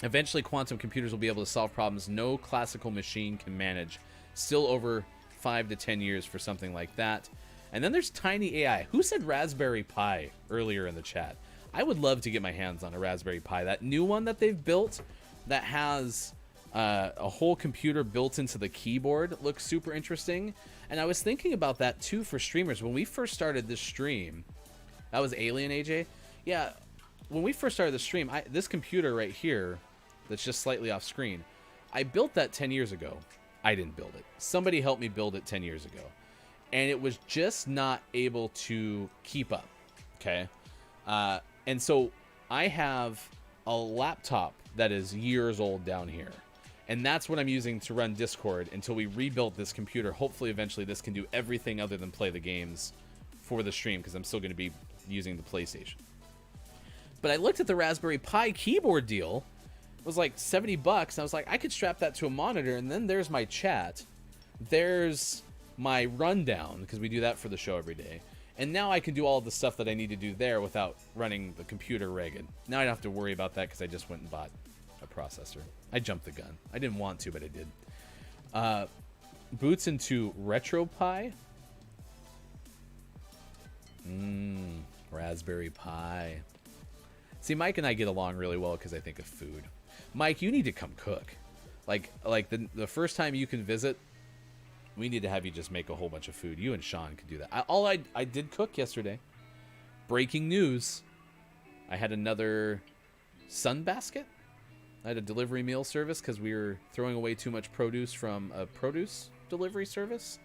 Eventually, quantum computers will be able to solve problems no classical machine can manage. Still over 5 to 10 years for something like that. And then there's Tiny AI. Who said Raspberry Pi earlier in the chat? I would love to get my hands on a Raspberry Pi. That new one that they've built that has a whole computer built into the keyboard looks super interesting. And I was thinking about that too for streamers. When we first started this stream, that was Alien AJ? Yeah, when we first started the stream, this computer right here that's just slightly off screen, I built that 10 years ago. I didn't build it. Somebody helped me build it 10 years ago. And it was just not able to keep up, okay? And so I have a laptop that is years old down here. And that's what I'm using to run Discord until we rebuilt this computer. Hopefully, eventually, this can do everything other than play the games for the stream, because I'm still going to be using the PlayStation. But I looked at the Raspberry Pi keyboard deal. It was like $70. And I was like, I could strap that to a monitor, and then there's my chat. There's my rundown, because we do that for the show every day. And now I can do all the stuff that I need to do there without running the computer ragged. Now I don't have to worry about that because I just went and bought a processor. I jumped the gun. I didn't want to, but I did. Boots into RetroPie. Raspberry Pi. See, Mike and I get along really well because I think of food. Mike, you need to come cook. Like the first time you can visit, we need to have you just make a whole bunch of food. You and Sean could do that. I did cook yesterday. Breaking news. I had another Sunbasket. I had a delivery meal service because we were throwing away too much produce from a produce delivery service.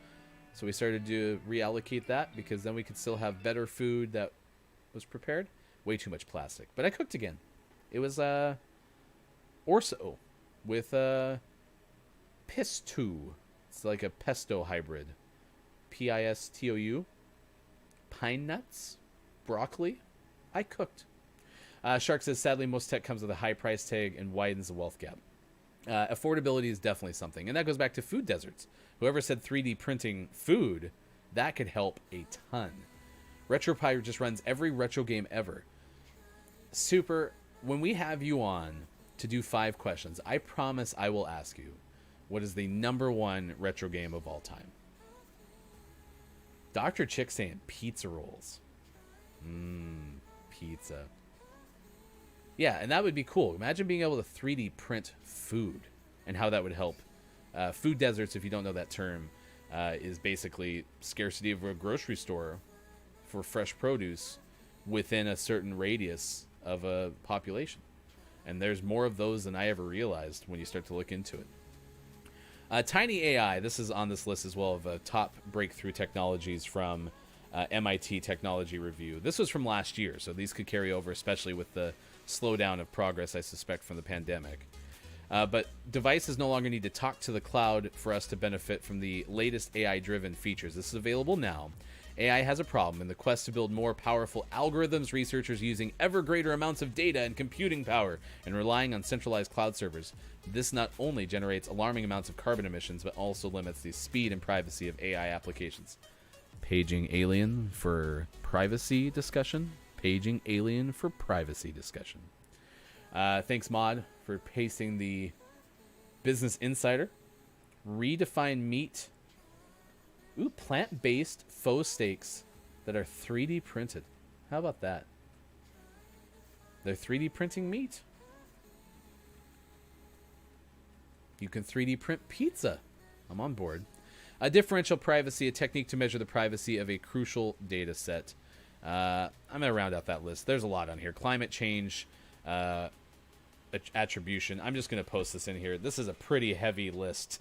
So we started to reallocate that because then we could still have better food that was prepared. Way too much plastic. But I cooked again. It was orzo with pistou. It's like a pesto hybrid. Pistou. Pine nuts. Broccoli. I cooked. Shark says, sadly, most tech comes with a high price tag and widens the wealth gap. Affordability is definitely something. And that goes back to food deserts. Whoever said 3D printing food, that could help a ton. RetroPie just runs every retro game ever. Super, when we have you on to do 5 questions, I promise I will ask you, what is the #1 retro game of all time? Dr. Chick saying pizza rolls. Pizza. Yeah, and that would be cool. Imagine being able to 3D print food and how that would help. Food deserts, if you don't know that term, is basically scarcity of a grocery store for fresh produce within a certain radius of a population. And there's more of those than I ever realized when you start to look into it. Tiny AI, this is on this list as well of top breakthrough technologies from MIT Technology Review. This was from last year, so these could carry over, especially with the slowdown of progress, I suspect, from the pandemic. But devices no longer need to talk to the cloud for us to benefit from the latest AI-driven features. This is available now. AI has a problem. In the quest to build more powerful algorithms, researchers using ever greater amounts of data and computing power and relying on centralized cloud servers. This not only generates alarming amounts of carbon emissions, but also limits the speed and privacy of AI applications. Paging Alien for privacy discussion. Paging Alien for privacy discussion. Thanks, Mod, for pasting the Business Insider. Redefine meat. Ooh, plant-based faux steaks that are 3D printed. How about that? They're 3D printing meat. You can 3D print pizza. I'm on board. Differential privacy, a technique to measure the privacy of a crucial data set. I'm going to round out that list. There's a lot on here. Climate change, attribution. I'm just going to post this in here. This is a pretty heavy list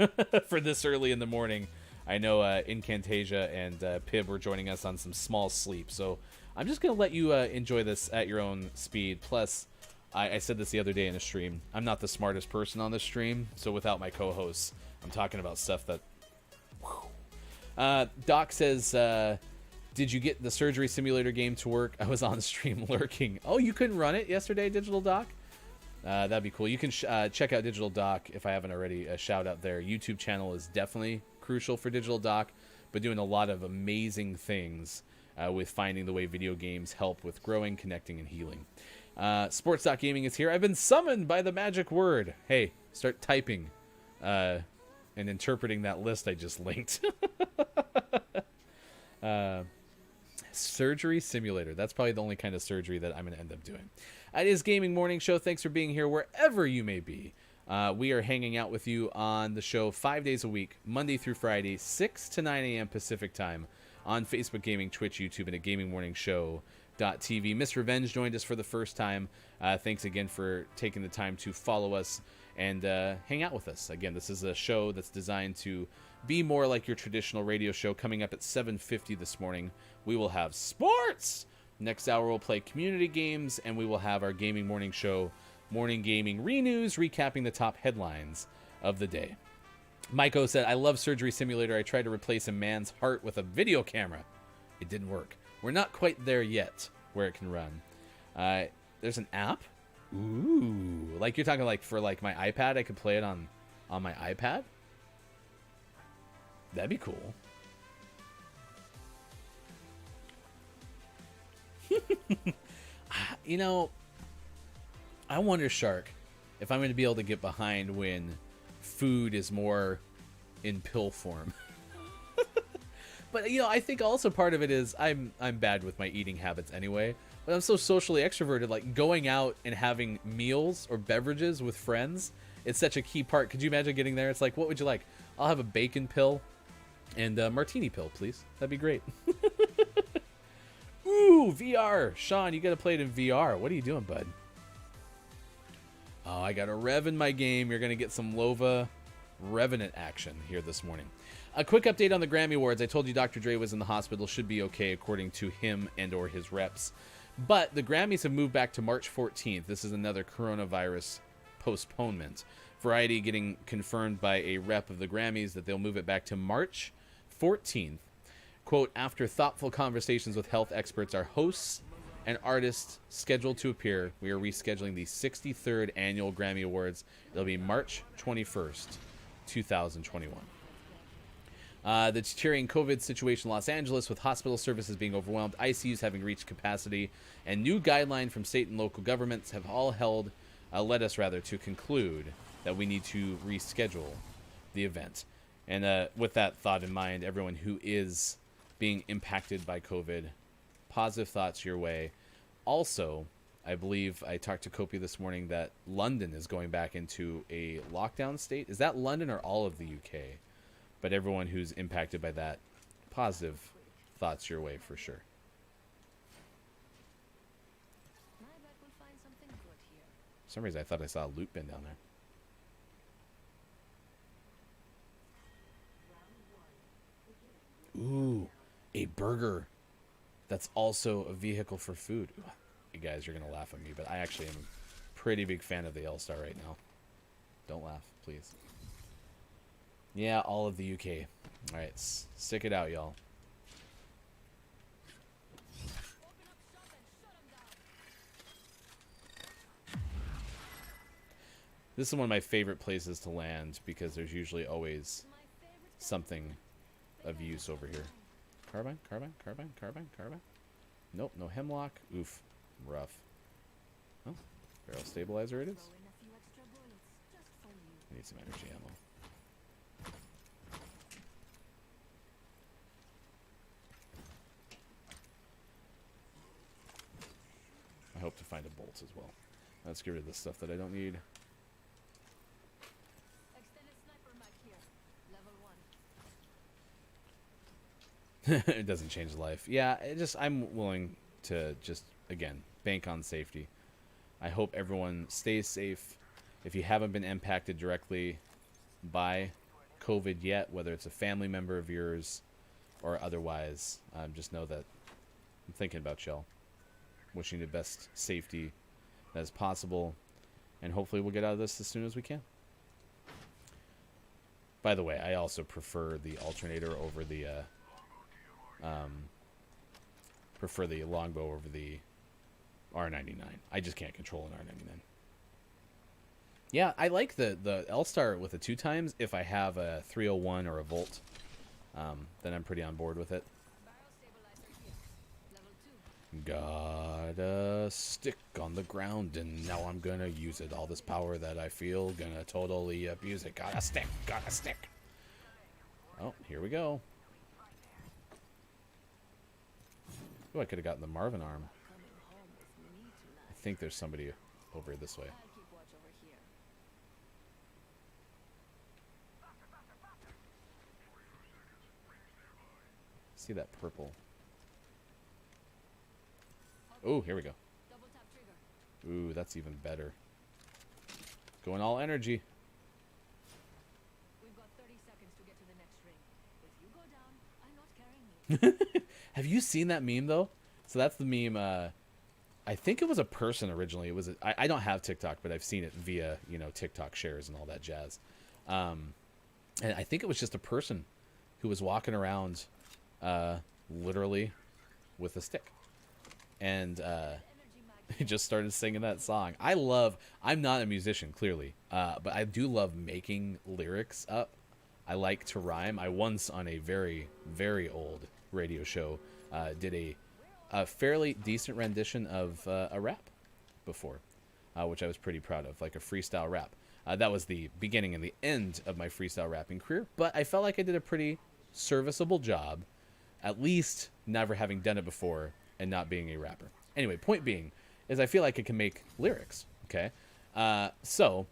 for this early in the morning. I know Incantasia and Pib were joining us on some small sleep, so I'm just going to let you enjoy this at your own speed. Plus, I said this the other day in a stream. I'm not the smartest person on this stream, so without my co-hosts, I'm talking about stuff that... Doc says, did you get the surgery simulator game to work? I was on stream lurking. Oh, you couldn't run it yesterday, Digital Doc? That'd be cool. You can check out Digital Doc if I haven't already. A shout out there. YouTube channel is definitely crucial for Digital Doc, but doing a lot of amazing things with finding the way video games help with growing, connecting, and healing. Sports.gaming is here. I've been summoned by the magic word. Hey, start typing and interpreting that list I just linked. Surgery simulator. That's probably the only kind of surgery that I'm going to end up doing. It is Gaming Morning Show. Thanks for being here wherever you may be. We are hanging out with you on the show 5 days a week, Monday through Friday, 6 to 9 a.m. Pacific time on Facebook Gaming, Twitch, YouTube, and at gamingmorningshow.tv. Miss Revenge joined us for the first time. Thanks again for taking the time to follow us and hang out with us. Again, this is a show that's designed to be more like your traditional radio show. Coming up at 7:50 this morning, we will have sports. Next hour, we'll play community games, and we will have our Gaming Morning Show Morning Gaming Renews, recapping the top headlines of the day. Maiko said, I love Surgery Simulator. I tried to replace a man's heart with a video camera. It didn't work. We're not quite there yet where it can run. There's an app? Ooh. Like you're talking like for like my iPad, I could play it on my iPad? That'd be cool. You know, I wonder, Shark, if I'm going to be able to get behind when food is more in pill form. But, you know, I think also part of it is I'm bad with my eating habits anyway. But I'm so socially extroverted, like going out and having meals or beverages with friends, it's such a key part. Could you imagine getting there? It's like, what would you like? I'll have a bacon pill and a martini pill, please. That'd be great. Ooh, VR. Sean, you got to play it in VR. What are you doing, bud? Oh, I got a rev in my game. You're going to get some Lova Revenant action here this morning. A quick update on the Grammy Awards. I told you Dr. Dre was in the hospital. Should be okay according to him and or his reps. But the Grammys have moved back to March 14th. This is another coronavirus postponement. Variety getting confirmed by a rep of the Grammys that they'll move it back to March 14th. Quote, after thoughtful conversations with health experts, our hosts and artists scheduled to appear, we are rescheduling the 63rd annual Grammy Awards. It'll be March 21st, 2021. The deteriorating COVID situation in Los Angeles, with hospital services being overwhelmed, ICUs having reached capacity, and new guidelines from state and local governments have all led us to conclude that we need to reschedule the event. And with that thought in mind, everyone who is being impacted by COVID, positive thoughts your way. Also, I believe I talked to Kopi this morning that London is going back into a lockdown state. Is that London or all of the UK? But everyone who's impacted by that, positive thoughts your way for sure. For some reason, I thought I saw a loot bin down there. Ooh, a burger that's also a vehicle for food. Ooh, you guys are going to laugh at me, but I actually am a pretty big fan of the L-Star right now. Don't laugh, please. Yeah, all of the UK. All right, stick it out, y'all. This is one of my favorite places to land because there's usually always something of use over here. Carbine, carbine, carbine, carbine, carbine. Nope, no hemlock. Oof, rough. Oh, barrel stabilizer it is. I need some energy ammo. I hope to find a bolt as well. Let's get rid of the stuff that I don't need. Extended sniper mag here. Level 1. It doesn't change life. Yeah, I'm willing to just, again, bank on safety. I hope everyone stays safe. If you haven't been impacted directly by COVID yet, whether it's a family member of yours or otherwise, just know that I'm thinking about y'all. Wishing the best safety as possible, and hopefully we'll get out of this as soon as we can. By the way, I also prefer the alternator over the longbow over the R99. I just can't control an R99. Yeah, I like the L-Star with the 2x. If I have a 301 or a Volt, then I'm pretty on board with it. Barrel stabilizer here. Level Got a stick on the ground, and now I'm gonna use it. All this power that I feel, gonna totally abuse it. Got a stick, got a stick. Oh, here we go. Oh, I could have gotten the Marvin arm. I think there's somebody over this way. I'll keep watch over here. See that purple. Oh, here we go. Double tap trigger. Ooh, that's even better. Going all energy. We've got 30 seconds to get to the next ring. If you go down, I'm not carrying you. Have you seen that meme though? So that's the meme. I think it was a person originally. It was. I don't have TikTok, but I've seen it via TikTok shares and all that jazz. And I think it was just a person who was walking around, literally, with a stick, and he just started singing that song. I'm not a musician, clearly, but I do love making lyrics up. I like to rhyme. I once on a very, very old radio show did a fairly decent rendition of a rap before, which I was pretty proud of, like a freestyle rap. That was the beginning and the end of my freestyle rapping career, but I felt like I did a pretty serviceable job, at least never having done it before and not being a rapper. Anyway, point being is I feel like I can make lyrics, okay? So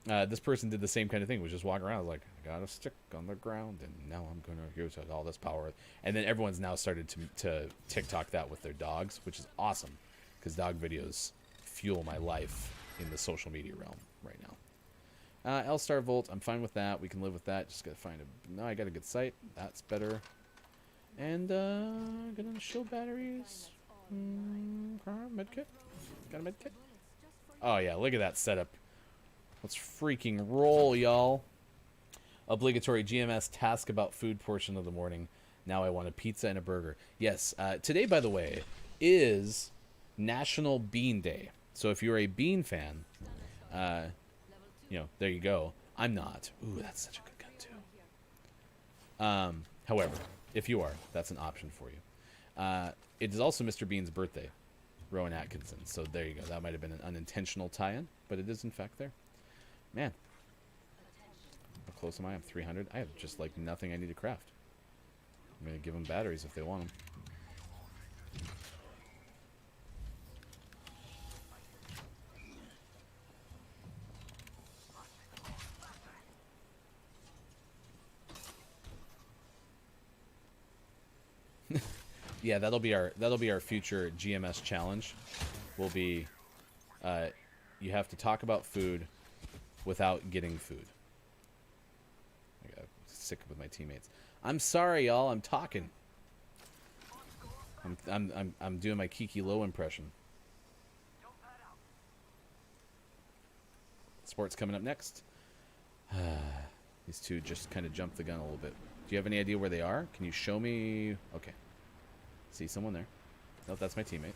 this person did the same kind of thing, was just walking around, I was like, I got a stick on the ground, and now I'm going to use all this power. And then everyone's now started to TikTok that with their dogs, which is awesome, because dog videos fuel my life in the social media realm right now. L-Star Volt, I'm fine with that. We can live with that. Just got to find a... No, I got a good sight. That's better. And, gonna show batteries. Medkit? Got a medkit? Oh, yeah, look at that setup. Let's freaking roll, y'all. Obligatory GMS task about food portion of the morning. Now I want a pizza and a burger. Yes, today, by the way, is National Bean Day. So if you're a bean fan, there you go. I'm not. Ooh, that's such a good gun, too. However, if you are, that's an option for you. It is also Mr. Bean's birthday, Rowan Atkinson. So there you go. That might have been an unintentional tie-in, but it is, in fact, there. Man. How close am I? I'm 300. I have just, like, nothing I need to craft. I'm going to give them batteries if they want them. Yeah, that'll be our future GMS challenge. Will be you have to talk about food without getting food. I got sick with my teammates. I'm sorry, y'all. I'm talking. I'm doing my Kiki Low impression. Sports coming up next. These two just kind of jumped the gun a little bit. Do you have any idea where they are? Can you show me? Okay. See someone there. Nope, that's my teammate.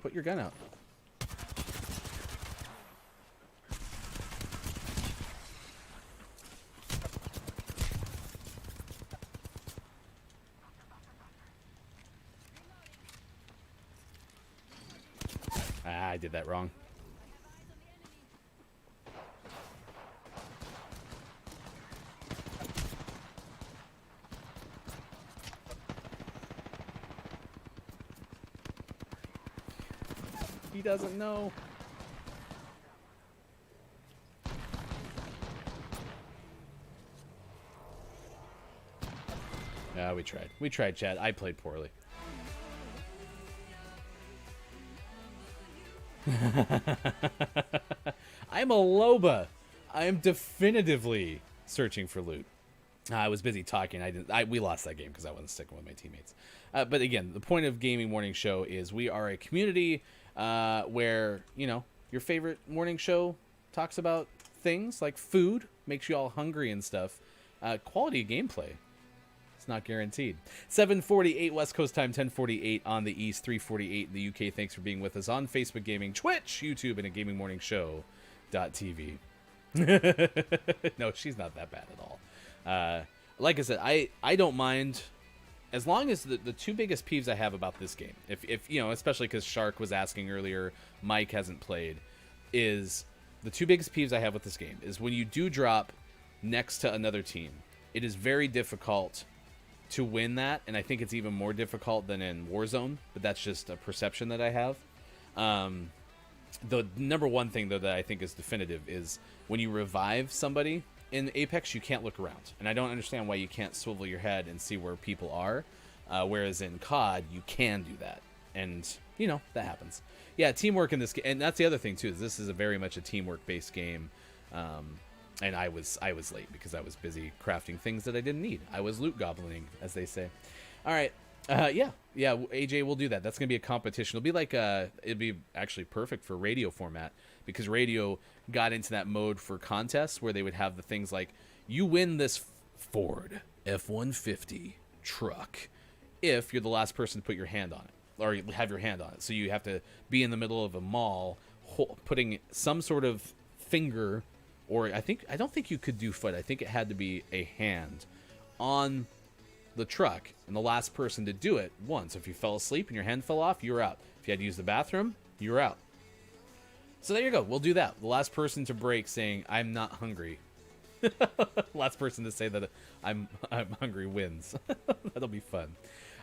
Put your gun out. Ah, I did that wrong. He doesn't know. Yeah, we tried. We tried, Chad. I played poorly. I'm a Loba. I am definitively searching for loot. I was busy talking. We lost that game because I wasn't sticking with my teammates. But again, the point of Gaming Morning Show is we are a community where, your favorite morning show talks about things like food, makes you all hungry and stuff. Quality of gameplay. It's not guaranteed. 7:48 West Coast time, 10:48 on the East, 3:48 in the UK. Thanks for being with us on Facebook Gaming, Twitch, YouTube, and at GamingMorningShow.tv. No, she's not that bad at all. like I said, I don't mind as long as the two biggest peeves I have about this game, if you know, especially because Shark was asking earlier, Mike hasn't played, is the two biggest peeves I have with this game is when you do drop next to another team, it is very difficult to win that, and I think it's even more difficult than in Warzone, but that's just a perception that I have. The number one thing, though, that I think is definitive is when you revive somebody in Apex, you can't look around. And I don't understand why you can't swivel your head and see where people are, whereas in COD, you can do that. And, you know, that happens. Yeah, teamwork in this game, and that's the other thing, too, is this is a very much a teamwork-based game. And I was late because I was busy crafting things that I didn't need. I was loot goblining, as they say. All right. Yeah, AJ will do that. That's going to be a competition. It'll be like it'd be actually perfect for radio format because radio got into that mode for contests where they would have the things like, you win this Ford F-150 truck if you're the last person to put your hand on it or have your hand on it. So you have to be in the middle of a mall putting some sort of finger, or I don't think you could do foot. I think it had to be a hand on the truck, and the last person to do it once. If you fell asleep and your hand fell off, you were out. If you had to use the bathroom, you were out. So there you go. We'll do that. The last person to break saying, I'm not hungry. Last person to say that I'm hungry wins. That'll be fun.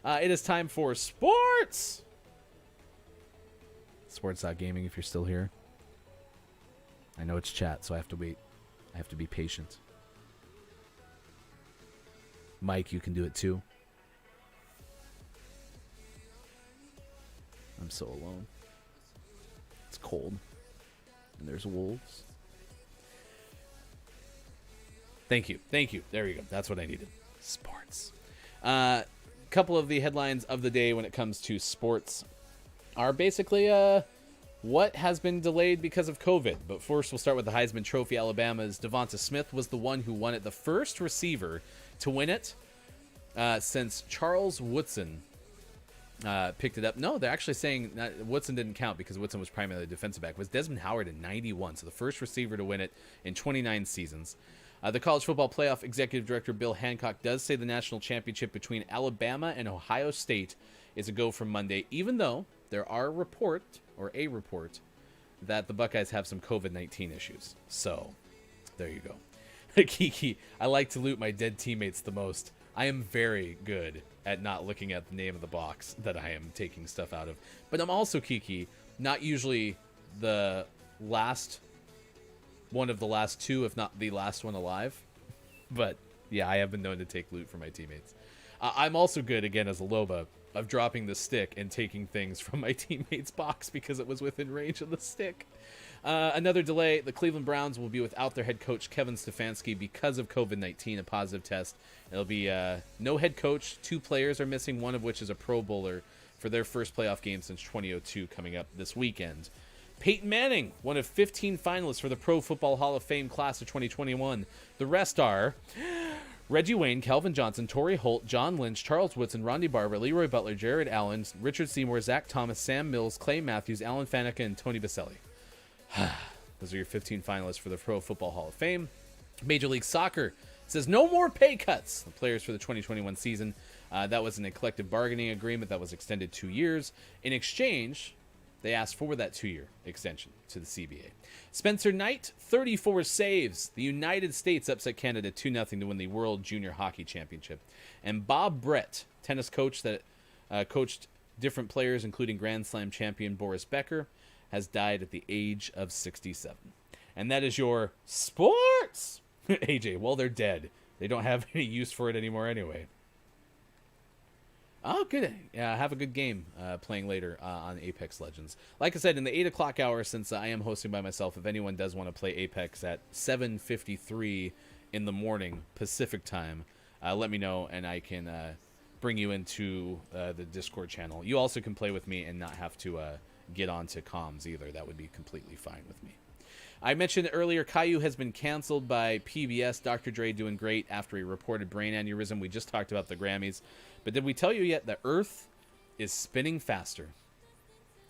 It is time for sports. Sports.gaming if you're still here. I know it's chat, so I have to wait. I have to be patient. Mike, you can do it too. I'm so alone. It's cold. And there's wolves. Thank you. Thank you. There you go. That's what I needed. Sports. Couple of the headlines of the day when it comes to sports are basically what has been delayed because of COVID. But first, we'll start with the Heisman Trophy. Alabama's Devonta Smith was the one who won it, the first receiver to win it since Charles Woodson picked it up. No, they're actually saying Woodson didn't count because Woodson was primarily a defensive back. It was Desmond Howard in 91, so the first receiver to win it in 29 seasons. The College Football Playoff Executive Director Bill Hancock does say the national championship between Alabama and Ohio State is a go from Monday, even though there are a report that the Buckeyes have some COVID-19 issues. So, there you go. Kiki, I like to loot my dead teammates the most. I am very good at not looking at the name of the box that I am taking stuff out of. But I'm also, Kiki, not usually the last one of the last two, if not the last one alive. But, yeah, I have been known to take loot from my teammates. I'm also good, again, as a Loba, of dropping the stick and taking things from my teammate's box because it was within range of the stick. Another delay, the Cleveland Browns will be without their head coach, Kevin Stefanski, because of COVID-19, a positive test. It'll be no head coach. 2 players are missing, one of which is a Pro Bowler for their first playoff game since 2002 coming up this weekend. Peyton Manning, one of 15 finalists for the Pro Football Hall of Fame class of 2021. The rest are Reggie Wayne, Calvin Johnson, Torrey Holt, John Lynch, Charles Woodson, Rondy Barber, Leroy Butler, Jared Allen, Richard Seymour, Zach Thomas, Sam Mills, Clay Matthews, Alan Faneca, and Tony Baselli. Those are your 15 finalists for the Pro Football Hall of Fame. Major League Soccer says no more pay cuts. The players for the 2021 season. That was in a collective bargaining agreement that was extended 2 years. In exchange, they asked for that 2-year extension to the CBA. Spencer Knight, 34 saves. The United States upset Canada 2-0 to win the World Junior Hockey Championship. And Bob Brett, tennis coach that coached different players, including Grand Slam champion Boris Becker, has died at the age of 67. And that is your sports! AJ, well, they're dead. They don't have any use for it anymore anyway. Oh, good. Yeah, have a good game playing later on Apex Legends. Like I said, in the 8 o'clock hour, since I am hosting by myself, if anyone does want to play Apex at 7:53 in the morning Pacific time, let me know, and I can bring you into the Discord channel. You also can play with me and not have to get onto comms either. That would be completely fine with me. I mentioned earlier, Caillou has been canceled by PBS. Dr. Dre doing great after a reported brain aneurysm. We just talked about the Grammys. But did we tell you yet that Earth is spinning faster?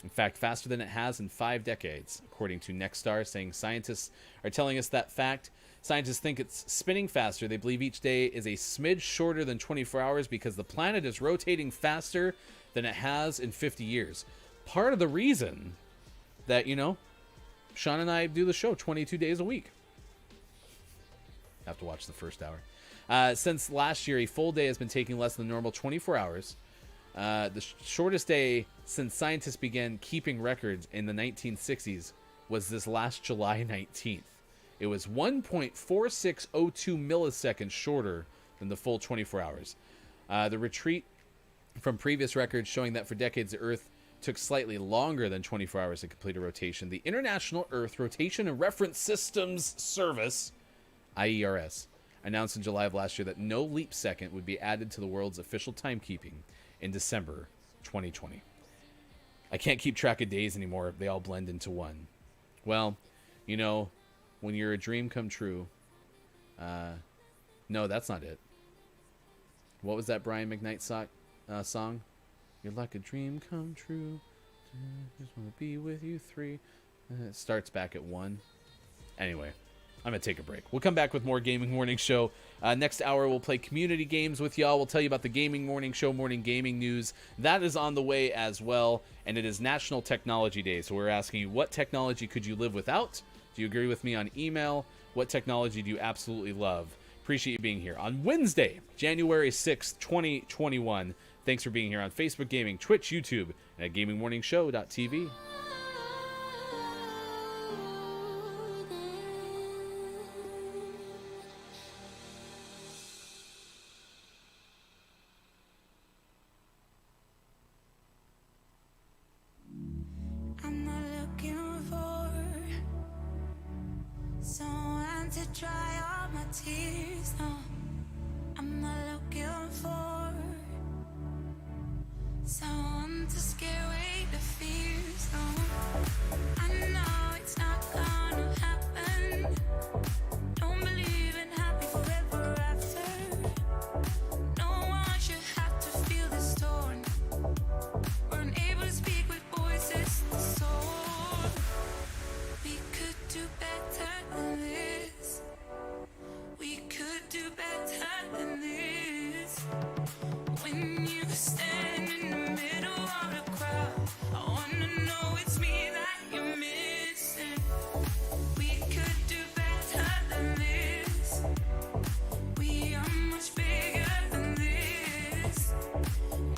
In fact, faster than it has in 5 decades, according to Nexstar, saying scientists are telling us that fact Scientists think it's spinning faster. They believe each day is a smidge shorter than 24 hours because the planet is rotating faster than it has in 50 years. Part of the reason that, Sean and I do the show 22 days a week. Have to watch the first hour. Since last year, a full day has been taking less than normal 24 hours. The shortest day since scientists began keeping records in the 1960s was this last July 19th. It was 1.4602 milliseconds shorter than the full 24 hours. The retreat from previous records showing that for decades the Earth took slightly longer than 24 hours to complete a rotation. The International Earth Rotation and Reference Systems Service, IERS, announced in July of last year that no leap second would be added to the world's official timekeeping in December 2020. I can't keep track of days anymore. They all blend into one. Well, when you're a dream come true, no, that's not it. What was that Brian McKnight song? You're like a dream come true. Just want to be with you 3. It starts back at 1. Anyway, I'm going to take a break. We'll come back with more Gaming Morning Show. Next hour, we'll play community games with y'all. We'll tell you about the Gaming Morning Show morning gaming news. That is on the way as well. And it is National Technology Day. So we're asking you, what technology could you live without? Do you agree with me on email? What technology do you absolutely love? Appreciate you being here on Wednesday, January 6th, 2021. Thanks for being here on Facebook Gaming, Twitch, YouTube, and at GamingMorningShow.tv. I'm not looking for someone to dry all my tears. No, I'm not looking for someone to scare away the fears. No, I know it's not gonna happen. Don't believe in happy forever after. No one should have to feel this torn. We're unable to speak with voices to soar. We could do better than this. We could do better than this. When you stand in the middle of the crowd, I wanna know it's me that you're missing. We could do better than this. We are much bigger than this.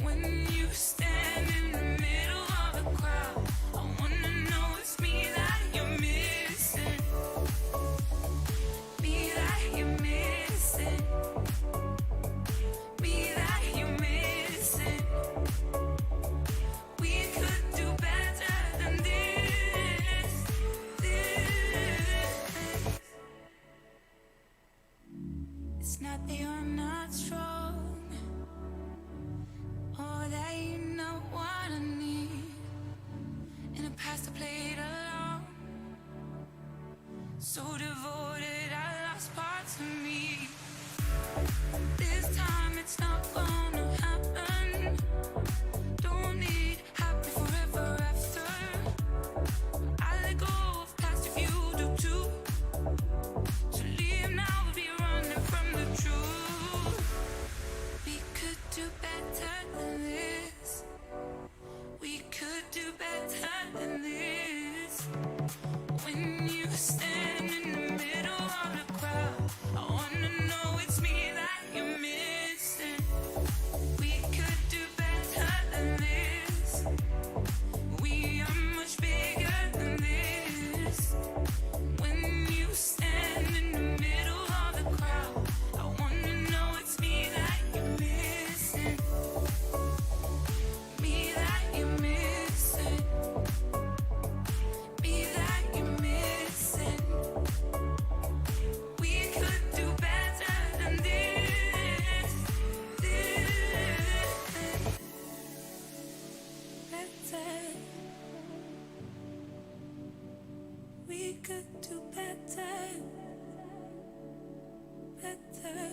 When you stand in the middle of the crowd, I wanna know it's me that you're missing. Me that you're missing. Me that you're missing. We could do better than this. It's not that you're not strong, or that you know what I need. In the past I played along, so devoted I lost parts of me. This time it's not gonna happen. Don't need happy forever after. I let go of past if you do too. To leave now would be running from the truth. We could do better than this. We could do better than this. When you stand in the middle of the crowd, I wanna know it's me that you're missing. We could do better than this. We are much bigger than this. When you stand in the middle of the crowd, I wanna know it's me that you're missing. Me that you're missing. Me that you're missing. We could do better than this. Better. We could do better. Better.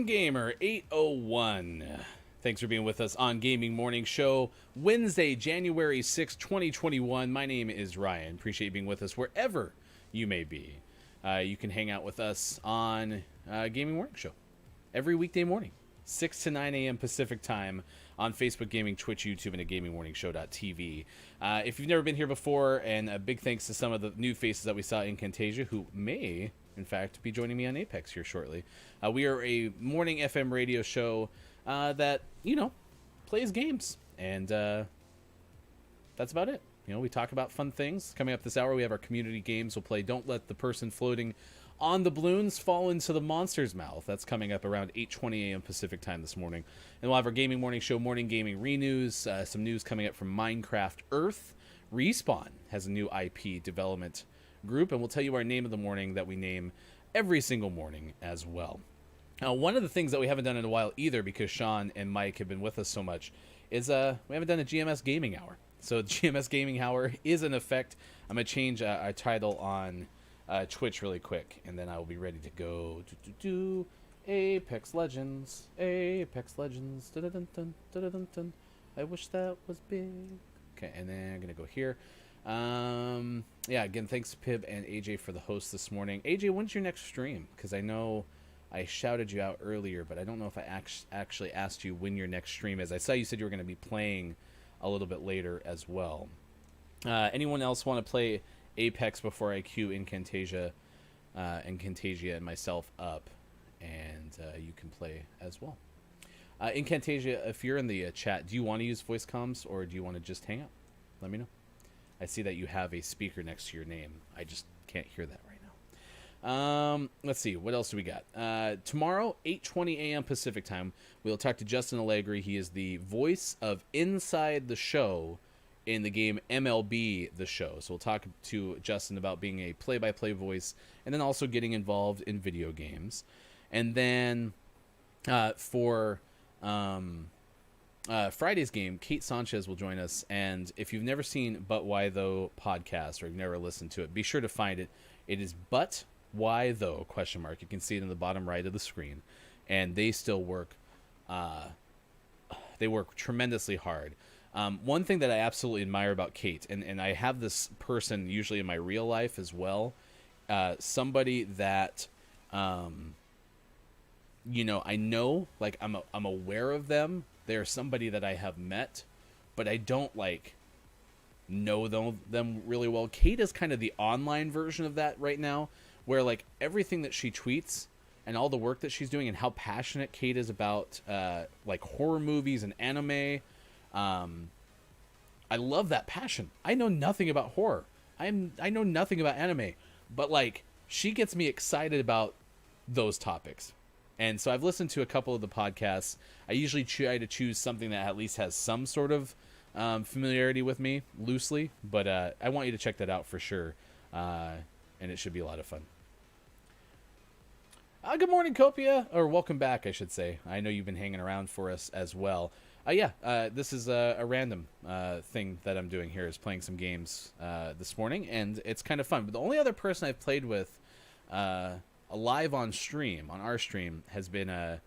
Gamer 801. Thanks for being with us on Gaming Morning Show, Wednesday, January 6, 2021. My name is Ryan. Appreciate you being with us wherever you may be. You can hang out with us on Gaming Morning Show every weekday morning, 6 to 9 a.m. Pacific time on Facebook Gaming, Twitch, YouTube, and at gamingmorningshow.tv. If you've never been here before, and a big thanks to some of the new faces that we saw in Camtasia, who may, in fact, be joining me on Apex here shortly. We are a morning FM radio show that, plays games. And that's about it. We talk about fun things. Coming up this hour, we have our community games. We'll play Don't Let the Person Floating on the Balloons Fall into the Monster's Mouth. That's coming up around 8:20 a.m. Pacific time this morning. And we'll have our Gaming Morning Show, Morning Gaming Renews. Some news coming up from Minecraft Earth. Respawn has a new IP development group, and we'll tell you our name of the morning that we name every single morning as well. Now, one of the things that we haven't done in a while either, because Sean and Mike have been with us so much, is we haven't done a GMS Gaming Hour. So GMS Gaming Hour is in effect. I'm going to change our title on Twitch really quick, and then I will be ready to go. Apex Legends. Apex Legends. Dun-dun-dun, dun-dun-dun. I wish that was big. Okay, and then I'm going to go here. Again, thanks to Pib and AJ for the host this morning. AJ, when's your next stream? Because I know I shouted you out earlier, but I don't know if I actually asked you when your next stream is. I saw you said you were going to be playing a little bit later as well. Anyone else want to play Apex before I queue Incantasia and myself up, and you can play as well. Incantasia, if you're in the chat, do you want to use voice comms or do you want to just hang out? Let me know. I see that you have a speaker next to your name. I just can't hear that right now. Let's see. What else do we got? Tomorrow, 8:20 a.m. Pacific time, we'll talk to Justin Allegri. He is the voice of Inside the Show in the game MLB The Show. So we'll talk to Justin about being a play-by-play voice and then also getting involved in video games. And then for Friday's game, Kate Sanchez will join us. And if you've never seen But Why Though podcast, or you've never listened to it, be sure to find it. It is But Why Though ? You can see it in the bottom right of the screen. And they still work. They work tremendously hard. One thing that I absolutely admire about Kate, and I have this person usually in my real life as well, somebody that, I know, like I'm aware of them. They're somebody that I have met, but I don't know them really well. Kate is kind of the online version of that right now, where everything that she tweets and all the work that she's doing and how passionate Kate is about horror movies and anime. I love that passion. I know nothing about horror. I know nothing about anime, but she gets me excited about those topics. And so I've listened to a couple of the podcasts. I usually try to choose something that at least has some sort of familiarity with me, loosely. But I want you to check that out for sure. And it should be a lot of fun. Good morning, Copia. Or welcome back, I should say. I know you've been hanging around for us as well. This is a random thing that I'm doing here, is playing some games this morning. And it's kind of fun. But the only other person I've played with live on our stream, has been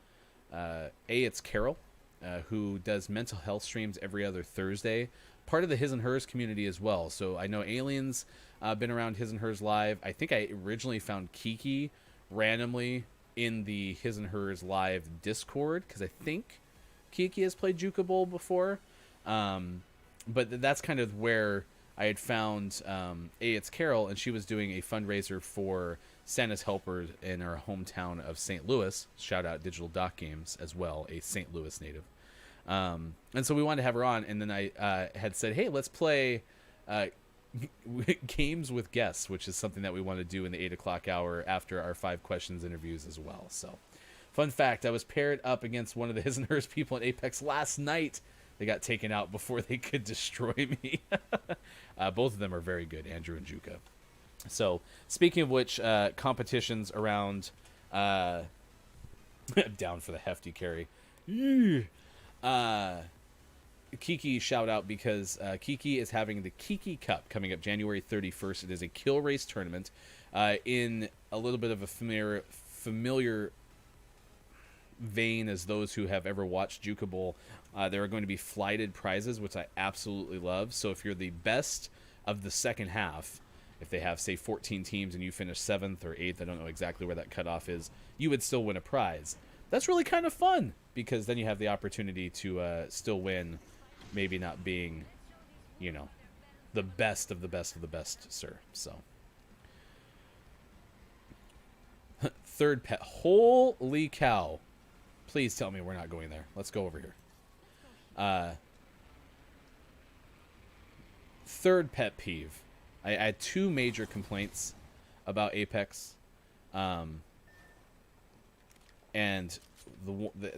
it's Carol, who does mental health streams every other Thursday, part of the His and Hers community as well. So I know Aliens been around His and Hers live. I think I originally found Kiki randomly in the His and Hers live Discord, because I think Kiki has played Juka Bowl before, but that's kind of where I had found it's Carol, and she was doing a fundraiser for Santa's Helper in our hometown of St. Louis. Shout out Digital Doc Games as well, a St. Louis native. And so we wanted to have her on, and then I had said, hey, let's play games with guests, which is something that we want to do in the 8 o'clock hour after our 5 questions interviews as well. So, fun fact, I was paired up against one of the His and Hers people in Apex last night. They got taken out before they could destroy me. Both of them are very good, Andrew and Juka. So, speaking of which, competitions around... down for the hefty carry. Kiki shout out, because Kiki is having the Kiki Cup coming up January 31st. It is a kill race tournament in a little bit of a familiar vein as those who have ever watched Juka Bowl, there are going to be flighted prizes, which I absolutely love. So if you're the best of the second half, if they have, say, 14 teams and you finish 7th or 8th, I don't know exactly where that cutoff is, you would still win a prize. That's really kind of fun, because then you have the opportunity to still win, maybe not being, you know, the best of the best of the best, sir. So, third pet. Holy cow. Please tell me we're not going there. Let's go over here. Third pet peeve. I had 2 major complaints about Apex. And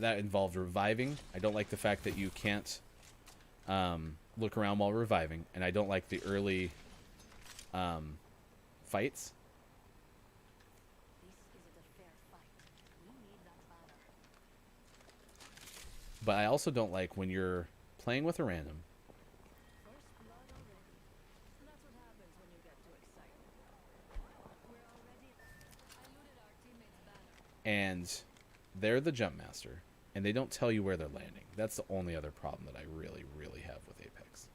that involved reviving. I don't like the fact that you can't look around while reviving. And I don't like the early fights. This isn't a fair fight. We need that banner. But I also don't like when you're playing with a random First blood already. That's what happens when you get too excited. We're already. I looted our teammate's banner. and they're the jump master and they don't tell you where they're landing. That's the only other problem that I really, really have with Apex.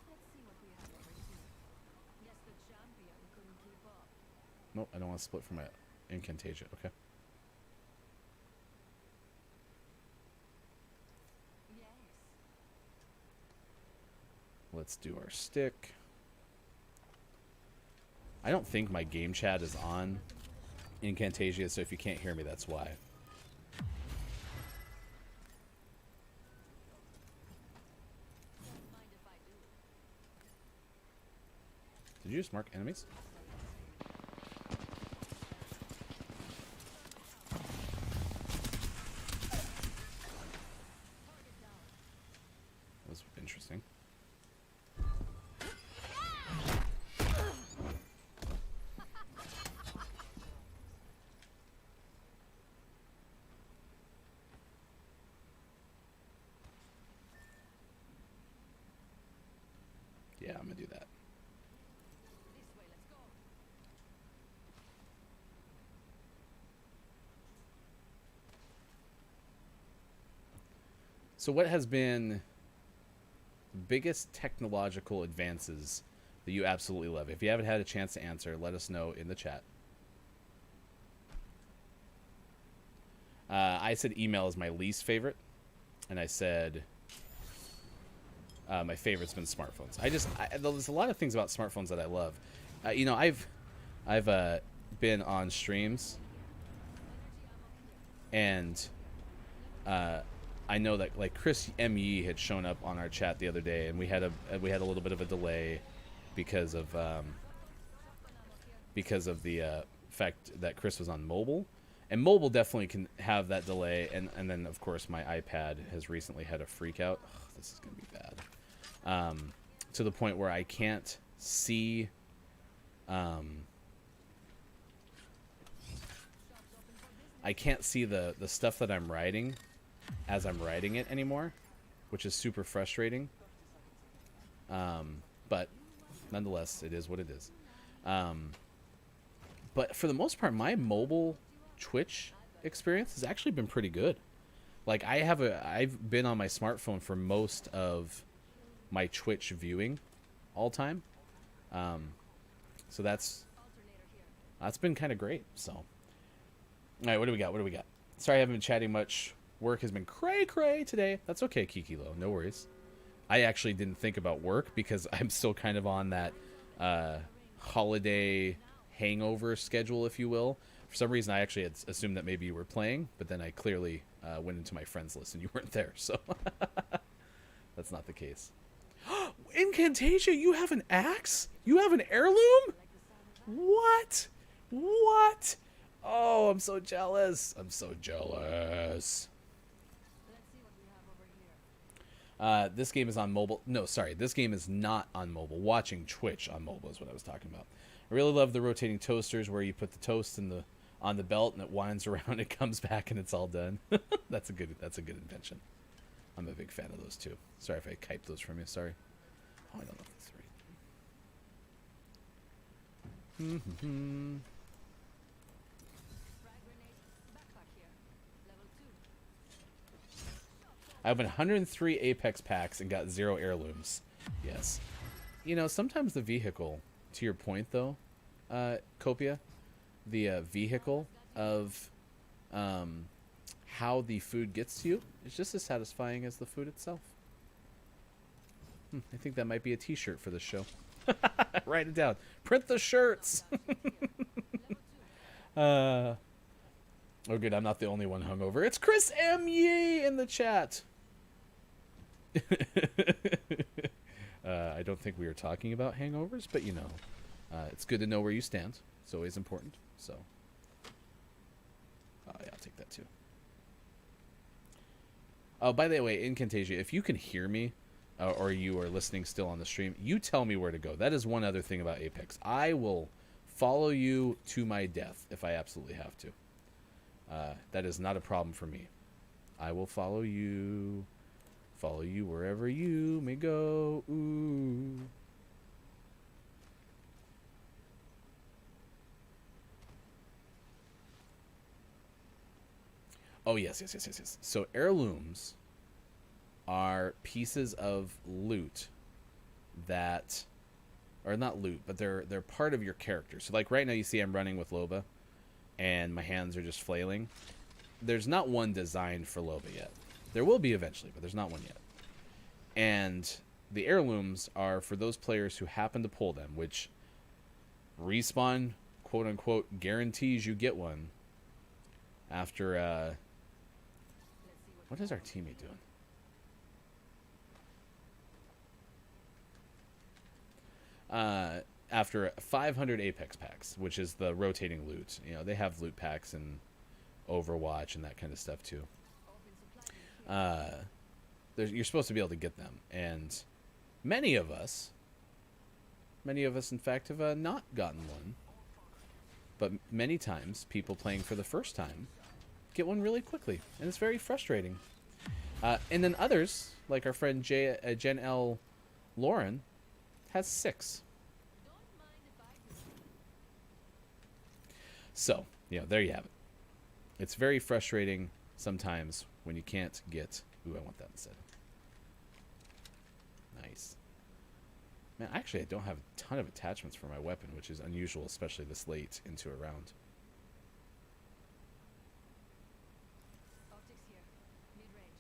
Let's see what we have over here. Guess the champion couldn't keep up. Nope, I don't want to split from my Incantasia. Okay. Yes. Let's do our stick. I don't think my game chat is on Incantasia, so if you can't hear me, that's why. Don't mind if I do. Did you just mark enemies? That was interesting. Yeah, I'm gonna do that. This way, let's go. So what has been the biggest technological advances that you absolutely love? If you haven't had a chance to answer, let us know in the chat. I said email is my least favorite, and I said my favorite's been smartphones. There's a lot of things about smartphones that I love. You know, I've been on streams, and I know that like Chris ME had shown up on our chat the other day, and we had a little bit of a delay because of the fact that Chris was on mobile. And mobile definitely can have that delay, and then of course my iPad has recently had a freak out. Ugh, this is gonna be bad. To the point where I can't see the stuff that I'm writing as I'm writing it anymore, which is super frustrating. But nonetheless, it is what it is. But for the most part, my mobile Twitch experience has actually been pretty good. Like I've been on my smartphone for most of my Twitch viewing all time. So that's been kind of great. So, all right, what do we got? Sorry, I haven't been chatting much. Work has been cray today. That's okay, Kikilo. No worries. I actually didn't think about work because I'm still kind of on that holiday hangover schedule, if you will. For some reason, I actually had assumed that maybe you were playing, but then I clearly went into my friends list and you weren't there, so that's not the case. Incantasia, you have an axe? You have an heirloom? What? What? Oh, I'm so jealous. I'm so jealous. Let's see what we have over here. This game is on mobile. No, sorry. This game is not on mobile. Watching Twitch on mobile is what I was talking about. I really love the rotating toasters where you put the toast on the belt and it winds around, it comes back, and it's all done. That's a good invention. I'm a big fan of those too. Sorry if I typed those from you. Sorry. Oh, I don't know if that's right. I have 103 Apex packs and got 0 heirlooms. Yes. You know, sometimes the vehicle, to your point though, Copia, the vehicle of how the food gets to you is just as satisfying as the food itself. I think that might be a t-shirt for this show. Write it down. Print the shirts. Oh, good. I'm not the only one hungover. It's Chris M. Yee in the chat. I don't think we were talking about hangovers, but you know, it's good to know where you stand. It's always important. So, oh yeah, I'll take that too. Oh, by the way, in Camtasia, if you can hear me, or you are listening still on the stream, you tell me where to go. That is one other thing about Apex. I will follow you to my death if I absolutely have to. That is not a problem for me. I will follow you wherever you may go. Ooh. Oh, yes. So heirlooms are pieces of loot that are not loot, but they're part of your character. So like right now you see I'm running with Loba and my hands are just flailing. There's not one designed for Loba yet. There will be eventually, but there's not one yet. And the heirlooms are for those players who happen to pull them, which Respawn, quote unquote, guarantees you get one after what is our teammate doing? After 500 Apex packs, which is the rotating loot. You know, they have loot packs in Overwatch and that kind of stuff too. You're supposed to be able to get them, and many of us in fact have not gotten one. But many times, people playing for the first time get one really quickly, and it's very frustrating. And then others, like our friend Jen L. Lauren, has 6. So, you know, there you have it. It's very frustrating sometimes when you can't get... Ooh, I want that instead. Nice. Man, actually, I don't have a ton of attachments for my weapon, which is unusual, especially this late into a round. Optics here. Mid-range.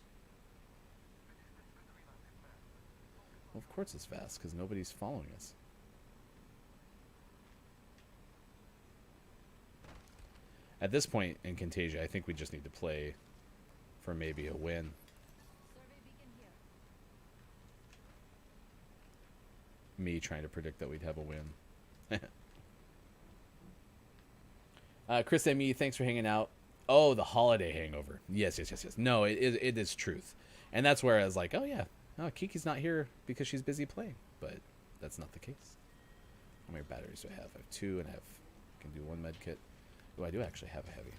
Well, of course it's fast, because nobody's following us. At this point in Camtasia, I think we just need to play for maybe a win. Survey beacon here. Me trying to predict that we'd have a win. Chris M.E., thanks for hanging out. Oh, the holiday hangover. Yes. No, it is truth. And that's where I was like, oh yeah, no, Kiki's not here because she's busy playing. But that's not the case. How many batteries do I have? I have 2 and I can do 1 med kit. Oh, I do actually have a heavy.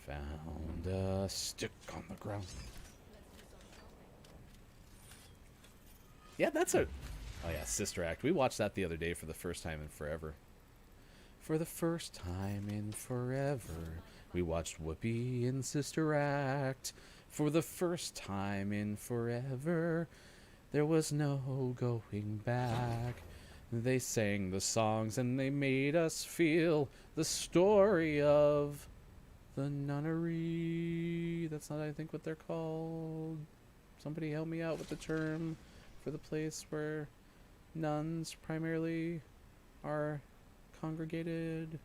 Found a stick on the ground. Yeah, that's a... Oh yeah, Sister Act. We watched that the other day for the first time in forever. For the first time in forever, we watched Whoopi in Sister Act. For the first time in forever, there was no going back. They sang the songs and they made us feel the story of the nunnery. That's not, I think, what they're called. Somebody help me out with the term for the place where nuns primarily are congregated.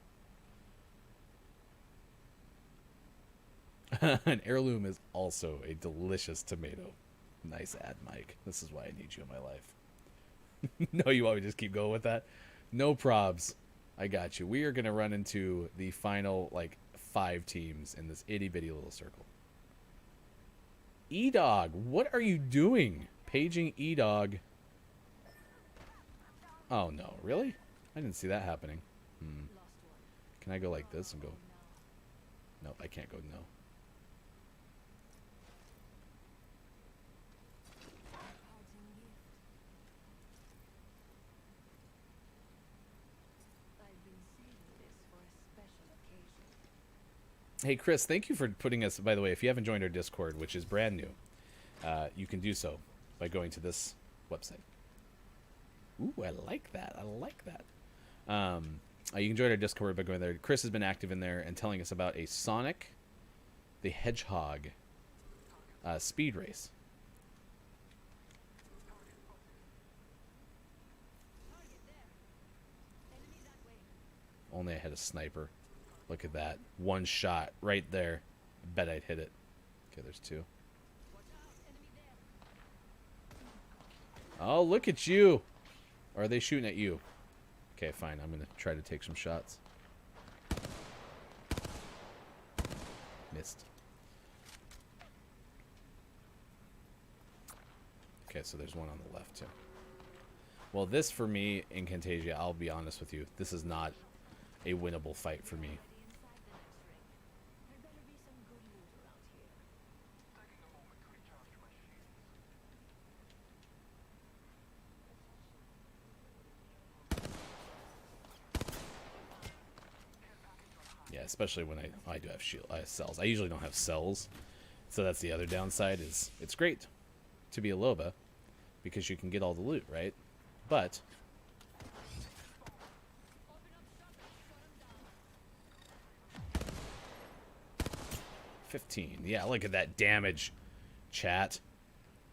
An heirloom is also a delicious tomato. Nice ad, Mike. This is why I need you in my life. No, you want me to just keep going with that? No probs. I got you. We are going to run into the final, 5 teams in this itty-bitty little circle. E-Dog, what are you doing? Paging E-Dog. Oh, no. Really? I didn't see that happening. Can I go like this and go... Nope, I can't go no. Hey, Chris, thank you for putting us. By the way, if you haven't joined our Discord, which is brand new, you can do so by going to this website. Ooh, I like that. I like that. You can join our Discord by going there. Chris has been active in there and telling us about a Sonic the Hedgehog speed race. Only I had a sniper. Look at that. One shot right there. I bet I'd hit it. Okay, there's two. Oh, look at you. Or are they shooting at you? Okay, fine. I'm going to try to take some shots. Missed. Okay, so there's one on the left, too. Well, this for me in Camtasia, I'll be honest with you, this is not a winnable fight for me. Yeah, especially when I do have cells. I usually don't have cells, so that's the other downside. Is it's great to be a Loba because you can get all the loot, right? But 15. Yeah, look at that damage, chat.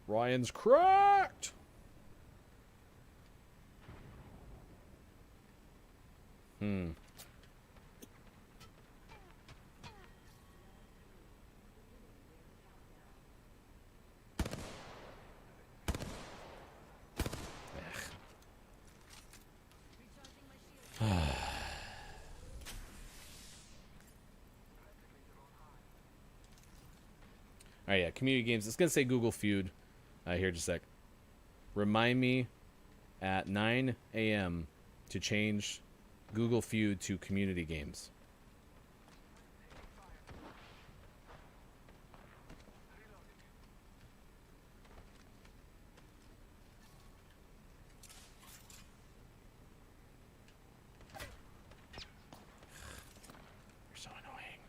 Ryan's cracked. Alright, yeah, community games. It's going to say Google Feud here just a sec. Remind me at 9 a.m. to change Google Feud to community games. You're so annoying.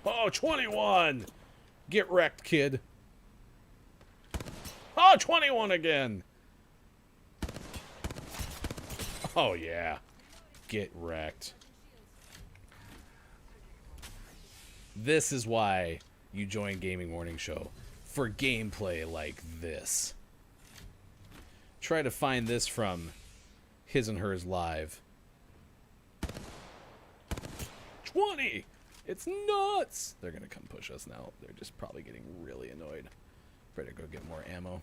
Oh, 21! Get wrecked, kid. Oh, 21 again! Oh, yeah. Get wrecked. This is why you join Gaming Morning Show. For gameplay like this. Try to find this from His and Hers Live. 20! It's nuts! They're gonna come push us now. They're just probably getting really annoyed. Better go get more ammo.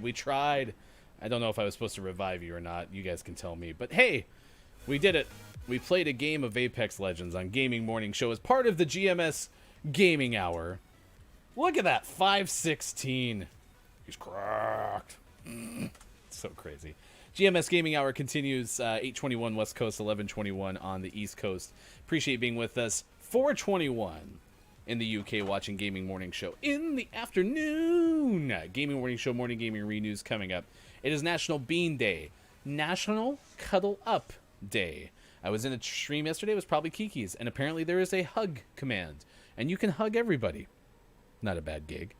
We tried. I don't know if I was supposed to revive you or not. You guys can tell me. But hey, we did it. We played a game of Apex Legends on Gaming Morning Show as part of the GMS Gaming Hour. Look at that, 516. He's cracked. So crazy. GMS Gaming Hour continues 8:21 West Coast, 11:21 on the East Coast. Appreciate being with us. 4:21 in the UK watching Gaming Morning Show in the afternoon. Gaming Morning Show, Morning Gaming Renews coming up. It is National Bean Day. National Cuddle Up Day. I was in a stream yesterday. It was probably Kiki's. And apparently there is a hug command. And you can hug everybody. Not a bad gig.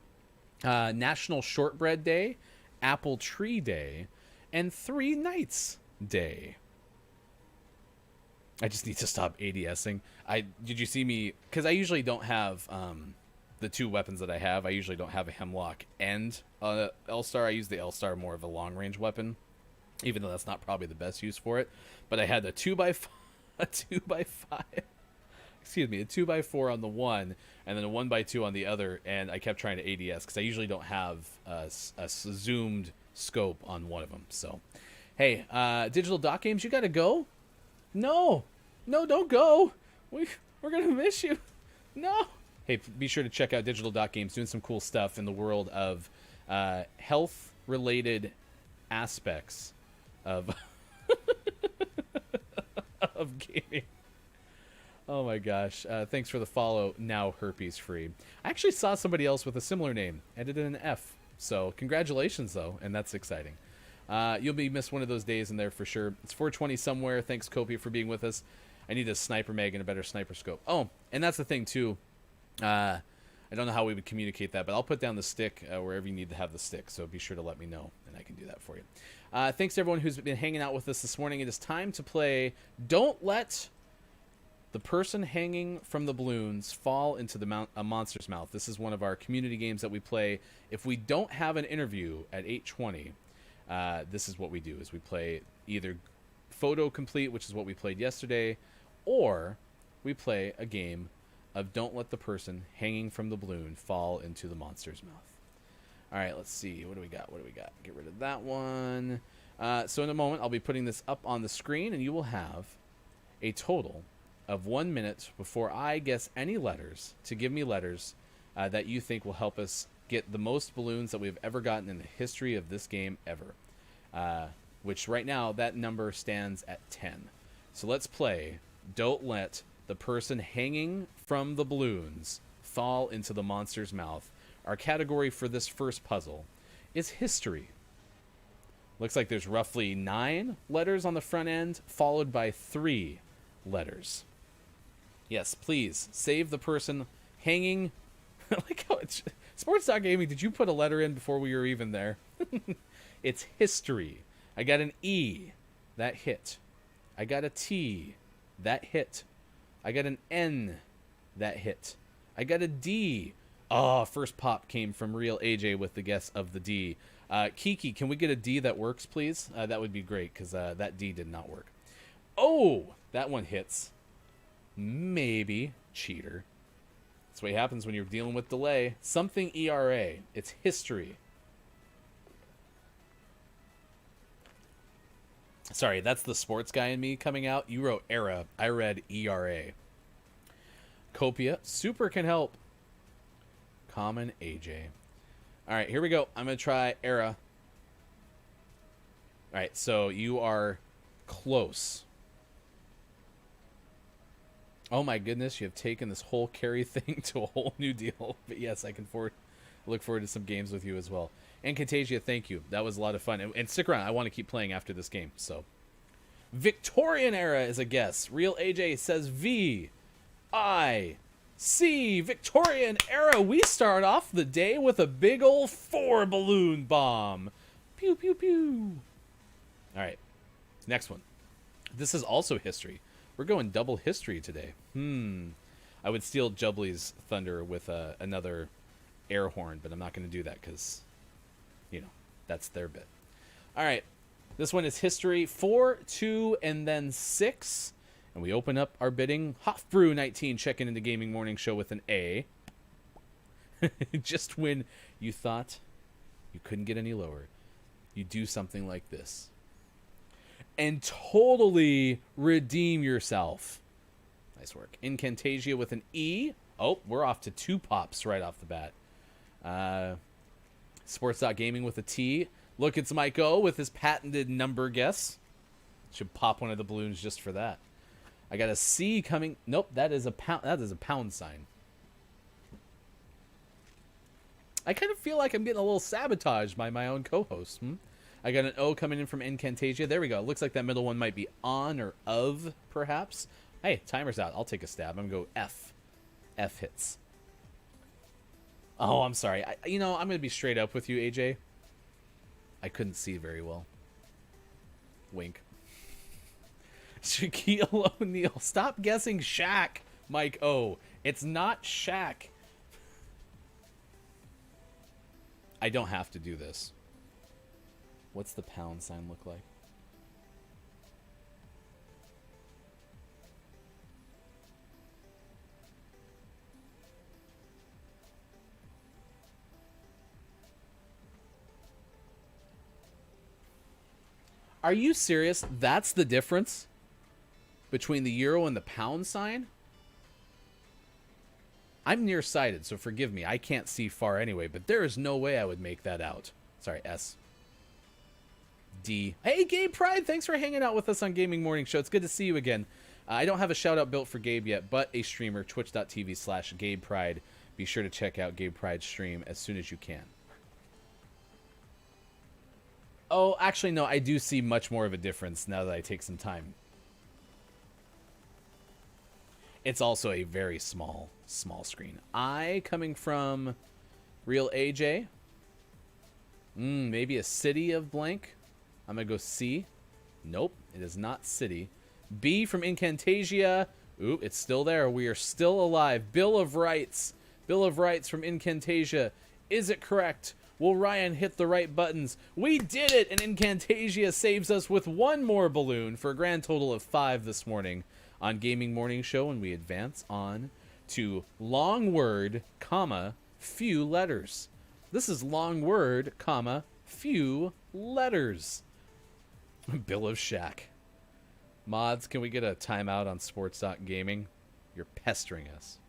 National Shortbread Day. Apple Tree Day. And 3 Nights Day. I just need to stop ADSing. Did you see me? Because I usually don't have the two weapons that I have. I usually don't have a Hemlock and L-Star. I use the L-Star more of a long-range weapon, even though that's not probably the best use for it. But I had a 2x5, a 2x5. Excuse me, a 2x4 on the one, and then a 1x2 on the other, and I kept trying to ADS because I usually don't have a zoomed scope on one of them. So, hey, Digital Doc Games, you gotta go? No, don't go. We're gonna miss you. No. Hey, be sure to check out Digital Doc Games, doing some cool stuff in the world of health-related aspects of of gaming. Oh my gosh. Thanks for the follow. Now herpes free. I actually saw somebody else with a similar name. Ended in an F. So congratulations, though. And that's exciting. You'll be missed one of those days in there for sure. It's 420 somewhere. Thanks, Copia, for being with us. I need a sniper mag and a better sniper scope. Oh, and that's the thing, too. I don't know how we would communicate that, but I'll put down the stick wherever you need to have the stick. So be sure to let me know, and I can do that for you. Thanks to everyone who's been hanging out with us this morning. It is time to play Don't Let the Person Hanging from the Balloons Fall into a Monster's Mouth. This is one of our community games that we play. If we don't have an interview at 8:20, this is what we do, is we play either Photo Complete, which is what we played yesterday, or we play a game of Don't Let the Person Hanging from the Balloon Fall into the Monster's Mouth. All right, let's see. What do we got? Get rid of that one. So in a moment, I'll be putting this up on the screen, and you will have a total of 1 minute before I guess any letters to give me letters that you think will help us get the most balloons that we've ever gotten in the history of this game ever. Which right now, that number stands at 10. So let's play Don't Let the Person Hanging from the Balloons Fall into the Monster's Mouth. Our category for this first puzzle is history. Looks like there's roughly 9 letters on the front end, followed by 3 letters. Yes, please, save the person hanging. Like how it's... Sports Dog Gaming, did you put a letter in before we were even there? It's history. I got an E. That hit. I got a T. That hit. I got an N. That hit. I got a D. Oh, first pop came from Real AJ with the guess of the D. Kiki, can we get a D that works, please? That would be great, because that D did not work. Oh, that one hits. Maybe. Cheater. That's what happens when you're dealing with delay. Something ERA. It's history. Sorry, that's the sports guy in me coming out. You wrote era. I read ERA. Copia. Super can help. Common AJ. All right, here we go. I'm going to try era. All right, so you are close. Oh my goodness, you have taken this whole carry thing to a whole new deal. But yes, I can look forward to some games with you as well. And Contagia, thank you. That was a lot of fun. And stick around. I want to keep playing after this game. So, Victorian era is a guess. Real AJ says V. I. C. Victorian era. We start off the day with a big old 4 balloon bomb. Pew, pew, pew. All right. Next one. This is also history. We're going double history today. I would steal Jubbly's thunder with another air horn, but I'm not going to do that because, you know, that's their bit. All right. This one is history 4, 2, and then 6. And we open up our bidding. Hofbrew19 checking into Gaming Morning Show with an A. Just when you thought you couldn't get any lower, you do something like this. And totally redeem yourself. Nice work. Incantasia with an E. Oh, we're off to 2 pops right off the bat. Sports.gaming with a T. Look, it's Mike O with his patented number guess. Should pop one of the balloons just for that. I got a C coming. Nope, that is a pound. That is a pound sign. I kind of feel like I'm getting a little sabotaged by my own co-host. I got an O coming in from Incantasia. There we go. Looks like that middle one might be on or of, perhaps. Hey, timer's out. I'll take a stab. I'm going to go F. F hits. Oh, I'm sorry. I'm going to be straight up with you, AJ. I couldn't see very well. Wink. Shaquille O'Neal. Stop guessing Shaq, Mike O. It's not Shaq. I don't have to do this. What's the pound sign look like? Are you serious? That's the difference between the euro and the pound sign? I'm nearsighted, so forgive me. I can't see far anyway, but there is no way I would make that out. Sorry, S. D. Hey, Gabe Pride, thanks for hanging out with us on Gaming Morning Show. It's good to see you again. I don't have a shout-out built for Gabe yet, but a streamer, twitch.tv/Gabe Pride. Be sure to check out Gabe Pride's stream as soon as you can. Oh, actually, no, I do see much more of a difference now that I take some time. It's also a very small screen. I coming from Real AJ. Maybe a city of blank. I'm going to go C. Nope, it is not city. B from Incantasia. Ooh, it's still there. We are still alive. Bill of Rights. Bill of Rights from Incantasia. Is it correct? Will Ryan hit the right buttons? We did it, and Incantasia saves us with one more balloon for a grand total of 5 this morning on Gaming Morning Show, and we advance on to long word, comma, few letters. This is long word, comma, few letters. Bill of Shaq. Mods, can we get a timeout on sports.gaming? You're pestering us.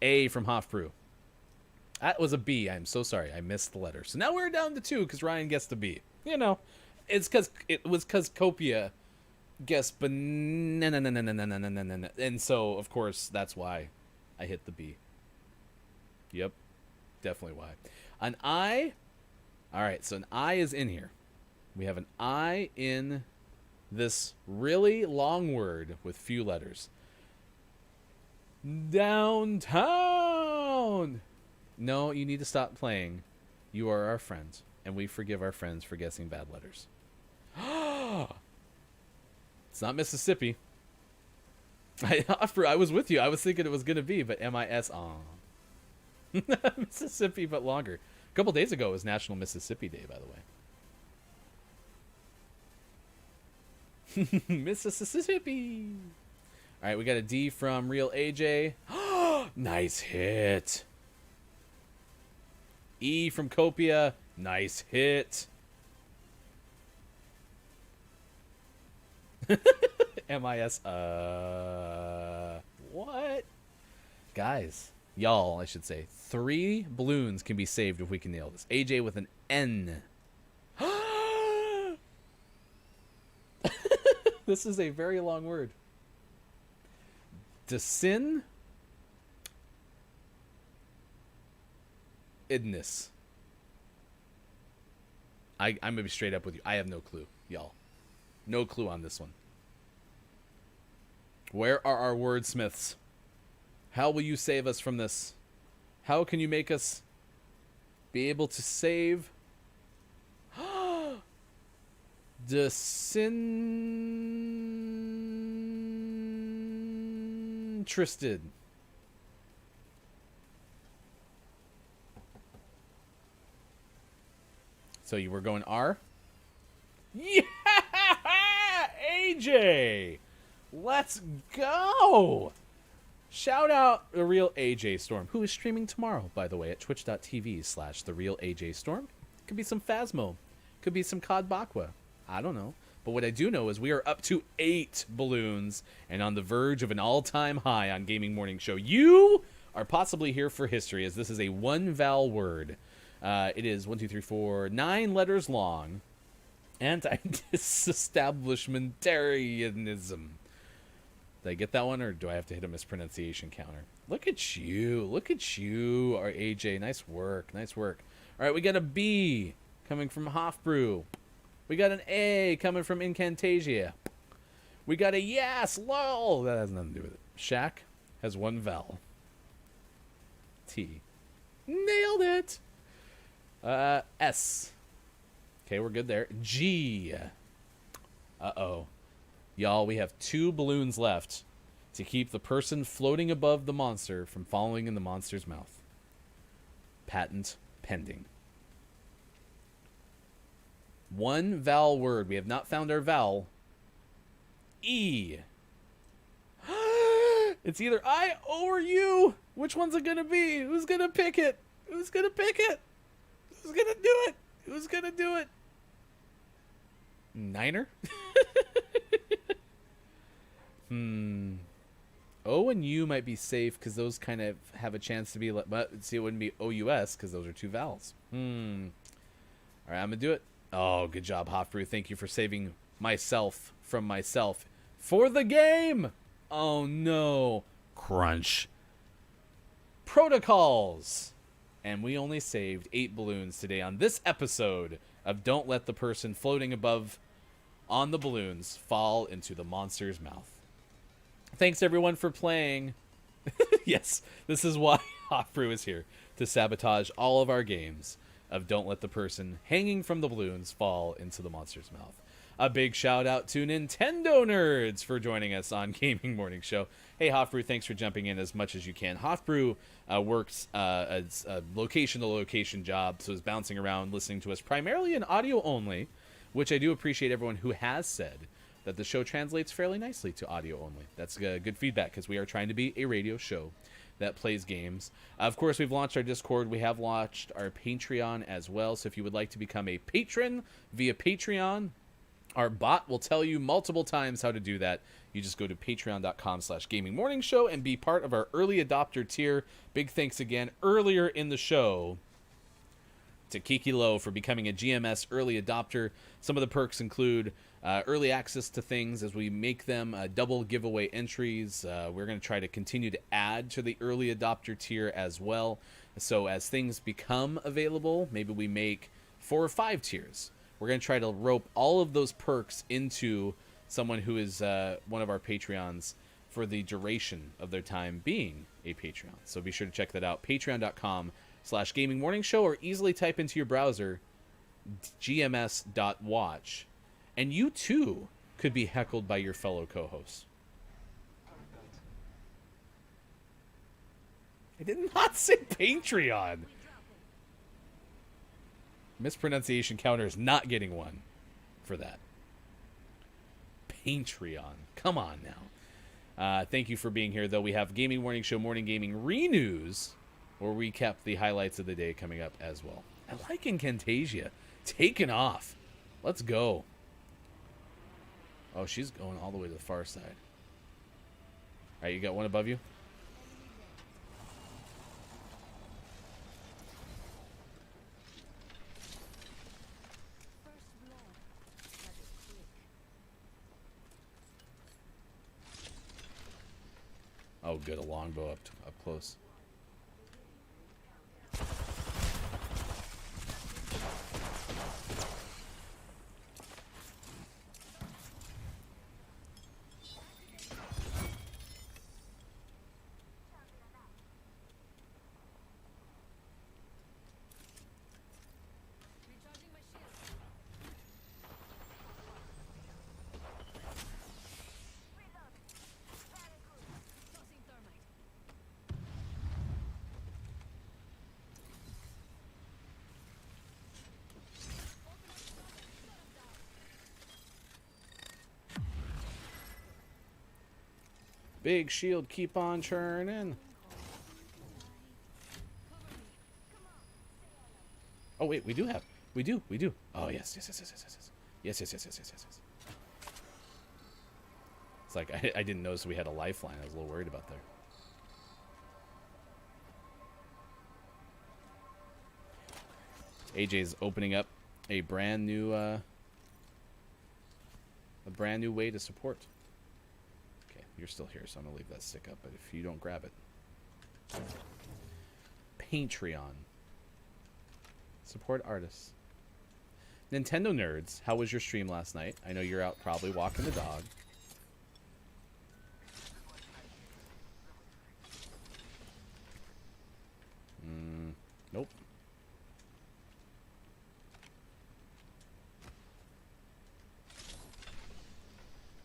A from Hofbrew. That was a B. I'm so sorry. I missed the letter. So now we're down to 2 because Ryan guessed a B. You know, it's because Copia guessed banana. And so, of course, that's why I hit the B. Yep. Definitely why. An I. All right. So an I is in here. We have an I in this really long word with few letters. Downtown. No, you need to stop playing. You are our friends, and we forgive our friends for guessing bad letters. It's not Mississippi. I was with you. I was thinking it was going to be, but M-I-S. Mississippi, but longer. A couple days ago was National Mississippi Day, by the way. Mississippi. All right, we got a D from Real AJ. Nice hit. E from Copia. Nice hit. M-I-S. What? Guys, y'all, I should say. 3 balloons can be saved if we can nail this. AJ with an N. This is a very long word. Desin. Idness. I'm going to be straight up with you. I have no clue, y'all. No clue on this one. Where are our wordsmiths? How will you save us from this? How can you make us be able to save? Disinterested. So you were going R? Yeah! AJ! Let's go! Shout out the Real AJ Storm, who is streaming tomorrow, by the way, at twitch.tv/TheRealAJStorm. Could be some Phasmo. Could be some Cod Bakwa. I don't know. But what I do know is we are up to 8 balloons and on the verge of an all-time high on Gaming Morning Show. You are possibly here for history, as this is a one-vowel word. It is 1, 2, 3, 4, 9 letters long. Anti-disestablishmentarianism. Did I get that one, or do I have to hit a mispronunciation counter? Look at you. Look at you, our AJ. Nice work. Nice work. All right, we got a B coming from Hofbrew. We got an A coming from Incantasia. We got a yes, lol. That has nothing to do with it. Shaq has 1 vowel. T. Nailed it. S. Okay, we're good there. G. Uh-oh. Y'all, we have 2 balloons left to keep the person floating above the monster from falling in the monster's mouth. Patent pending. 1 vowel word. We have not found our vowel. E. It's either I or you. Which one's it gonna be? Who's gonna pick it? Who's gonna pick it? Who's gonna do it? Who's gonna do it? Niner? O and U might be safe because those kind of have a chance to be. But see, it wouldn't be O-U-S because those are 2 vowels. All right, I'm gonna do it. Oh, good job, Hofbrew. Thank you for saving myself from myself for the game. Oh no, crunch. Protocols. And we only saved 8 balloons today on this episode of Don't Let the Person Floating Above on the Balloons Fall into the Monster's Mouth. Thanks everyone for playing. Yes, this is why Hofbrew is here, to sabotage all of our games of Don't Let the Person Hanging from the Balloons Fall into the Monster's Mouth. A big shout out to Nintendo Nerds for joining us on Gaming Morning Show. Hey Hofbrew, thanks for jumping in as much as you can. Hofbrew works as a location-to-location job, so is bouncing around listening to us primarily in audio only, which I do appreciate everyone who has said that the show translates fairly nicely to audio only. That's good feedback because we are trying to be a radio show that plays games. Of course, we've launched our Discord. We have launched our Patreon as well, so if you would like to become a patron via Patreon, our bot will tell you multiple times how to do that. You just go to patreon.com/gamingmorningshow and be part of our early adopter tier. Big thanks again earlier in the show to Kiki Low for becoming a GMS early adopter. Some of the perks include early access to things as we make them, double giveaway entries. We're going to try to continue to add to the early adopter tier as well. So as things become available, maybe we make 4 or 5 tiers. We're going to try to rope all of those perks into someone who is one of our Patreons for the duration of their time being a Patreon. So be sure to check that out. Patreon.com/gamingmorningshow, or easily type into your browser gms.watch. And you too could be heckled by your fellow co-hosts. I did not say Patreon. Mispronunciation counter is not getting one for that. Patreon. Come on now. Thank you for being here, though. We have Gaming Morning Show Morning Gaming Renews, where we kept the highlights of the day coming up as well. I like Incantasia. Taking off. Let's go. Oh, she's going all the way to the far side. All right, you got one above you? Oh, good. A longbow up close. Recharging my shield. Tossing thermite. Big shield, keep on churning. Oh wait, we do. Oh yes. Yes. It's like I didn't notice we had a lifeline. I was a little worried about there. AJ's opening up a brand new way to support. Okay, you're still here, so I'm gonna leave that stick up. But if you don't grab it, Patreon. Support artists. Nintendo Nerds, how was your stream last night? I know you're out probably walking the dog. Nope.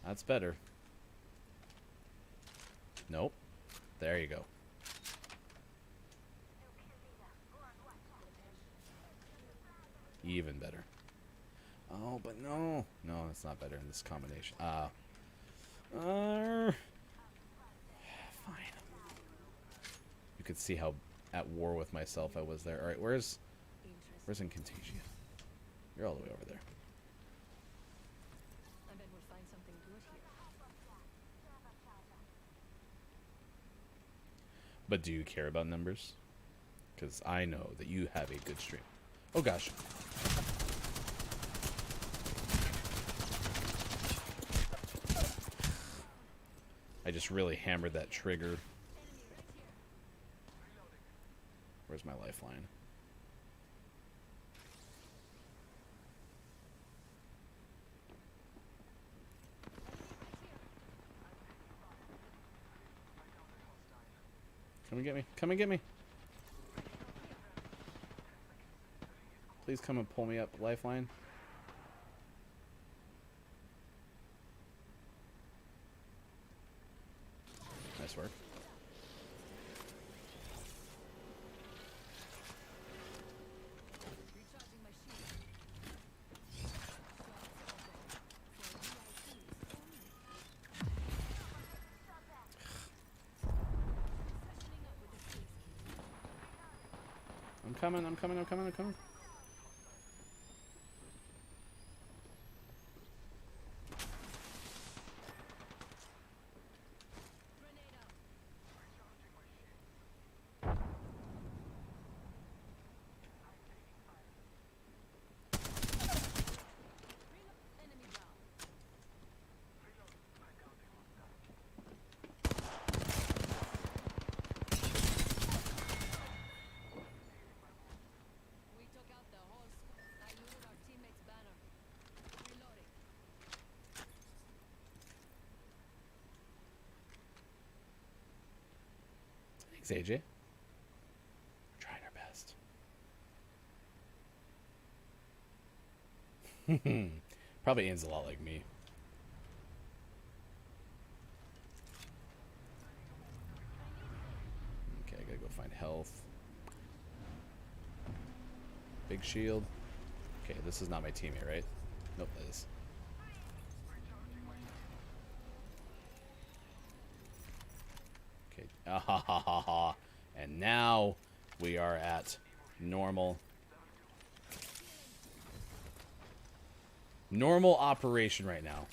That's better. Nope. There you go. Even better. Oh, but no. No, it's not better in this combination. Fine. You could see how at war with myself I was there. Alright, where's Incantasia? You're all the way over there. I bet we'll find something good here. But do you care about numbers? Because I know that you have a good stream. Oh gosh. I just really hammered that trigger. Where's my lifeline? Come and get me. Come and get me. Please come and pull me up, lifeline. Nice work. Recharging my shield. I'm coming, I'm coming, I'm coming, I'm coming. Grenade out. Enemy down. We took out the whole squad. I looted our teammate's banner. Reloading. Thanks, AJ. We're trying our best. Probably ends a lot like me. Okay, I gotta go find health. Big shield. Okay, this is not my teammate, right? Nope, that is. Okay. Ah, ha, ha, ha, ha. And now we are at normal. Normal operation right now.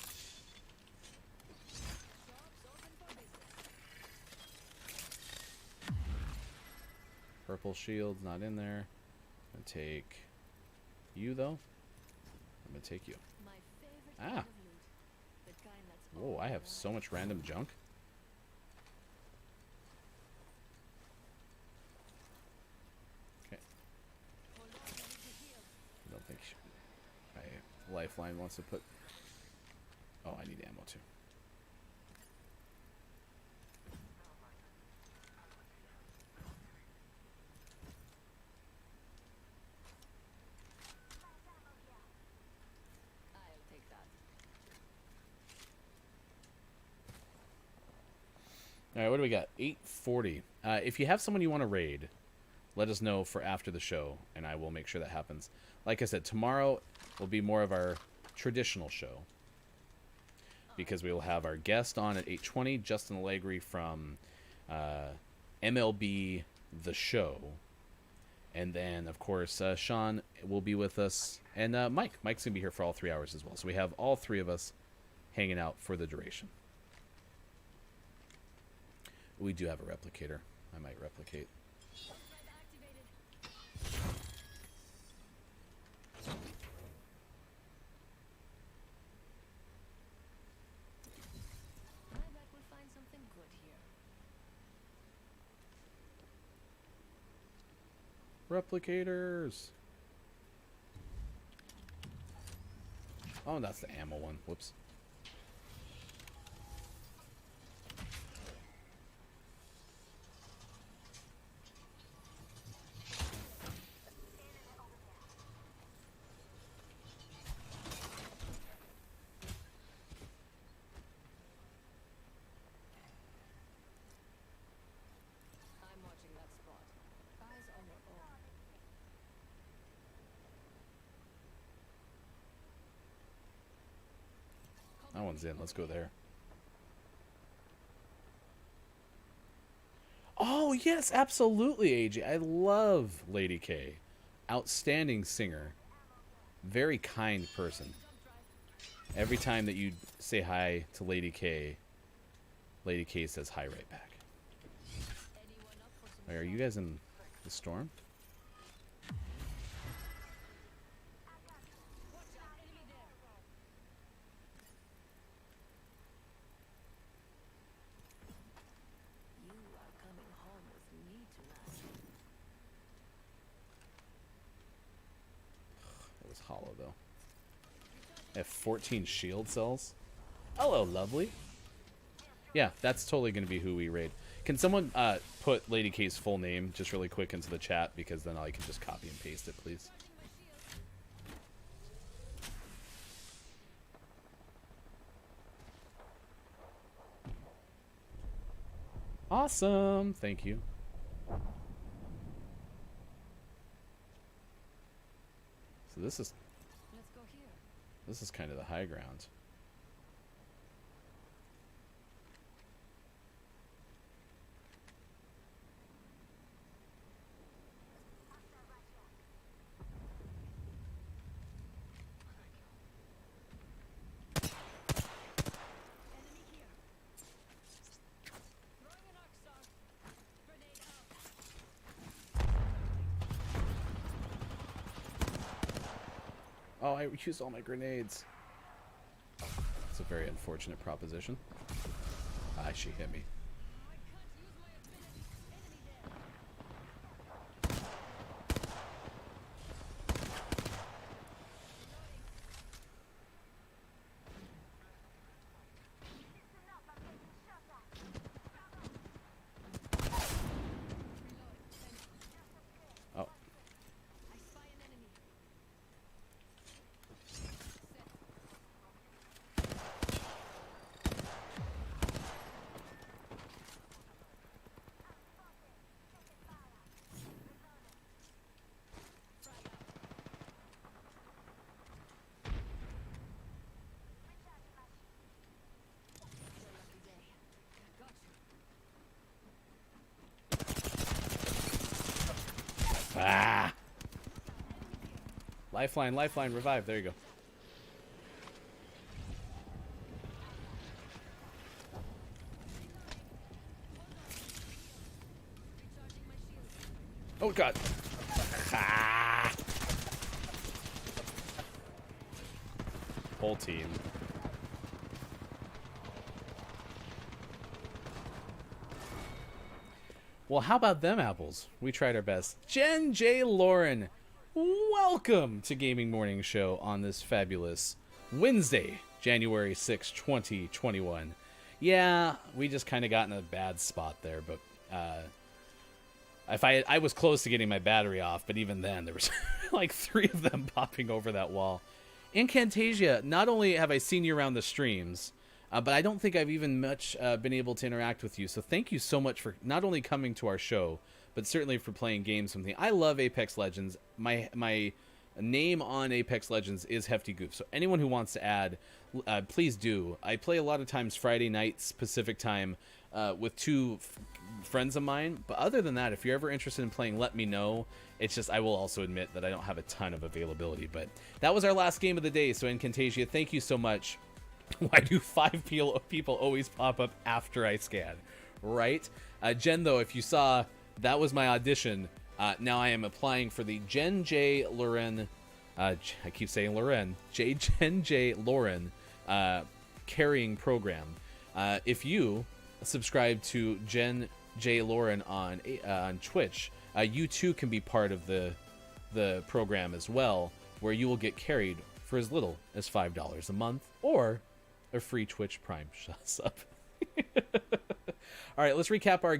Purple shield's not in there. I'm gonna take you though. I'm gonna take you. My favorite Ah. kind of loot. The kind that's Whoa, I have so much random junk. Okay. Hold on, I need to heal. I don't think my lifeline wants to put. Oh, I need ammo too. I'll take that. All right, what do we got? 840. If you have someone you want to raid, let us know for after the show, and I will make sure that happens. Like I said, tomorrow will be more of our traditional show because we will have our guest on at 8:20, Justin Allegri from MLB The Show, and then of course Sean will be with us, and Mike. Mike's gonna be here for all 3 hours as well. So we have all three of us hanging out for the duration. We do have a replicator. I might replicate. Threat activated. I bet we'll find something good here. Replicators. Oh, that's the ammo one. Whoops. Sean's in. Let's go there. Oh, yes, absolutely, AJ. I love Lady K. Outstanding singer. Very kind person. Every time that you say hi to Lady K says hi right back. Wait, are you guys in the storm? You are coming home with me tonight. It was hollow, though. I have 14 shield cells. Hello, lovely. Yeah, that's totally going to be who we raid. Can someone put Lady K's full name just really quick into the chat, because then I can just copy and paste it, please. Awesome. Thank you. So this is Let's go here. This is kind of the high ground. Enemy here. Throwing an arc star. Grenade out. Oh, I used all my grenades. It's a very unfortunate proposition. Ah, she hit me. I can't use my ability. Enemy there. Oh, I spy an enemy. Lucky day. Got you. ah! Lifeline, lifeline, revive. There you go. Recharging my shield. Oh God! Ah! Whole team. Well, how about them apples? We tried our best. Jen J. Lauren, welcome to Gaming Morning Show on this fabulous Wednesday, January 6, 2021. Yeah, we just kind of got in a bad spot there, but I was close to getting my battery off, but even then there was like 3 of them popping over that wall. Incantasia, not only have I seen you around the streams, but I don't think I've even much been able to interact with you. So thank you so much for not only coming to our show, but certainly for playing games with me. I love Apex Legends. My name on Apex Legends is Hefty Goof. So anyone who wants to add, please do. I play a lot of times Friday nights Pacific time with 2 friends of mine. But other than that, if you're ever interested in playing, let me know. It's just I will also admit that I don't have a ton of availability. But that was our last game of the day. So Incantasia, thank you so much. Why do 5 people always pop up after I scan? Right? Jen, though, if you saw, that was my audition. Now I am applying for the Jen J. Lauren, I keep saying Lauren, Jen J. Lauren carrying program. If you subscribe to Jen J. Lauren on Twitch, you too can be part of the program as well, where you will get carried for as little as $5 a month, or a free Twitch Prime sub. All right, let's recap our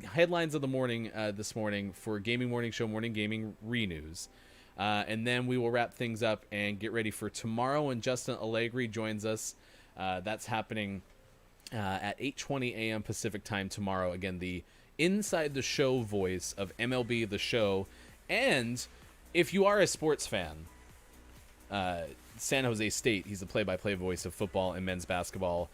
headlines of the morning this morning for Gaming Morning Show Morning Gaming Renews. And then we will wrap things up and get ready for tomorrow when Justin Allegri joins us. That's happening at 8:20 a.m. Pacific time tomorrow. Again, the inside the show voice of MLB The Show. And if you are a sports fan, San Jose State. He's the play-by-play voice of football and men's basketball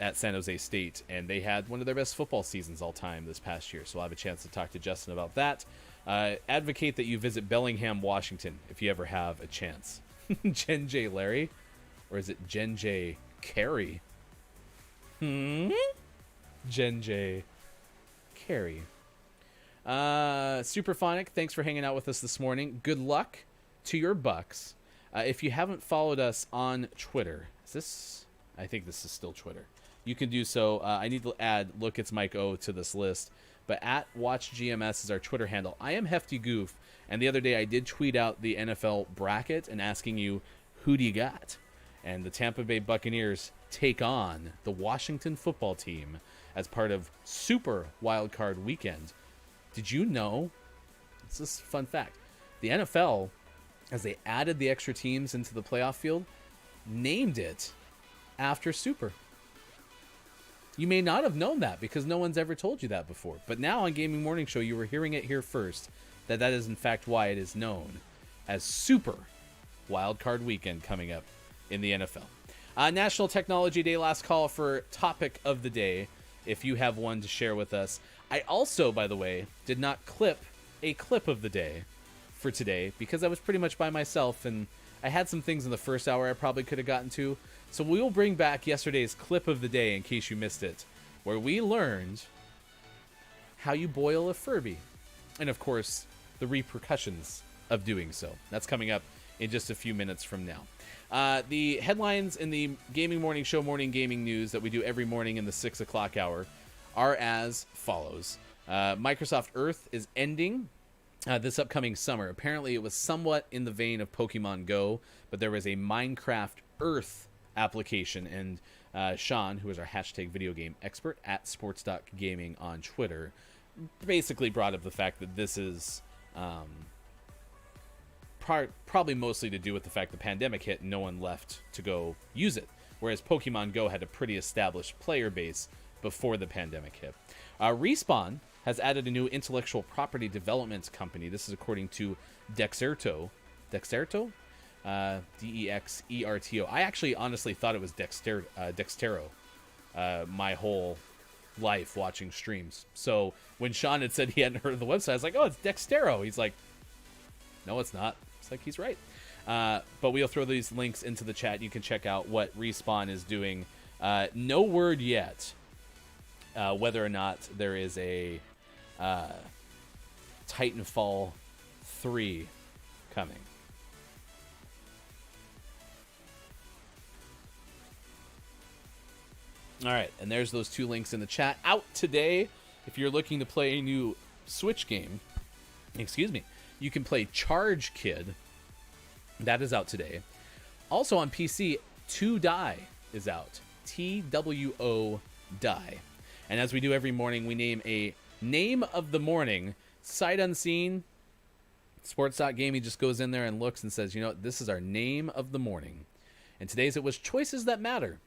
at San Jose State, and they had one of their best football seasons all time this past year. So I'll have a chance to talk to Justin about that. Advocate that you visit Bellingham, Washington, if you ever have a chance. Jen J. Larry, or is it Jen J. Carey? Jen J. Carey. Superphonic, thanks for hanging out with us this morning. Good luck to your Bucks. If you haven't followed us on Twitter, I think this is still Twitter. You can do so. I need to add Look It's Mike O to this list, but at WatchGMS is our Twitter handle. I am Hefty Goof, and the other day I did tweet out the NFL bracket and asking you, who do you got? And the Tampa Bay Buccaneers take on the Washington football team as part of Super Wildcard Weekend. Did you know? This is a fun fact. The NFL, as they added the extra teams into the playoff field, named it after Super. You may not have known that because no one's ever told you that before. But now on Gaming Morning Show, you were hearing it here first, that is in fact why it is known as Super Wildcard Weekend coming up in the NFL. National Technology Day, last call for topic of the day, if you have one to share with us. I also, by the way, did not clip a clip of the day for today because I was pretty much by myself and I had some things in the first hour I probably could have gotten to. So we will bring back yesterday's clip of the day in case you missed it, where we learned how you boil a Furby. And of course, the repercussions of doing so. That's coming up in just a few minutes from now. The headlines in the Gaming Morning Show morning gaming news that we do every morning in the 6 o'clock hour are as follows. Microsoft Earth is ending this upcoming summer. Apparently it was somewhat in the vein of Pokemon Go, but there was a Minecraft Earth application, and Sean, who is our hashtag video game expert at sports.gaming on Twitter, basically brought up the fact that this is probably mostly to do with the fact the pandemic hit and no one left to go use it, whereas Pokemon Go had a pretty established player base before the pandemic hit. Respawn has added a new intellectual property development company. This is according to Dexerto. Dexerto? Dexerto. I actually honestly thought it was Dextero my whole life watching streams. So when Sean had said he hadn't heard of the website, I was like, oh, it's Dextero. He's like, no, it's not. It's like, he's right. But we'll throw these links into the chat. You can check out what Respawn is doing. No word yet whether or not there is a Titanfall 3 coming. All right, and there's those two links in the chat. Out today, if you're looking to play a new Switch game, you can play Charge Kid. That is out today. Also on PC, To Die is out. TWO Die. And as we do every morning, we name a name of the morning. Sight unseen. Sports.gaming just goes in there and looks and says, you know, this is our name of the morning. And today's it was Choices That Matter.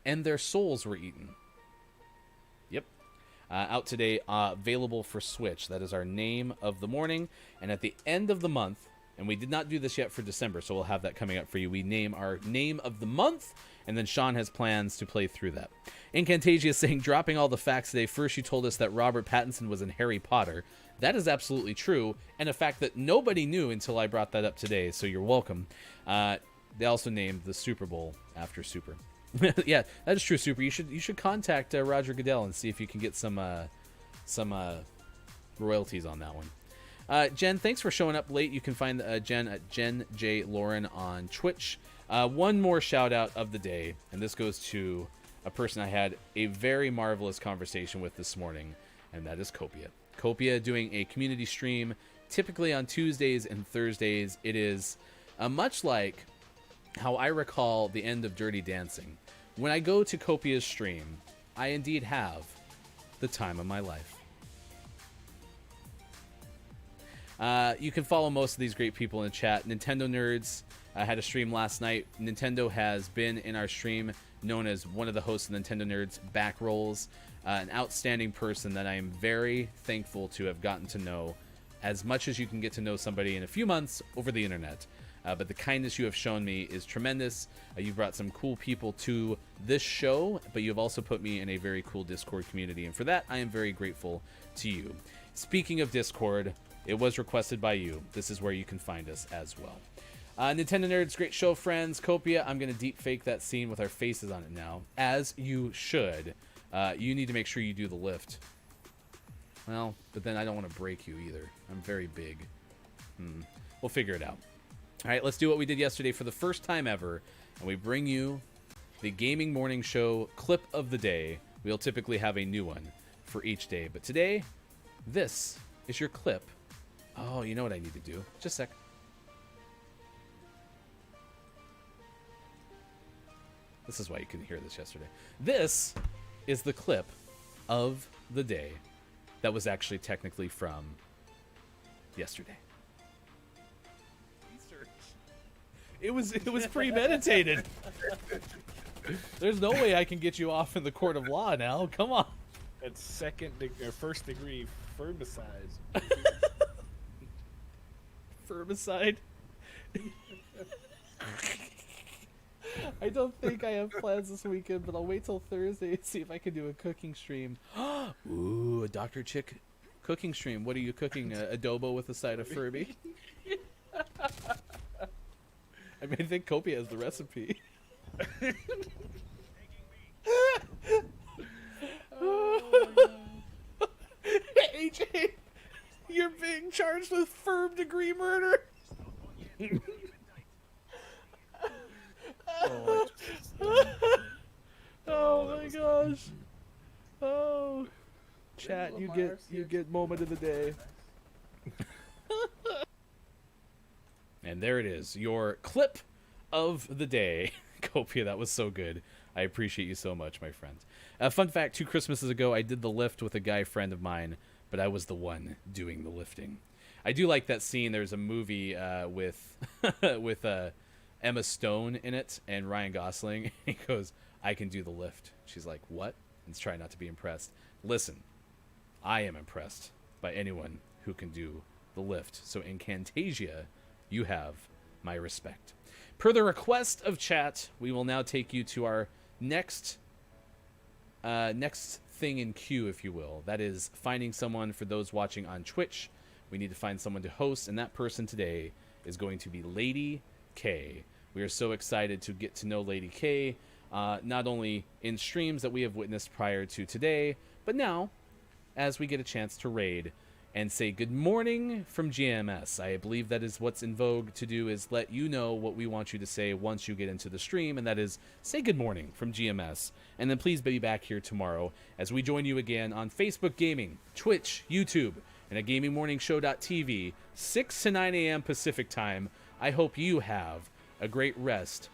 And Their Souls Were Eaten. Yep. Out today, available for Switch. That is our name of the morning. And at the end of the month, and we did not do this yet for December, so we'll have that coming up for you. We name our name of the month, and then Sean has plans to play through that. Incantasia is saying, dropping all the facts today. First, you told us that Robert Pattinson was in Harry Potter. That is absolutely true, and a fact that nobody knew until I brought that up today, so you're welcome. They also named the Super Bowl after Super. Yeah, that is true, Super. You should contact Roger Goodell and see if you can get some royalties on that one. Jen, thanks for showing up late. You can find Jen at Jen J. Lauren on Twitch. One more shout out of the day, and this goes to a person I had a very marvelous conversation with this morning, and that is Copia. Copia doing a community stream, typically on Tuesdays and Thursdays. It is much like how I recall the end of Dirty Dancing. When I go to Copia's stream, I indeed have the time of my life. You can follow most of these great people in the chat. Nintendo Nerds had a stream last night. Nintendo has been in our stream, known as one of the hosts of Nintendo Nerds back rolls. An outstanding person that I am very thankful to have gotten to know as much as you can get to know somebody in a few months over the internet. But the kindness you have shown me is tremendous. You've brought some cool people to this show, but you've also put me in a very cool Discord community, and for that, I am very grateful to you. Speaking of Discord, it was requested by you. This is where you can find us as well. Nintendo Nerds, great show, friends. Copia, I'm going to deep fake that scene with our faces on it now, as you should. You need to make sure you do the lift. Well, but then I don't want to break you either. I'm very big. We'll figure it out. All right, let's do what we did yesterday for the first time ever, and we bring you the Gaming Morning Show clip of the day. We'll typically have a new one for each day, but today, this is your clip. Oh, you know what I need to do? Just a sec. This is why you couldn't hear this yesterday. This is the clip of the day that was actually technically from yesterday. It was premeditated. There's no way I can get you off in the court of law now. Come on. That's first degree firmicide. Firmicide. I don't think I have plans this weekend, but I'll wait till Thursday and see if I can do a cooking stream. Ooh, a Dr. Chick cooking stream. What are you cooking? Adobo with a side of Furby? I mean, I think Copia has the recipe. AJ, you're being charged with firm degree murder. Oh my gosh. Oh. Chat, you get moment of the day. And there it is, your clip of the day. Copia, that was so good. I appreciate you so much, my friend. Fun fact, 2 Christmases ago, I did the lift with a guy friend of mine, but I was the one doing the lifting. I do like that scene. There's a movie with Emma Stone in it and Ryan Gosling. He goes, I can do the lift. She's like, what? And try not to be impressed. Listen, I am impressed by anyone who can do the lift. So in Camtasia, you have my respect. Per the request of chat, we will now take you to our next thing in queue, if you will. That is finding someone for those watching on Twitch. We need to find someone to host, and that person today is going to be Lady K. We are so excited to get to know Lady K, not only in streams that we have witnessed prior to today, but now as we get a chance to raid and say good morning from GMS. I believe that is what's in vogue to do, is let you know what we want you to say once you get into the stream, and that is say good morning from GMS. And then please be back here tomorrow as we join you again on Facebook Gaming, Twitch, YouTube, and at GamingMorningShow.tv, 6 to 9 a.m. Pacific Time. I hope you have a great rest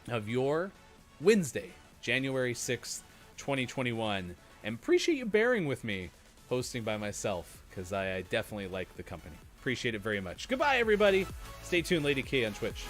of your Wednesday, January 6th, 2021. And appreciate you bearing with me hosting by myself, because I definitely like the company. Appreciate it very much. Goodbye, everybody. Stay tuned, Lady K on Twitch.